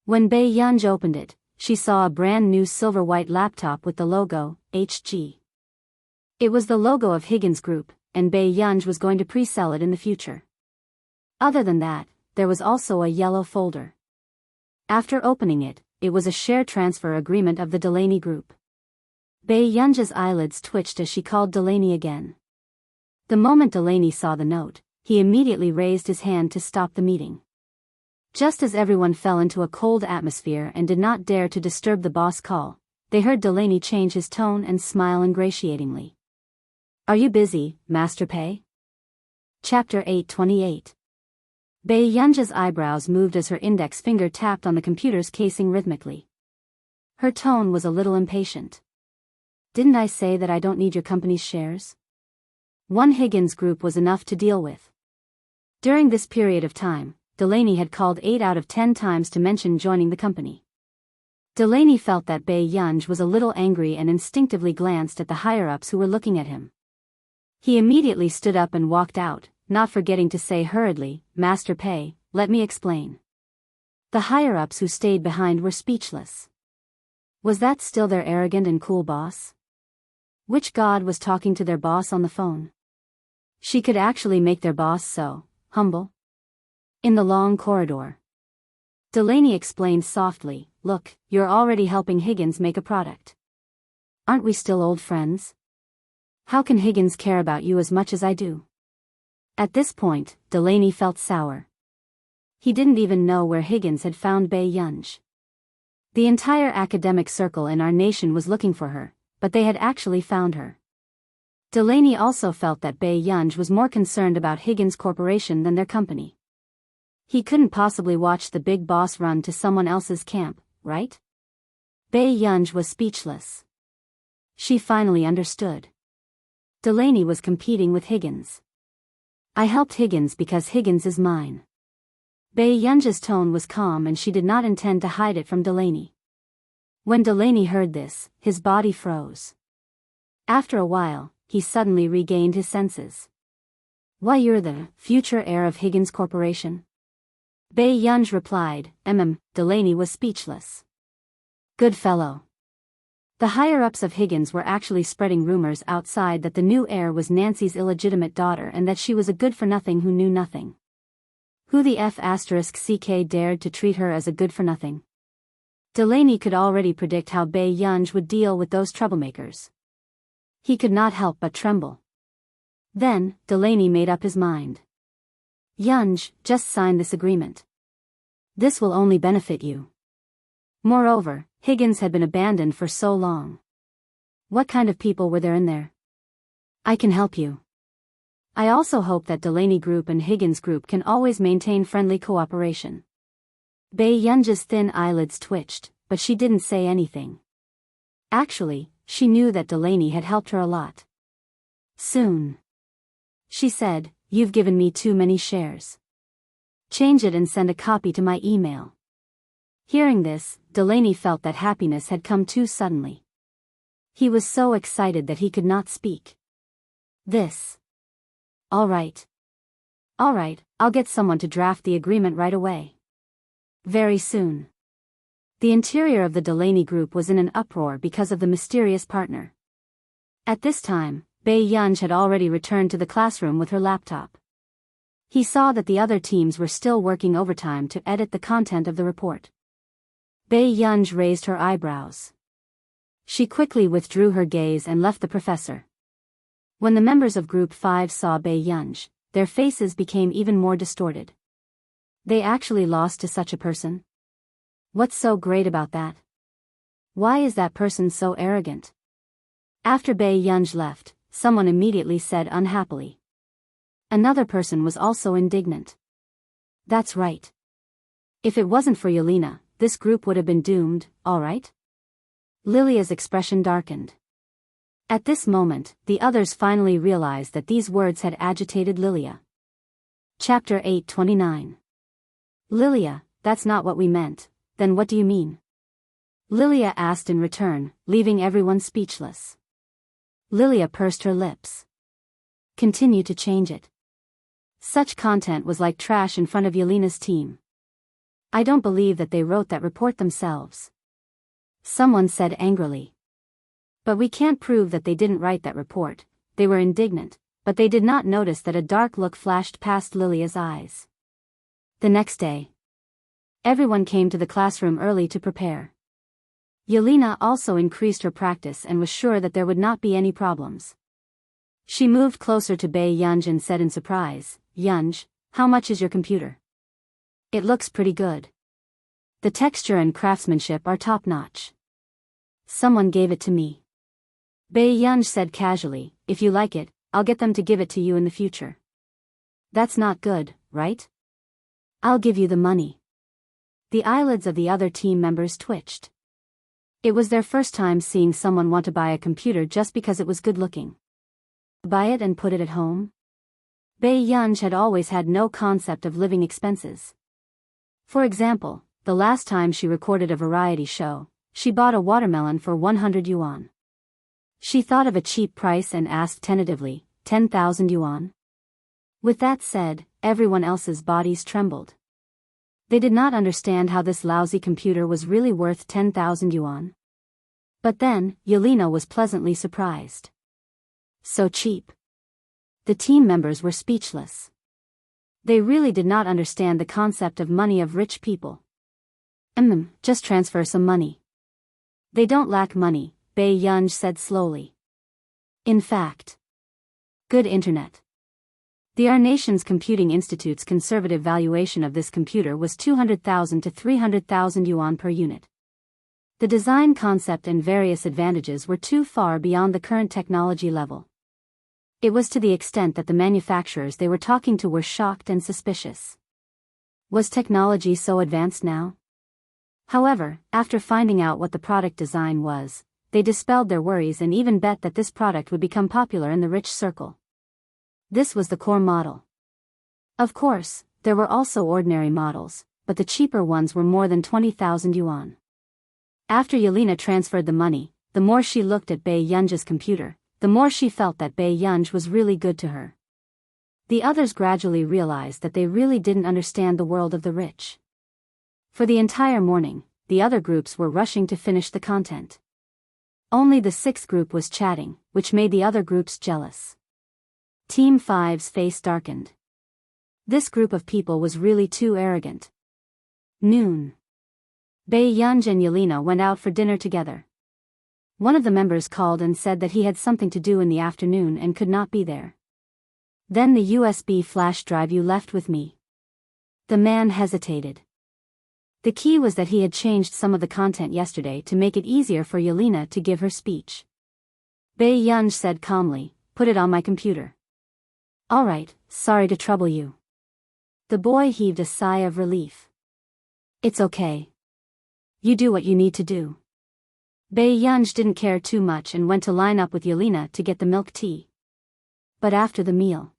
When Bei Yunj opened it, she saw a brand new silver-white laptop with the logo, HG. It was the logo of Higgins Group, and Bei Yunj was going to pre-sell it in the future. Other than that, there was also a yellow folder. After opening it, it was a share transfer agreement of the Delaney Group. Bei Yunj's eyelids twitched as she called Delaney again. The moment Delaney saw the note, he immediately raised his hand to stop the meeting. Just as everyone fell into a cold atmosphere and did not dare to disturb the boss call, they heard Delaney change his tone and smile ingratiatingly. "Are you busy, Master Pei?" Chapter 828. Bei Yunj's eyebrows moved as her index finger tapped on the computer's casing rhythmically. Her tone was a little impatient. "Didn't I say that I don't need your company's shares? One Higgins Group was enough to deal with." During this period of time, Delaney had called 8 out of 10 times to mention joining the company. Delaney felt that Bei Yunj was a little angry and instinctively glanced at the higher-ups who were looking at him. He immediately stood up and walked out, not forgetting to say hurriedly, "Master Pei, let me explain." The higher-ups who stayed behind were speechless. Was that still their arrogant and cool boss? Which god was talking to their boss on the phone? She could actually make their boss so humble. In the long corridor, Delaney explained softly, "Look, you're already helping Higgins make a product. Aren't we still old friends? How can Higgins care about you as much as I do?" At this point, Delaney felt sour. He didn't even know where Higgins had found Bei Yunj. The entire academic circle in our nation was looking for her, but they had actually found her. Delaney also felt that Bei Yunj was more concerned about Higgins Corporation than their company. He couldn't possibly watch the big boss run to someone else's camp, right? Bei Yunj was speechless. She finally understood. Delaney was competing with Higgins. "I helped Higgins because Higgins is mine." Bei Yunj's tone was calm and she did not intend to hide it from Delaney. When Delaney heard this, his body froze. After a while, he suddenly regained his senses. "Why, you're the future heir of Higgins Corporation?" Bei Yunj replied. Delaney was speechless. Good fellow. The higher-ups of Higgins were actually spreading rumors outside that the new heir was Nancy's illegitimate daughter and that she was a good-for-nothing who knew nothing. Who the F***ck dared to treat her as a good-for-nothing? Delaney could already predict how Bei Yunj would deal with those troublemakers. He could not help but tremble. Then, Delaney made up his mind. "Yunj, just sign this agreement. This will only benefit you." Moreover, Higgins had been abandoned for so long. What kind of people were there in there? "I can help you. I also hope that Delaney Group and Higgins Group can always maintain friendly cooperation." Bei Yunj's thin eyelids twitched, but she didn't say anything. Actually, she knew that Delaney had helped her a lot. Soon. She said, "You've given me too many shares. Change it and send a copy to my email." Hearing this, Delaney felt that happiness had come too suddenly. He was so excited that he could not speak. This. All right. All right, I'll get someone to draft the agreement right away. Very soon. The interior of the Delaney group was in an uproar because of the mysterious partner. At this time, Bei Yunj had already returned to the classroom with her laptop. He saw that the other teams were still working overtime to edit the content of the report. Bei Yunj raised her eyebrows. She quickly withdrew her gaze and left the professor. When the members of Group 5 saw Bei Yunj, their faces became even more distorted. They actually lost to such a person? What's so great about that? Why is that person so arrogant? After Bei Yunj left, someone immediately said unhappily. Another person was also indignant. That's right. If it wasn't for Yelena, this group would have been doomed, alright? Lilia's expression darkened. At this moment, the others finally realized that these words had agitated Lilia. Chapter 829. Lilia, that's not what we meant, then what do you mean? Lilia asked in return, leaving everyone speechless. Lilia pursed her lips. Continue to change it. Such content was like trash in front of Yelena's team. I don't believe that they wrote that report themselves. Someone said angrily. But we can't prove that they didn't write that report. They were indignant, but they did not notice that a dark look flashed past Lilia's eyes. The next day, everyone came to the classroom early to prepare. Yelena also increased her practice and was sure that there would not be any problems. She moved closer to Bei Yunj and said in surprise, "Yunj, how much is your computer? It looks pretty good. The texture and craftsmanship are top-notch. Someone gave it to me." Bei Yunj said casually, "If you like it, I'll get them to give it to you in the future." That's not good, right? I'll give you the money. The eyelids of the other team members twitched. It was their first time seeing someone want to buy a computer just because it was good-looking. Buy it and put it at home? Bei Yunj had always had no concept of living expenses. For example, the last time she recorded a variety show, she bought a watermelon for 100 yuan. She thought of a cheap price and asked tentatively, 10,000 yuan? With that said, everyone else's bodies trembled. They did not understand how this lousy computer was really worth 10,000 yuan. But then, Yelena was pleasantly surprised. So cheap. The team members were speechless. They really did not understand the concept of money of rich people. Just transfer some money. They don't lack money, Bei Yunj said slowly. In fact, good internet. Our nation's Computing Institute's conservative valuation of this computer was 200,000 to 300,000 yuan per unit. The design concept and various advantages were too far beyond the current technology level. It was to the extent that the manufacturers they were talking to were shocked and suspicious. Was technology so advanced now? However, after finding out what the product design was, they dispelled their worries and even bet that this product would become popular in the rich circle. This was the core model. Of course, there were also ordinary models, but the cheaper ones were more than 20,000 yuan. After Yelena transferred the money, the more she looked at Bei Yunj's computer, the more she felt that Bei Yunj was really good to her. The others gradually realized that they really didn't understand the world of the rich. For the entire morning, the other groups were rushing to finish the content. Only the sixth group was chatting, which made the other groups jealous. Team 5's face darkened. This group of people was really too arrogant. Noon. Bei Yunj and Yelena went out for dinner together. One of the members called and said that he had something to do in the afternoon and could not be there. Then the USB flash drive you left with me. The man hesitated. The key was that he had changed some of the content yesterday to make it easier for Yelena to give her speech. Bei Yunj said calmly, "Put it on my computer." "All right, sorry to trouble you." The boy heaved a sigh of relief. "It's okay. You do what you need to do." Bei Yunj didn't care too much and went to line up with Yelena to get the milk tea. But after the meal,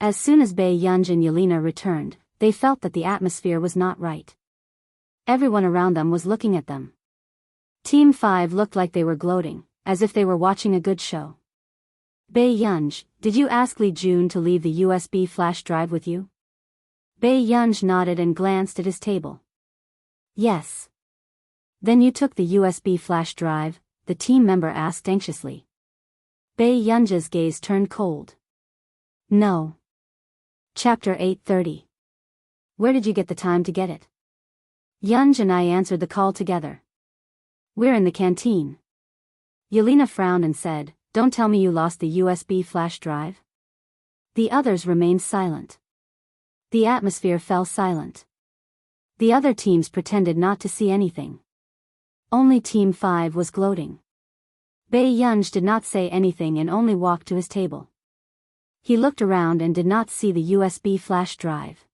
as soon as Bei Yunj and Yelena returned, they felt that the atmosphere was not right. Everyone around them was looking at them. Team 5 looked like they were gloating, as if they were watching a good show. Bei Yunj, did you ask Li Jun to leave the USB flash drive with you? Bei Yunj nodded and glanced at his table. Yes. Then you took the USB flash drive? The team member asked anxiously. Bei Yunj's gaze turned cold. No. Chapter 830. Where did you get the time to get it? Yunj and I answered the call together. We're in the canteen. Yelena frowned and said, don't tell me you lost the USB flash drive. The others remained silent. The atmosphere fell silent. The other teams pretended not to see anything. Only Team 5 was gloating. Bei Yunj did not say anything and only walked to his table. He looked around and did not see the USB flash drive.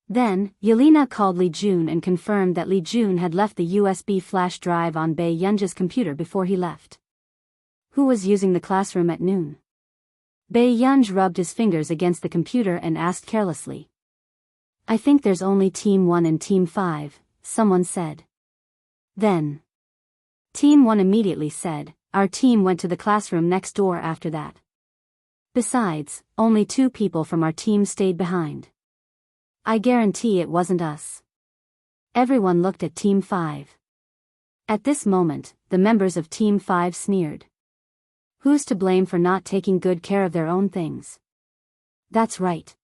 Then, Yelena called Li Jun and confirmed that Li Jun had left the USB flash drive on Bei Yunj's computer before he left. Who was using the classroom at noon? Bei Yunj rubbed his fingers against the computer and asked carelessly. I think there's only Team 1 and Team 5, someone said. Then, Team 1 immediately said, our team went to the classroom next door after that. Besides, only 2 people from our team stayed behind. I guarantee it wasn't us. Everyone looked at Team 5. At this moment, the members of Team 5 sneered. Who's to blame for not taking good care of their own things? That's right.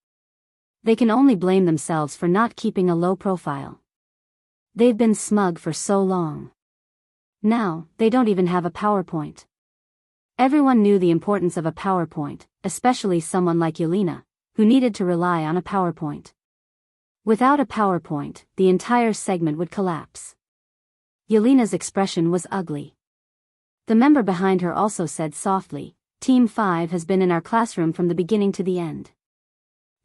They can only blame themselves for not keeping a low profile. They've been smug for so long. Now, they don't even have a PowerPoint. Everyone knew the importance of a PowerPoint, especially someone like Yelena, who needed to rely on a PowerPoint. Without a PowerPoint, the entire segment would collapse. Yelena's expression was ugly. The member behind her also said softly, Team 5 has been in our classroom from the beginning to the end.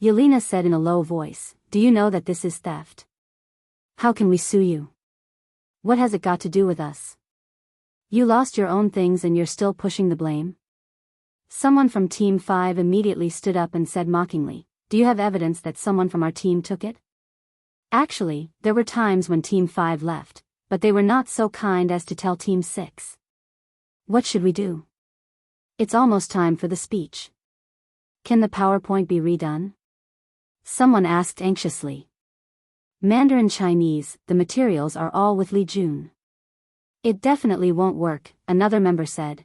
Yelena said in a low voice, do you know that this is theft? How can we sue you? What has it got to do with us? You lost your own things and you're still pushing the blame? Someone from Team 5 immediately stood up and said mockingly, do you have evidence that someone from our team took it? Actually, there were times when Team 5 left, but they were not so kind as to tell Team 6. What should we do? It's almost time for the speech. Can the PowerPoint be redone? Someone asked anxiously. Mandarin Chinese, the materials are all with Li Jun. It definitely won't work, another member said.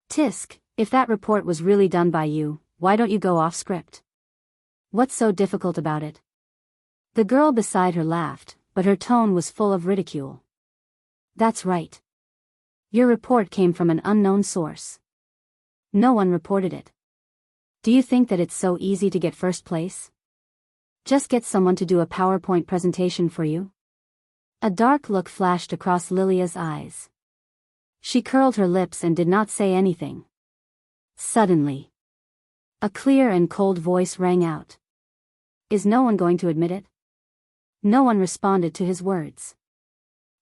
Tisk, if that report was really done by you, why don't you go off script? What's so difficult about it? The girl beside her laughed, but her tone was full of ridicule. That's right. Your report came from an unknown source. No one reported it. Do you think that it's so easy to get first place? Just get someone to do a PowerPoint presentation for you? A dark look flashed across Lilia's eyes. She curled her lips and did not say anything. Suddenly, a clear and cold voice rang out. Is no one going to admit it? No one responded to his words.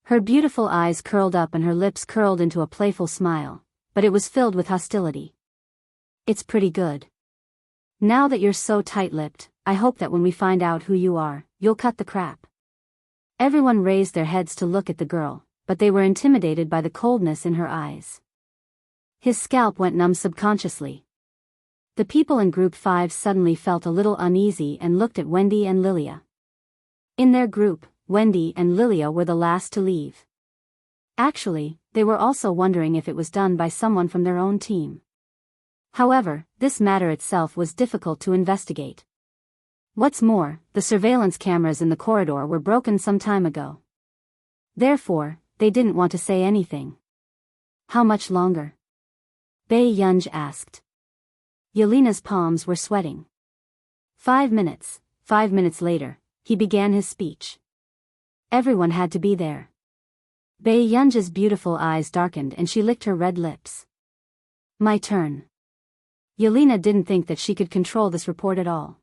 Her beautiful eyes curled up and her lips curled into a playful smile, but it was filled with hostility. It's pretty good. Now that you're so tight-lipped, I hope that when we find out who you are, you'll cut the crap. Everyone raised their heads to look at the girl, but they were intimidated by the coldness in her eyes. His scalp went numb subconsciously. The people in Group 5 suddenly felt a little uneasy and looked at Wendy and Lilia. In their group, Wendy and Lilia were the last to leave. Actually, they were also wondering if it was done by someone from their own team. However, this matter itself was difficult to investigate. What's more, the surveillance cameras in the corridor were broken some time ago. Therefore, they didn't want to say anything. How much longer? Bei Yunj asked. Yelena's palms were sweating. 5 minutes. 5 minutes later, he began his speech. Everyone had to be there. Bei Yunj's beautiful eyes darkened and she licked her red lips. My turn. Yelena didn't think that she could control this report at all.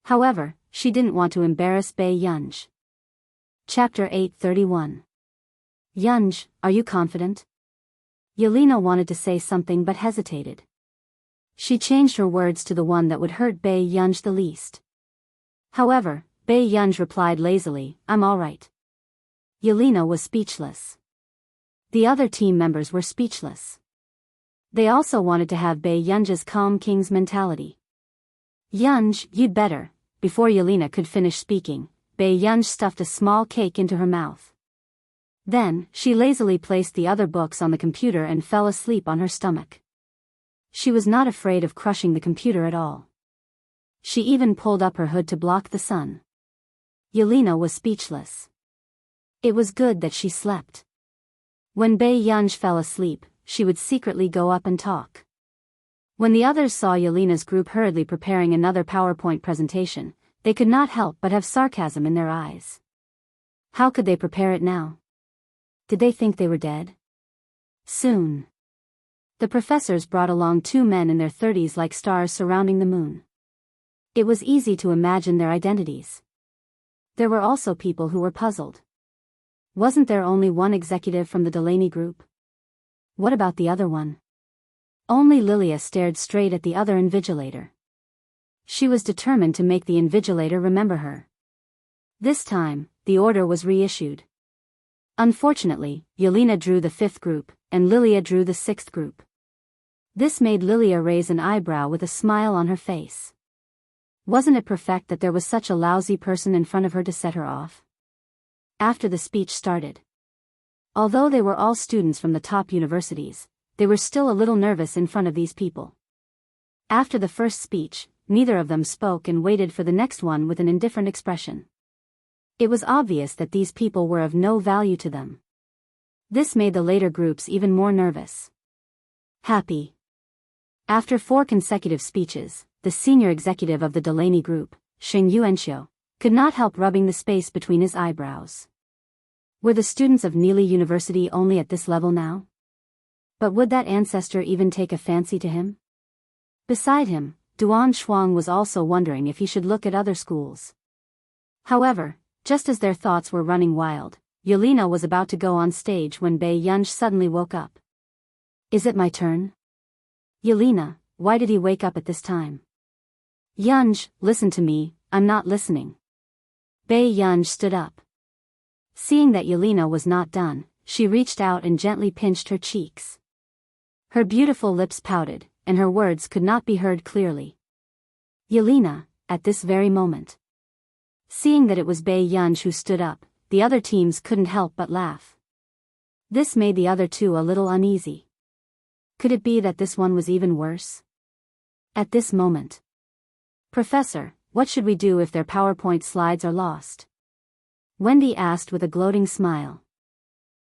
However, she didn't want to embarrass Bei Yunj. Chapter 831. Yunj, are you confident? Yelena wanted to say something but hesitated. She changed her words to the one that would hurt Bei Yunj the least. However, Bei Yunj replied lazily, I'm alright. Yelena was speechless. The other team members were speechless. They also wanted to have Bei Yunj's calm king's mentality. Yunj, you'd better. Before Yelena could finish speaking, Bei Yunj stuffed a small cake into her mouth. Then, she lazily placed the other books on the computer and fell asleep on her stomach. She was not afraid of crushing the computer at all. She even pulled up her hood to block the sun. Yelena was speechless. It was good that she slept. When Bei Yunj fell asleep, she would secretly go up and talk. When the others saw Yelena's group hurriedly preparing another PowerPoint presentation, they could not help but have sarcasm in their eyes. How could they prepare it now? Did they think they were dead? Soon. The professors brought along 2 men in their 30s like stars surrounding the moon. It was easy to imagine their identities. There were also people who were puzzled. Wasn't there only one executive from the Delaney group? What about the other one? Only Lilia stared straight at the other invigilator. She was determined to make the invigilator remember her. This time, the order was reissued. Unfortunately, Yelena drew the 5th group, and Lilia drew the 6th group. This made Lilia raise an eyebrow with a smile on her face. Wasn't it perfect that there was such a lousy person in front of her to set her off? After the speech started. Although they were all students from the top universities, they were still a little nervous in front of these people. After the first speech, neither of them spoke and waited for the next one with an indifferent expression. It was obvious that these people were of no value to them. This made the later groups even more nervous. Happy. After 4 consecutive speeches, the senior executive of the Delaney group, Xing Yuanxiu, could not help rubbing the space between his eyebrows. Were the students of Neely University only at this level now? But would that ancestor even take a fancy to him? Beside him, Duan Shuang was also wondering if he should look at other schools. However, just as their thoughts were running wild, Yelena was about to go on stage when Bei Yunj suddenly woke up. Is it my turn? Yelena, why did he wake up at this time? Yunj, listen to me, I'm not listening. Bei Yunj stood up. Seeing that Yelena was not done, she reached out and gently pinched her cheeks. Her beautiful lips pouted, and her words could not be heard clearly. Yelena, at this very moment. Seeing that it was Bei Yunj who stood up, the other teams couldn't help but laugh. This made the other 2 a little uneasy. Could it be that this one was even worse? At this moment. Professor, what should we do if their PowerPoint slides are lost? Wendy asked with a gloating smile.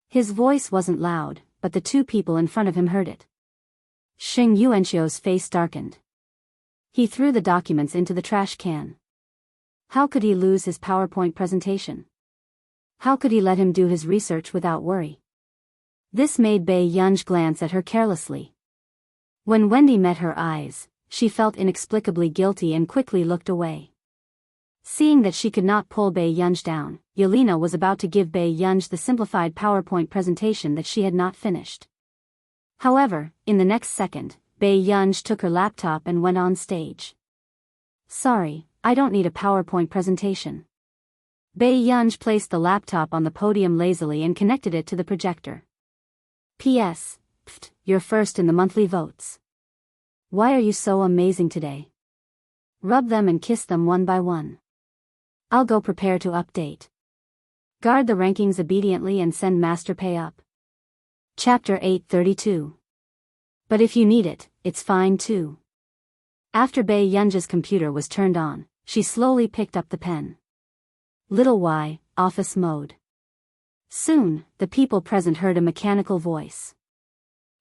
His voice wasn't loud, but the 2 people in front of him heard it. Xing Yuanxiu's face darkened. He threw the documents into the trash can. How could he lose his PowerPoint presentation? How could he let him do his research without worry? This made Bei Yunj glance at her carelessly. When Wendy met her eyes, she felt inexplicably guilty and quickly looked away. Seeing that she could not pull Bei Yunj down, Yelena was about to give Bei Yunj the simplified PowerPoint presentation that she had not finished. However, in the next second, Bei Yunj took her laptop and went on stage. Sorry, I don't need a PowerPoint presentation. Bei Yunj placed the laptop on the podium lazily and connected it to the projector. P.S. Pft, you're first in the monthly votes. Why are you so amazing today? Rub them and kiss them one by one. I'll go prepare to update. Guard the rankings obediently and send Master Pay up. Chapter 832. But if you need it, it's fine too. After Bei Yunj's computer was turned on, she slowly picked up the pen. Little Y, office mode. Soon, the people present heard a mechanical voice.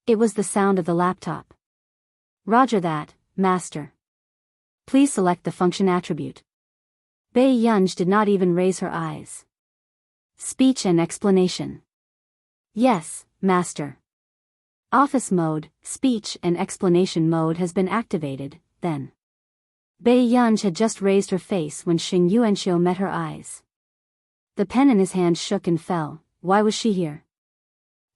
It was the sound of the laptop. Roger that, Master. Please select the function attribute. Bei Yunj did not even raise her eyes. Speech and explanation. Yes, Master. Office mode, speech and explanation mode has been activated, then. Bei Yunj had just raised her face when Xing Yuanxiu met her eyes. The pen in his hand shook and fell. Why was she here?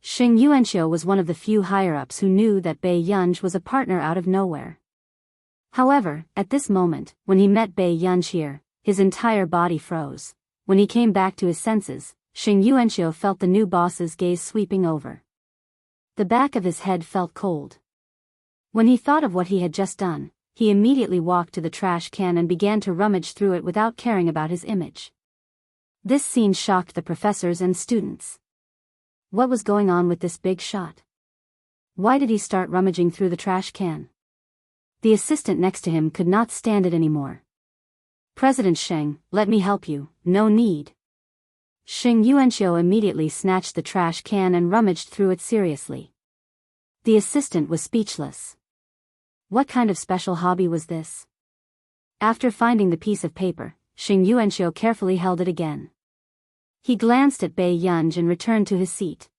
Xing Yuanxiu was one of the few higher-ups who knew that Bei Yunj was a partner out of nowhere. However, at this moment, when he met Bei Yunj here, his entire body froze. When he came back to his senses, Xing Yuanxiu felt the new boss's gaze sweeping over. The back of his head felt cold. When he thought of what he had just done, he immediately walked to the trash can and began to rummage through it without caring about his image. This scene shocked the professors and students. What was going on with this big shot? Why did he start rummaging through the trash can? The assistant next to him could not stand it anymore. President Sheng, let me help you, no need. Xing Yuanxiu immediately snatched the trash can and rummaged through it seriously. The assistant was speechless. What kind of special hobby was this? After finding the piece of paper, Xing Yuanxiu carefully held it again. He glanced at Bei Yunj and returned to his seat.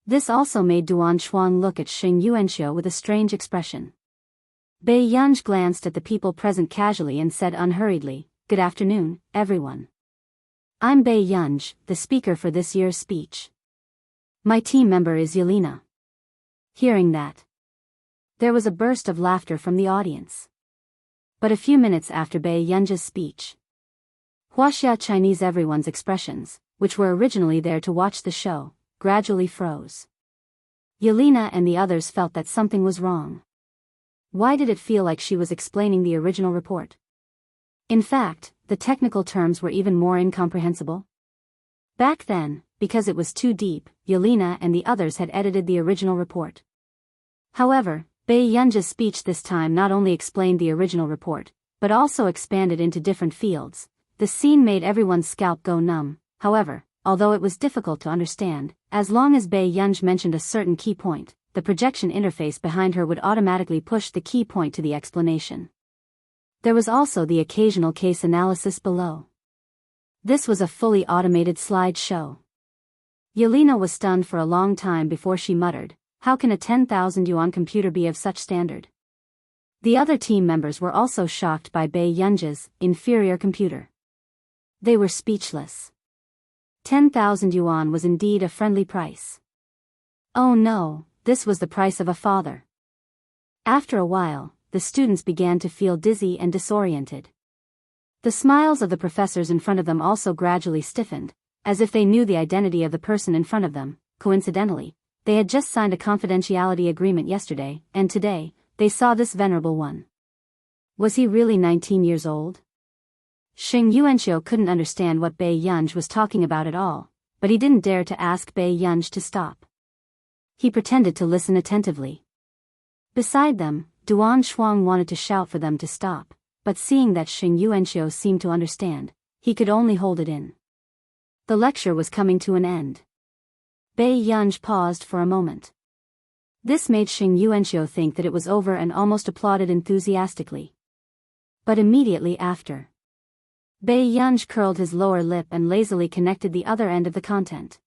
This also made Duan Chuang look at Xing Yuanxiu with a strange expression. Bei Yunj glanced at the people present casually and said unhurriedly, "Good afternoon, everyone. I'm Bei Yunj, the speaker for this year's speech. My team member is Yelena." Hearing that, there was a burst of laughter from the audience. But a few minutes after Bei Yunj's speech, Huaxia Chinese everyone's expressions, which were originally there to watch the show, gradually froze. Yelena and the others felt that something was wrong. Why did it feel like she was explaining the original report? In fact, the technical terms were even more incomprehensible. Back then, because it was too deep, Yelena and the others had edited the original report. However, Bei Yunj's speech this time not only explained the original report, but also expanded into different fields. The scene made everyone's scalp go numb. However, although it was difficult to understand, as long as Bei Yunj mentioned a certain key point, the projection interface behind her would automatically push the key point to the explanation. There was also the occasional case analysis below. This was a fully automated slideshow. Yelena was stunned for a long time before she muttered, "How can a 10,000 yuan computer be of such standard?" The other team members were also shocked by Bei Yunj's inferior computer. They were speechless. 10,000 yuan was indeed a friendly price. Oh no, this was the price of a father. After a while, the students began to feel dizzy and disoriented. The smiles of the professors in front of them also gradually stiffened, as if they knew the identity of the person in front of them. Coincidentally, they had just signed a confidentiality agreement yesterday, and today, they saw this venerable one. Was he really 19 years old? Xing Yuanxiu couldn't understand what Bei Yunj was talking about at all, but he didn't dare to ask Bei Yunj to stop. He pretended to listen attentively. Beside them, Duan Shuang wanted to shout for them to stop, but seeing that Xing Yuanxiu seemed to understand, he could only hold it in. The lecture was coming to an end. Bei Yunj paused for a moment. This made Xing Yuanxiu think that it was over and almost applauded enthusiastically. But immediately after, Bei Yunj curled his lower lip and lazily connected the other end of the content.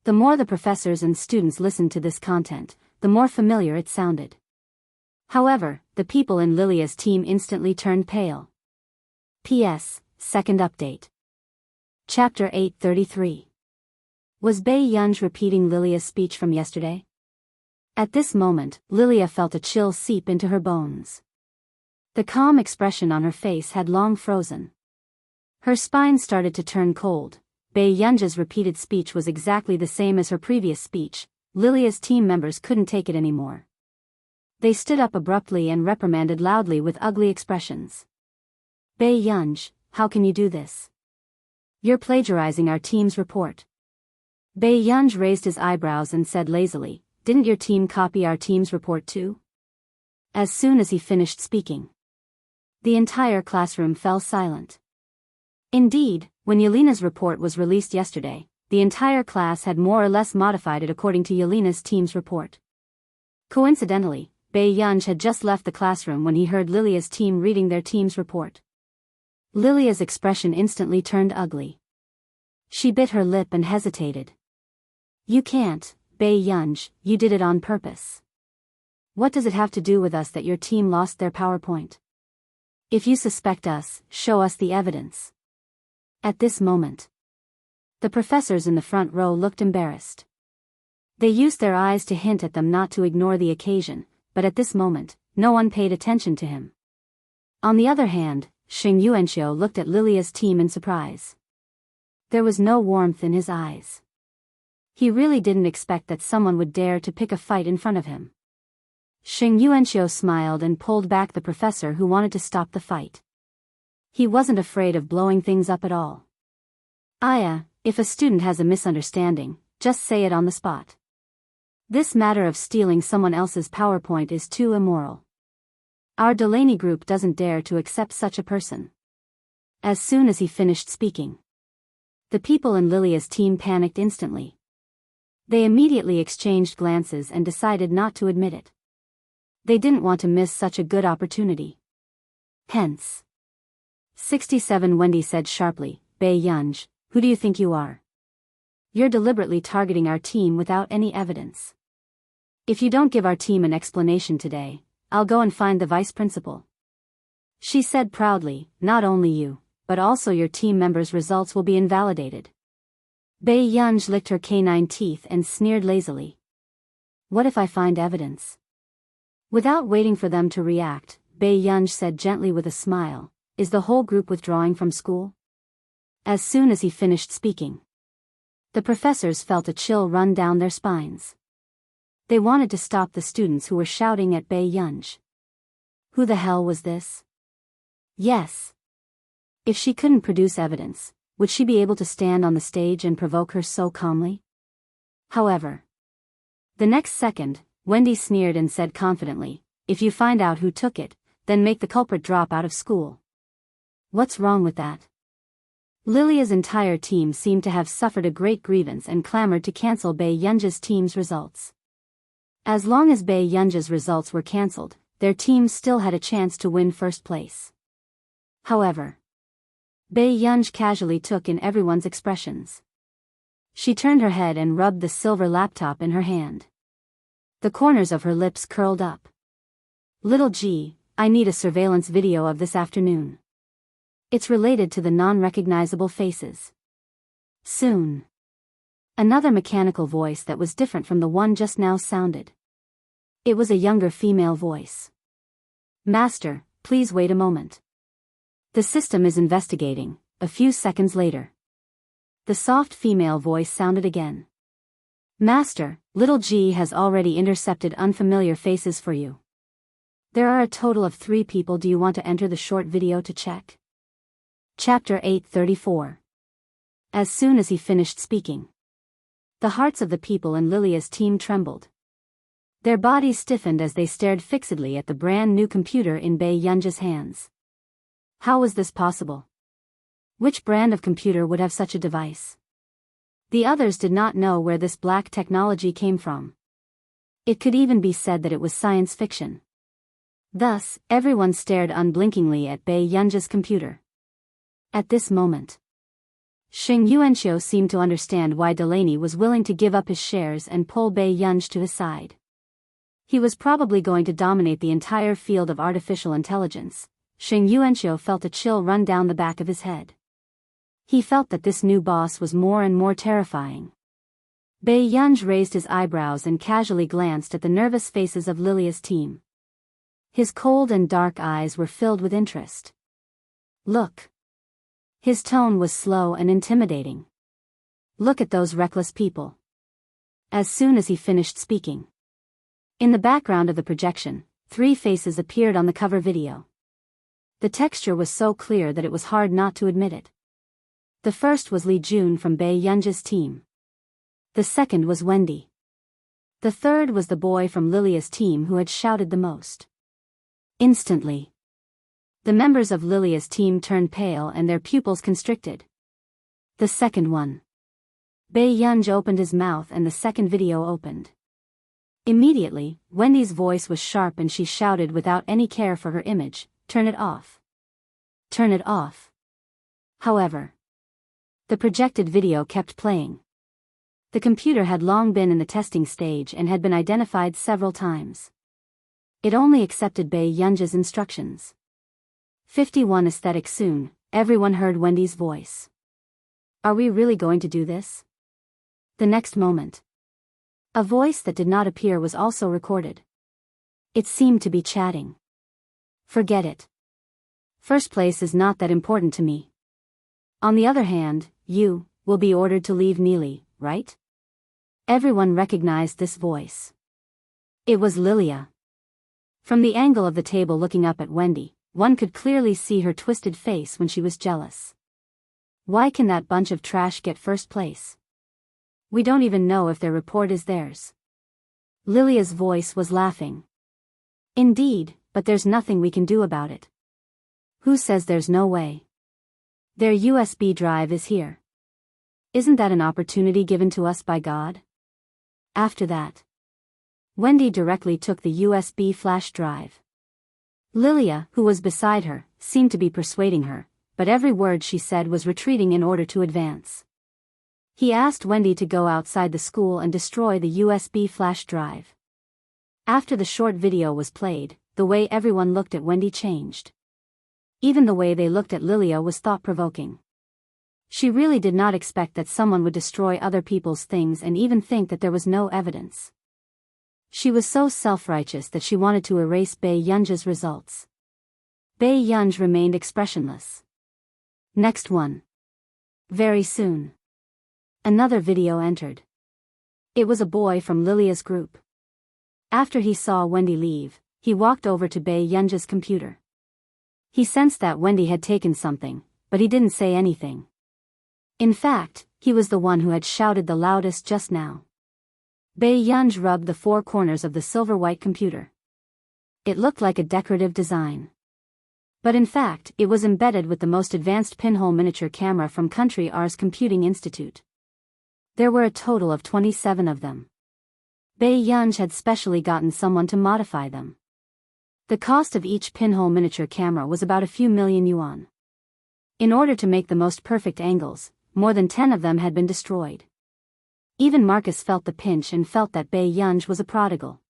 The more the professors and students listened to this content, the more familiar it sounded. However, the people in Lilia's team instantly turned pale. P.S. Second update. Chapter 833. Was Bei Yunj repeating Lilia's speech from yesterday? At this moment, Lilia felt a chill seep into her bones. The calm expression on her face had long frozen. Her spine started to turn cold. Bei Yunj's repeated speech was exactly the same as her previous speech. Lilia's team members couldn't take it anymore. They stood up abruptly and reprimanded loudly with ugly expressions. Bei Yunj, how can you do this? You're plagiarizing our team's report. Bei Yunj raised his eyebrows and said lazily, "Didn't your team copy our team's report too?" As soon as he finished speaking, the entire classroom fell silent. Indeed, when Yelena's report was released yesterday, the entire class had more or less modified it according to Yelena's team's report. Coincidentally, Bei Yunj had just left the classroom when he heard Lilia's team reading their team's report. Lilia's expression instantly turned ugly. She bit her lip and hesitated. "You can't, Bei Yunj, you did it on purpose. What does it have to do with us that your team lost their PowerPoint? If you suspect us, show us the evidence." At this moment, the professors in the front row looked embarrassed. They used their eyes to hint at them not to ignore the occasion, but at this moment, no one paid attention to him. On the other hand, Xing Yuanxiu looked at Lilia's team in surprise. There was no warmth in his eyes. He really didn't expect that someone would dare to pick a fight in front of him. Xing Yuanxiu smiled and pulled back the professor who wanted to stop the fight. He wasn't afraid of blowing things up at all. Aya, if a student has a misunderstanding, just say it on the spot. This matter of stealing someone else's PowerPoint is too immoral. Our Delaney group doesn't dare to accept such a person. As soon as he finished speaking, the people in Lilia's team panicked instantly. They immediately exchanged glances and decided not to admit it. They didn't want to miss such a good opportunity. Hence. 67 Wendy said sharply, Bei Yunj, who do you think you are? You're deliberately targeting our team without any evidence. If you don't give our team an explanation today, I'll go and find the vice principal. She said proudly, not only you, but also your team members' results will be invalidated. Bei Yunj licked her canine teeth and sneered lazily. What if I find evidence? Without waiting for them to react, Bei Yunj said gently with a smile, is the whole group withdrawing from school? As soon as he finished speaking, the professors felt a chill run down their spines. They wanted to stop the students who were shouting at Bei Yunj. Who the hell was this? Yes. If she couldn't produce evidence, would she be able to stand on the stage and provoke her so calmly? However, the next second, Wendy sneered and said confidently, if you find out who took it, then make the culprit drop out of school. What's wrong with that? Lilia's entire team seemed to have suffered a great grievance and clamored to cancel Bei Yunj's team's results. As long as Bei Yunj's results were cancelled, their team still had a chance to win first place. However, Bei Yunj casually took in everyone's expressions. She turned her head and rubbed the silver laptop in her hand. The corners of her lips curled up. Little G, I need a surveillance video of this afternoon. It's related to the non-recognizable faces. Soon. Another mechanical voice that was different from the one just now sounded. It was a younger female voice. Master, please wait a moment. The system is investigating. A few seconds later, the soft female voice sounded again. Master, little G has already intercepted unfamiliar faces for you. There are a total of 3 people. Do you want to enter the short video to check? Chapter 834. As soon as he finished speaking, the hearts of the people in Lilia's team trembled. Their bodies stiffened as they stared fixedly at the brand new computer in Bei Yunj's hands. How was this possible? Which brand of computer would have such a device? The others did not know where this black technology came from. It could even be said that it was science fiction. Thus, everyone stared unblinkingly at Bei Yunj's computer. At this moment, Xing Yuanxiu seemed to understand why Delaney was willing to give up his shares and pull Bei Yunj to his side. He was probably going to dominate the entire field of artificial intelligence. Xing Yuanxiu felt a chill run down the back of his head. He felt that this new boss was more and more terrifying. Bei Yunj raised his eyebrows and casually glanced at the nervous faces of Lilia's team. His cold and dark eyes were filled with interest. Look. His tone was slow and intimidating. Look at those reckless people. As soon as he finished speaking, in the background of the projection, 3 faces appeared on the cover video. The texture was so clear that it was hard not to admit it. The first was Li Jun from Bei Yunj's team. The second was Wendy. The third was the boy from Lilia's team who had shouted the most. Instantly, the members of Lilia's team turned pale and their pupils constricted. The second one. Bei Yunj opened his mouth and the second video opened. Immediately, Wendy's voice was sharp and she shouted without any care for her image, turn it off. Turn it off. However, the projected video kept playing. The computer had long been in the testing stage and had been identified several times. It only accepted Bei Yunj's instructions. 51 Aesthetic. Soon, everyone heard Wendy's voice. Are we really going to do this? The next moment, A voice that did not appear was also recorded. It seemed to be chatting. Forget it. First place is not that important to me. On the other hand, you will be ordered to leave Neely, right? Everyone recognized this voice. It was Lilia. From the angle of the table looking up at Wendy, one could clearly see her twisted face when she was jealous. Why can that bunch of trash get first place? We don't even know if their report is theirs. Lilia's voice was laughing. Indeed, but there's nothing we can do about it. Who says there's no way? Their USB drive is here. Isn't that an opportunity given to us by God? After that, Wendy directly took the USB flash drive. Lilia, who was beside her, seemed to be persuading her, but every word she said was retreating in order to advance. He asked Wendy to go outside the school and destroy the USB flash drive. After the short video was played, the way everyone looked at Wendy changed. Even the way they looked at Lilia was thought-provoking. She really did not expect that someone would destroy other people's things and even think that there was no evidence. She was so self-righteous that she wanted to erase Bei Yunja's results. Bei Yunj remained expressionless. Next one. Very soon. Another video entered. It was a boy from Lilia's group. After he saw Wendy leave, he walked over to Bei Yunja's computer. He sensed that Wendy had taken something, but he didn't say anything. In fact, he was the one who had shouted the loudest just now. Bei Yunj rubbed the four corners of the silver-white computer. It looked like a decorative design. But in fact, it was embedded with the most advanced pinhole miniature camera from Country R's Computing Institute. There were a total of 27 of them. Bei Yunj had specially gotten someone to modify them. The cost of each pinhole miniature camera was about a few million yuan. In order to make the most perfect angles, more than 10 of them had been destroyed. Even Marcus felt the pinch and felt that Bei Yunj was a prodigal.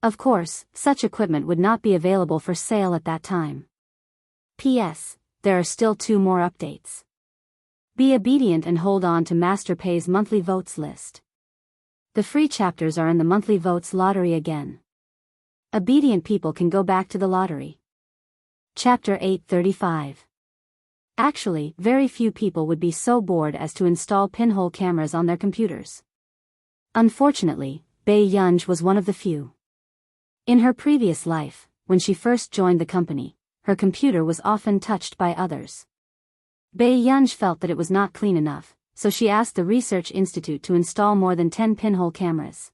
Of course, such equipment would not be available for sale at that time. P.S. There are still 2 more updates. Be obedient and hold on to Master Pei's monthly votes list. The free chapters are in the monthly votes lottery again. Obedient people can go back to the lottery. Chapter 835. Actually, very few people would be so bored as to install pinhole cameras on their computers. Unfortunately, Bei Yunj was one of the few. In her previous life, when she first joined the company, her computer was often touched by others. Bei Yunj felt that it was not clean enough, so she asked the Research Institute to install more than 10 pinhole cameras.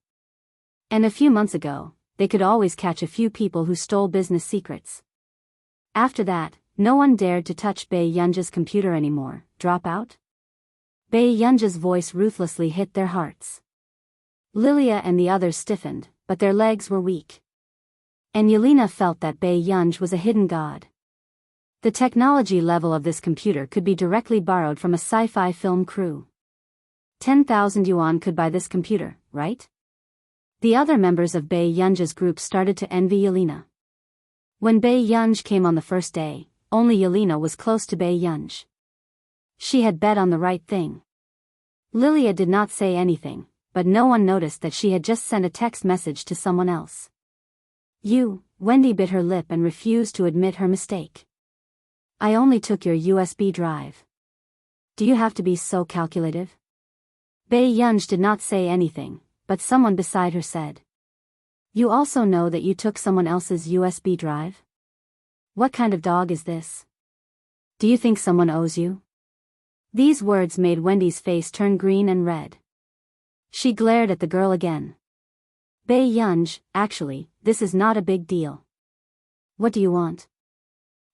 And a few months ago, they could always catch a few people who stole business secrets. After that, no one dared to touch Bei Yunja's computer anymore. Drop out? Bei Yunja's voice ruthlessly hit their hearts. Lilia and the others stiffened, but their legs were weak. And Yelena felt that Bei Yunj was a hidden god. The technology level of this computer could be directly borrowed from a sci-fi film crew. 10,000 yuan could buy this computer, right? The other members of Bei Yunja's group started to envy Yelena. When Bei Yunj came on the first day, only Yelena was close to Bei Yunj. She had bet on the right thing. Lilia did not say anything, but no one noticed that she had just sent a text message to someone else. Wendy bit her lip and refused to admit her mistake. I only took your USB drive. Do you have to be so calculative? Bei Yunj did not say anything, but someone beside her said. You also know that you took someone else's USB drive? What kind of dog is this? Do you think someone owes you? These words made Wendy's face turn green and red. She glared at the girl again. Bei Yunj, actually, this is not a big deal. What do you want?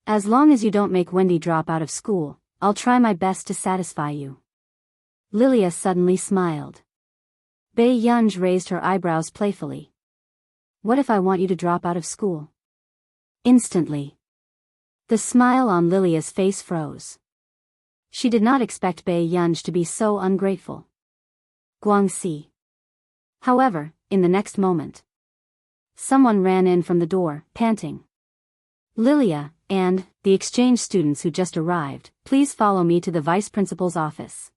As long as you don't make Wendy drop out of school, I'll try my best to satisfy you. Lilia suddenly smiled. Bei Yunj raised her eyebrows playfully. What if I want you to drop out of school? Instantly. The smile on Lilia's face froze. She did not expect Bei Yunj to be so ungrateful. Guangxi. However, in the next moment, someone ran in from the door, panting. Lilia, and the exchange students who just arrived, please follow me to the vice principal's office.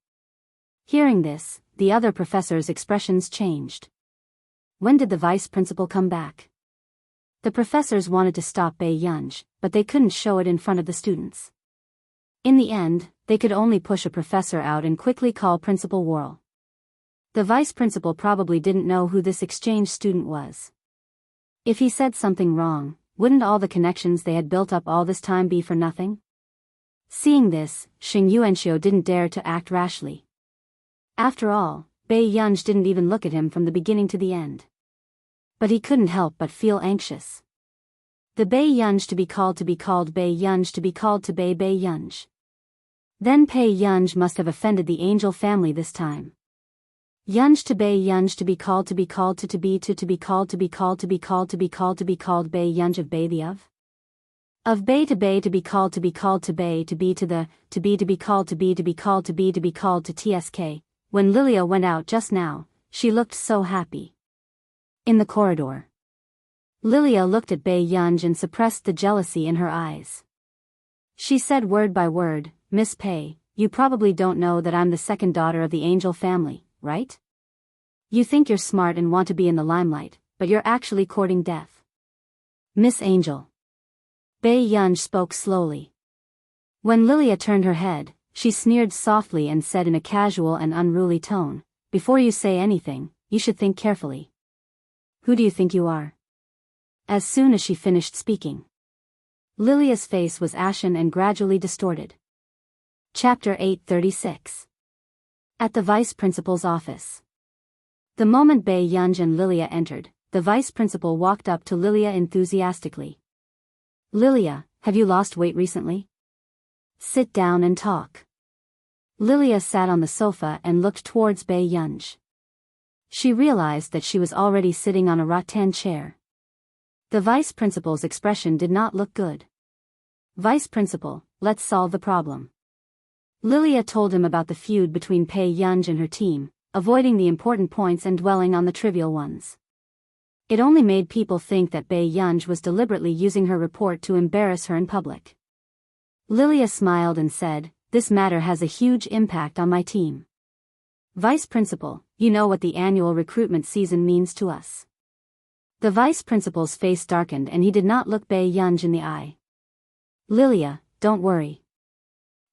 Hearing this, the other professors' expressions changed. When did the vice principal come back? The professors wanted to stop Bei Yunj, but they couldn't show it in front of the students. In the end, they could only push a professor out and quickly call Principal Worrell. The vice principal probably didn't know who this exchange student was. If he said something wrong, wouldn't all the connections they had built up all this time be for nothing? Seeing this, Xing Yuanxiu didn't dare to act rashly. After all, Bei Yunj didn't even look at him from the beginning to the end. But he couldn't help but feel anxious. The Bei Yunj to be called Bei Yunj to be called to Bei Yunj. Then Bei Yunj must have offended the angel family this time. Yunj to Bei Yunj to be called to be called to be called Bei Yunj of Bei the of Bei to be called to Bei to be to the to be called to be called to TSK. When Lilia went out just now, she looked so happy. In the corridor, Lilia looked at Bei Yunj and suppressed the jealousy in her eyes. She said word by word, "Miss Pei, you probably don't know that I'm the second daughter of the angel family, right? You think you're smart and want to be in the limelight, but you're actually courting death." "Miss Angel." Bei Yunj spoke slowly. When Lilia turned her head, she sneered softly and said in a casual and unruly tone, "Before you say anything, you should think carefully. Who do you think you are?" As soon as she finished speaking, Lilia's face was ashen and gradually distorted. Chapter 836. At the vice principal's office. The moment Bei Yunj and Lilia entered, the vice principal walked up to Lilia enthusiastically. "Lilia, have you lost weight recently? Sit down and talk." Lilia sat on the sofa and looked towards Bei Yunj. She realized that she was already sitting on a rattan chair. The vice principal's expression did not look good. "Vice principal, let's solve the problem." Lilia told him about the feud between Bei Yunj and her team, avoiding the important points and dwelling on the trivial ones. It only made people think that Bei Yunj was deliberately using her report to embarrass her in public. Lilia smiled and said, "This matter has a huge impact on my team. Vice principal, you know what the annual recruitment season means to us." The vice principal's face darkened and he did not look Bei Yunj in the eye. "Lilia, don't worry.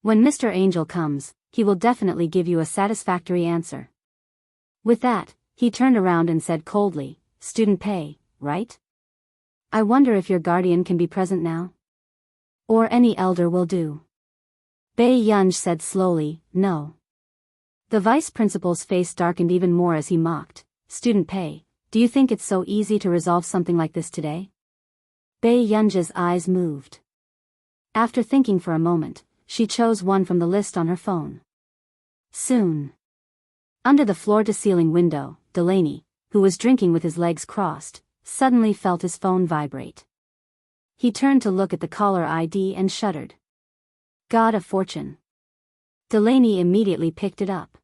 When Mr. Angel comes, he will definitely give you a satisfactory answer." With that, he turned around and said coldly, "Student Pei, right? I wonder if your guardian can be present now? Or any elder will do." Bei Yunj said slowly, "No." The vice principal's face darkened even more as he mocked, "Student Pei, do you think it's so easy to resolve something like this today?" Bei Yunj's eyes moved. After thinking for a moment, she chose one from the list on her phone. Soon. Under the floor-to-ceiling window, Delaney, who was drinking with his legs crossed, suddenly felt his phone vibrate. He turned to look at the caller ID and shuddered. God of Fortune. Delaney immediately picked it up.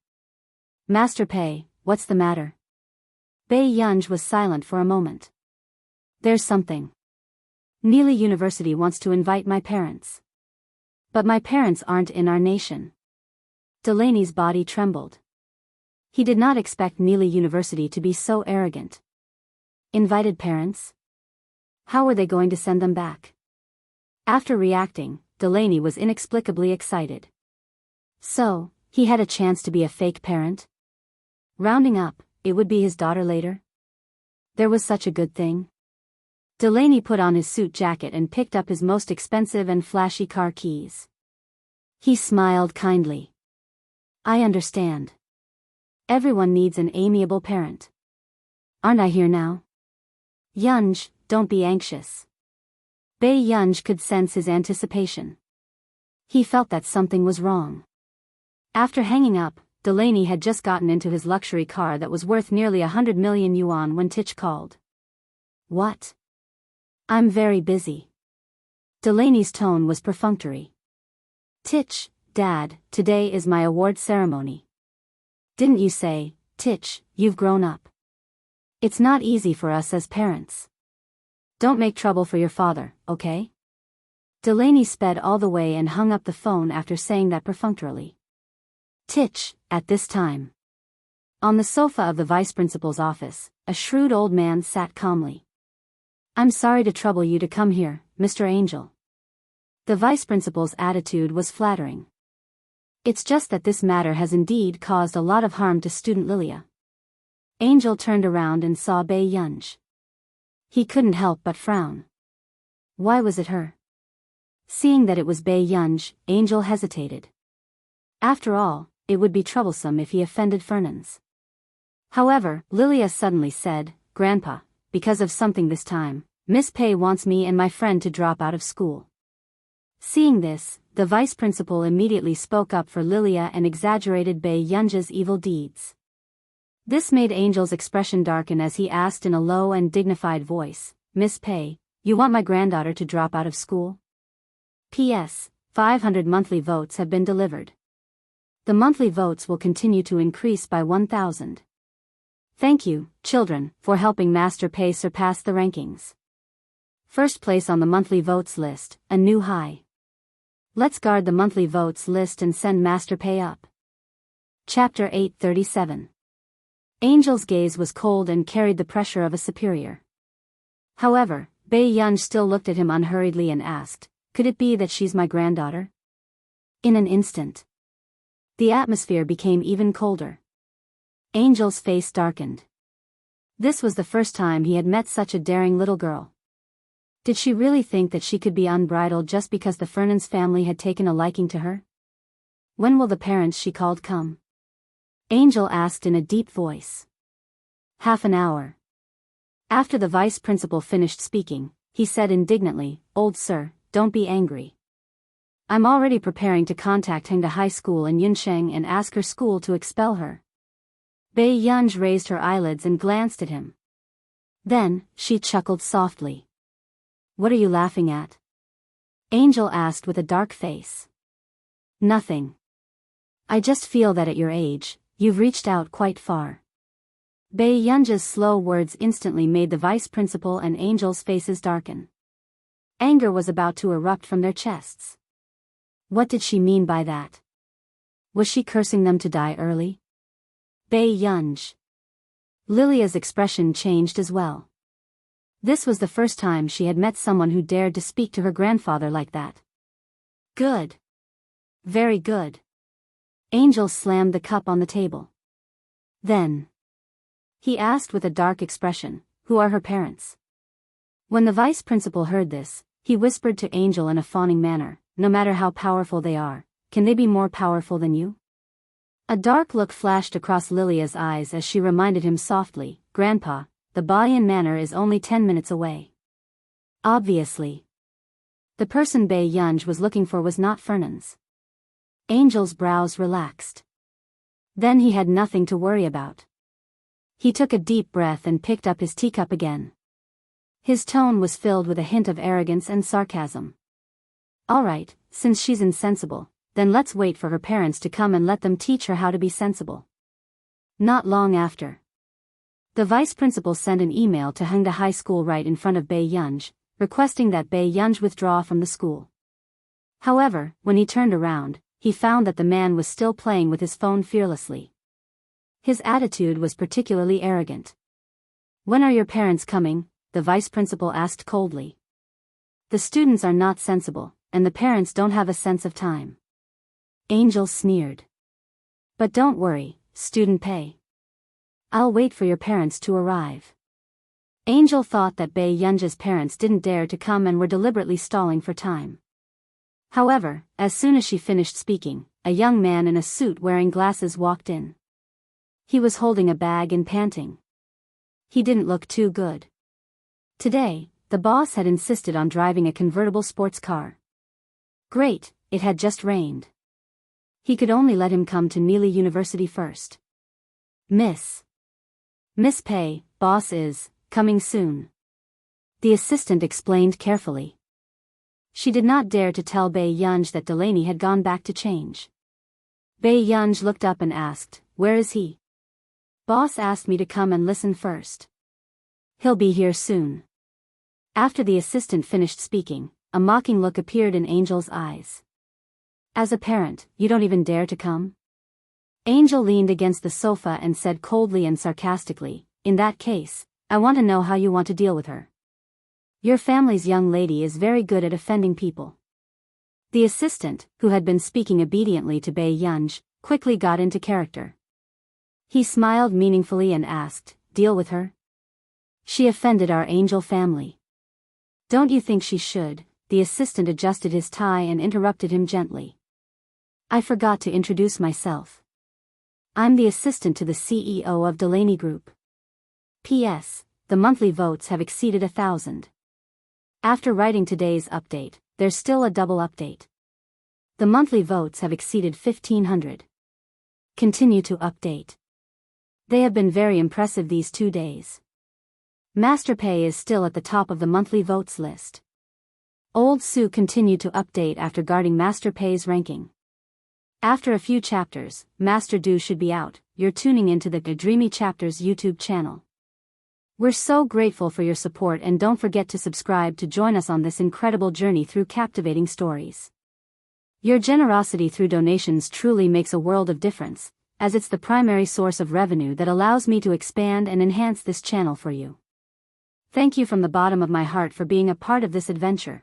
"Master Pei, what's the matter?" Bei Yunj was silent for a moment. "There's something. Neely University wants to invite my parents. But my parents aren't in our nation." Delaney's body trembled. He did not expect Neely University to be so arrogant. Invited parents? How were they going to send them back? After reacting, Delaney was inexplicably excited. So, he had a chance to be a fake parent? Rounding up, it would be his daughter later? There was such a good thing. Delaney put on his suit jacket and picked up his most expensive and flashy car keys. He smiled kindly. "I understand. Everyone needs an amiable parent. Aren't I here now?" "Yunj, don't be anxious." Bei Yunj could sense his anticipation. He felt that something was wrong. After hanging up, Delaney had just gotten into his luxury car that was worth nearly 100 million yuan when Tich called. "What?" "I'm very busy." Delaney's tone was perfunctory. "Tich, Dad, today is my award ceremony." "Didn't you say, Tich, you've grown up? It's not easy for us as parents. Don't make trouble for your father, okay?" Delaney sped all the way and hung up the phone after saying that perfunctorily. "Tich, at this time." On the sofa of the vice principal's office, a shrewd old man sat calmly. "I'm sorry to trouble you to come here, Mr. Angel." The vice principal's attitude was flattering. "It's just that this matter has indeed caused a lot of harm to student Lilia." Angel turned around and saw Bei Yunj. He couldn't help but frown. Why was it her? Seeing that it was Bei Yunj, Angel hesitated. After all, it would be troublesome if he offended Fernans. However, Lilia suddenly said, "Grandpa, because of something this time, Miss Pei wants me and my friend to drop out of school." Seeing this, the vice principal immediately spoke up for Lilia and exaggerated Bei Yunj's evil deeds. This made Angel's expression darken as he asked in a low and dignified voice, "Miss Pei, you want my granddaughter to drop out of school? P.S. 500 monthly votes have been delivered. The monthly votes will continue to increase by 1,000. Thank you, children, for helping Master Pei surpass the rankings. First place on the monthly votes list, a new high. Let's guard the monthly votes list and send Master Pei up." Chapter 837. Angel's gaze was cold and carried the pressure of a superior. However, Bei Yunj still looked at him unhurriedly and asked, "Could it be that she's my granddaughter?" In an instant, the atmosphere became even colder. Angel's face darkened. This was the first time he had met such a daring little girl. Did she really think that she could be unbridled just because the Fernans family had taken a liking to her? "When will the parents she called come?" Angel asked in a deep voice. "Half an hour." After the vice principal finished speaking, he said indignantly, "Old sir, don't be angry. I'm already preparing to contact Hengda High School in Yunsheng and ask her school to expel her." Bei Yunj raised her eyelids and glanced at him. Then, she chuckled softly. "What are you laughing at?" Angel asked with a dark face. "Nothing. I just feel that at your age, you've reached out quite far." Bei Yunj's slow words instantly made the vice principal and Angel's faces darken. Anger was about to erupt from their chests. What did she mean by that? Was she cursing them to die early? Bei Yunj. Lilia's expression changed as well. This was the first time she had met someone who dared to speak to her grandfather like that. "Good. Very good." Angel slammed the cup on the table. "Then," he asked with a dark expression, "who are her parents?" When the vice principal heard this, he whispered to Angel in a fawning manner, "No matter how powerful they are, can they be more powerful than you?" A dark look flashed across Lilia's eyes as she reminded him softly, "Grandpa, the Baiyan Manor is only 10 minutes away." Obviously, the person Bei Yunj was looking for was not Fernans. Angel's brows relaxed. Then he had nothing to worry about. He took a deep breath and picked up his teacup again. His tone was filled with a hint of arrogance and sarcasm. "All right, since she's insensible, then let's wait for her parents to come and let them teach her how to be sensible." Not long after, the vice principal sent an email to Hengda High School right in front of Bei Yunj, requesting that Bei Yunj withdraw from the school. However, when he turned around, he found that the man was still playing with his phone fearlessly. His attitude was particularly arrogant. "When are your parents coming?" the vice principal asked coldly. "The students are not sensible, and the parents don't have a sense of time." Angel sneered. "But don't worry, student Pei. I'll wait for your parents to arrive." Angel thought that Bei Yunj's parents didn't dare to come and were deliberately stalling for time. However, as soon as she finished speaking, a young man in a suit wearing glasses walked in. He was holding a bag and panting. He didn't look too good. Today, the boss had insisted on driving a convertible sports car. Great, it had just rained. He could only let him come to Neely University first. Miss Pei, boss is coming soon," the assistant explained carefully. She did not dare to tell Bei Yunj that Delaney had gone back to change. Bei Yunj looked up and asked, "Where is he?" "Boss asked me to come and listen first. He'll be here soon." After the assistant finished speaking, a mocking look appeared in Angel's eyes. "As a parent, you don't even dare to come?" Angel leaned against the sofa and said coldly and sarcastically, "In that case, I want to know how you want to deal with her. Your family's young lady is very good at offending people." The assistant, who had been speaking obediently to Bei Yunj, quickly got into character. He smiled meaningfully and asked, "Deal with her? She offended our Angel family. Don't you think she should?" The assistant adjusted his tie and interrupted him gently. "I forgot to introduce myself. I'm the assistant to the CEO of Delaney Group. P.S. The monthly votes have exceeded 1,000. After writing today's update, there's still a double update. The monthly votes have exceeded 1,500. Continue to update. They have been very impressive these 2 days. Master Pei is still at the top of the monthly votes list." Old Su continued to update after guarding Master Pei's ranking. After a few chapters, Master Du should be out. You're tuning into the Dreamy Chapters YouTube channel. We're so grateful for your support, and don't forget to subscribe to join us on this incredible journey through captivating stories. Your generosity through donations truly makes a world of difference, as it's the primary source of revenue that allows me to expand and enhance this channel for you. Thank you from the bottom of my heart for being a part of this adventure.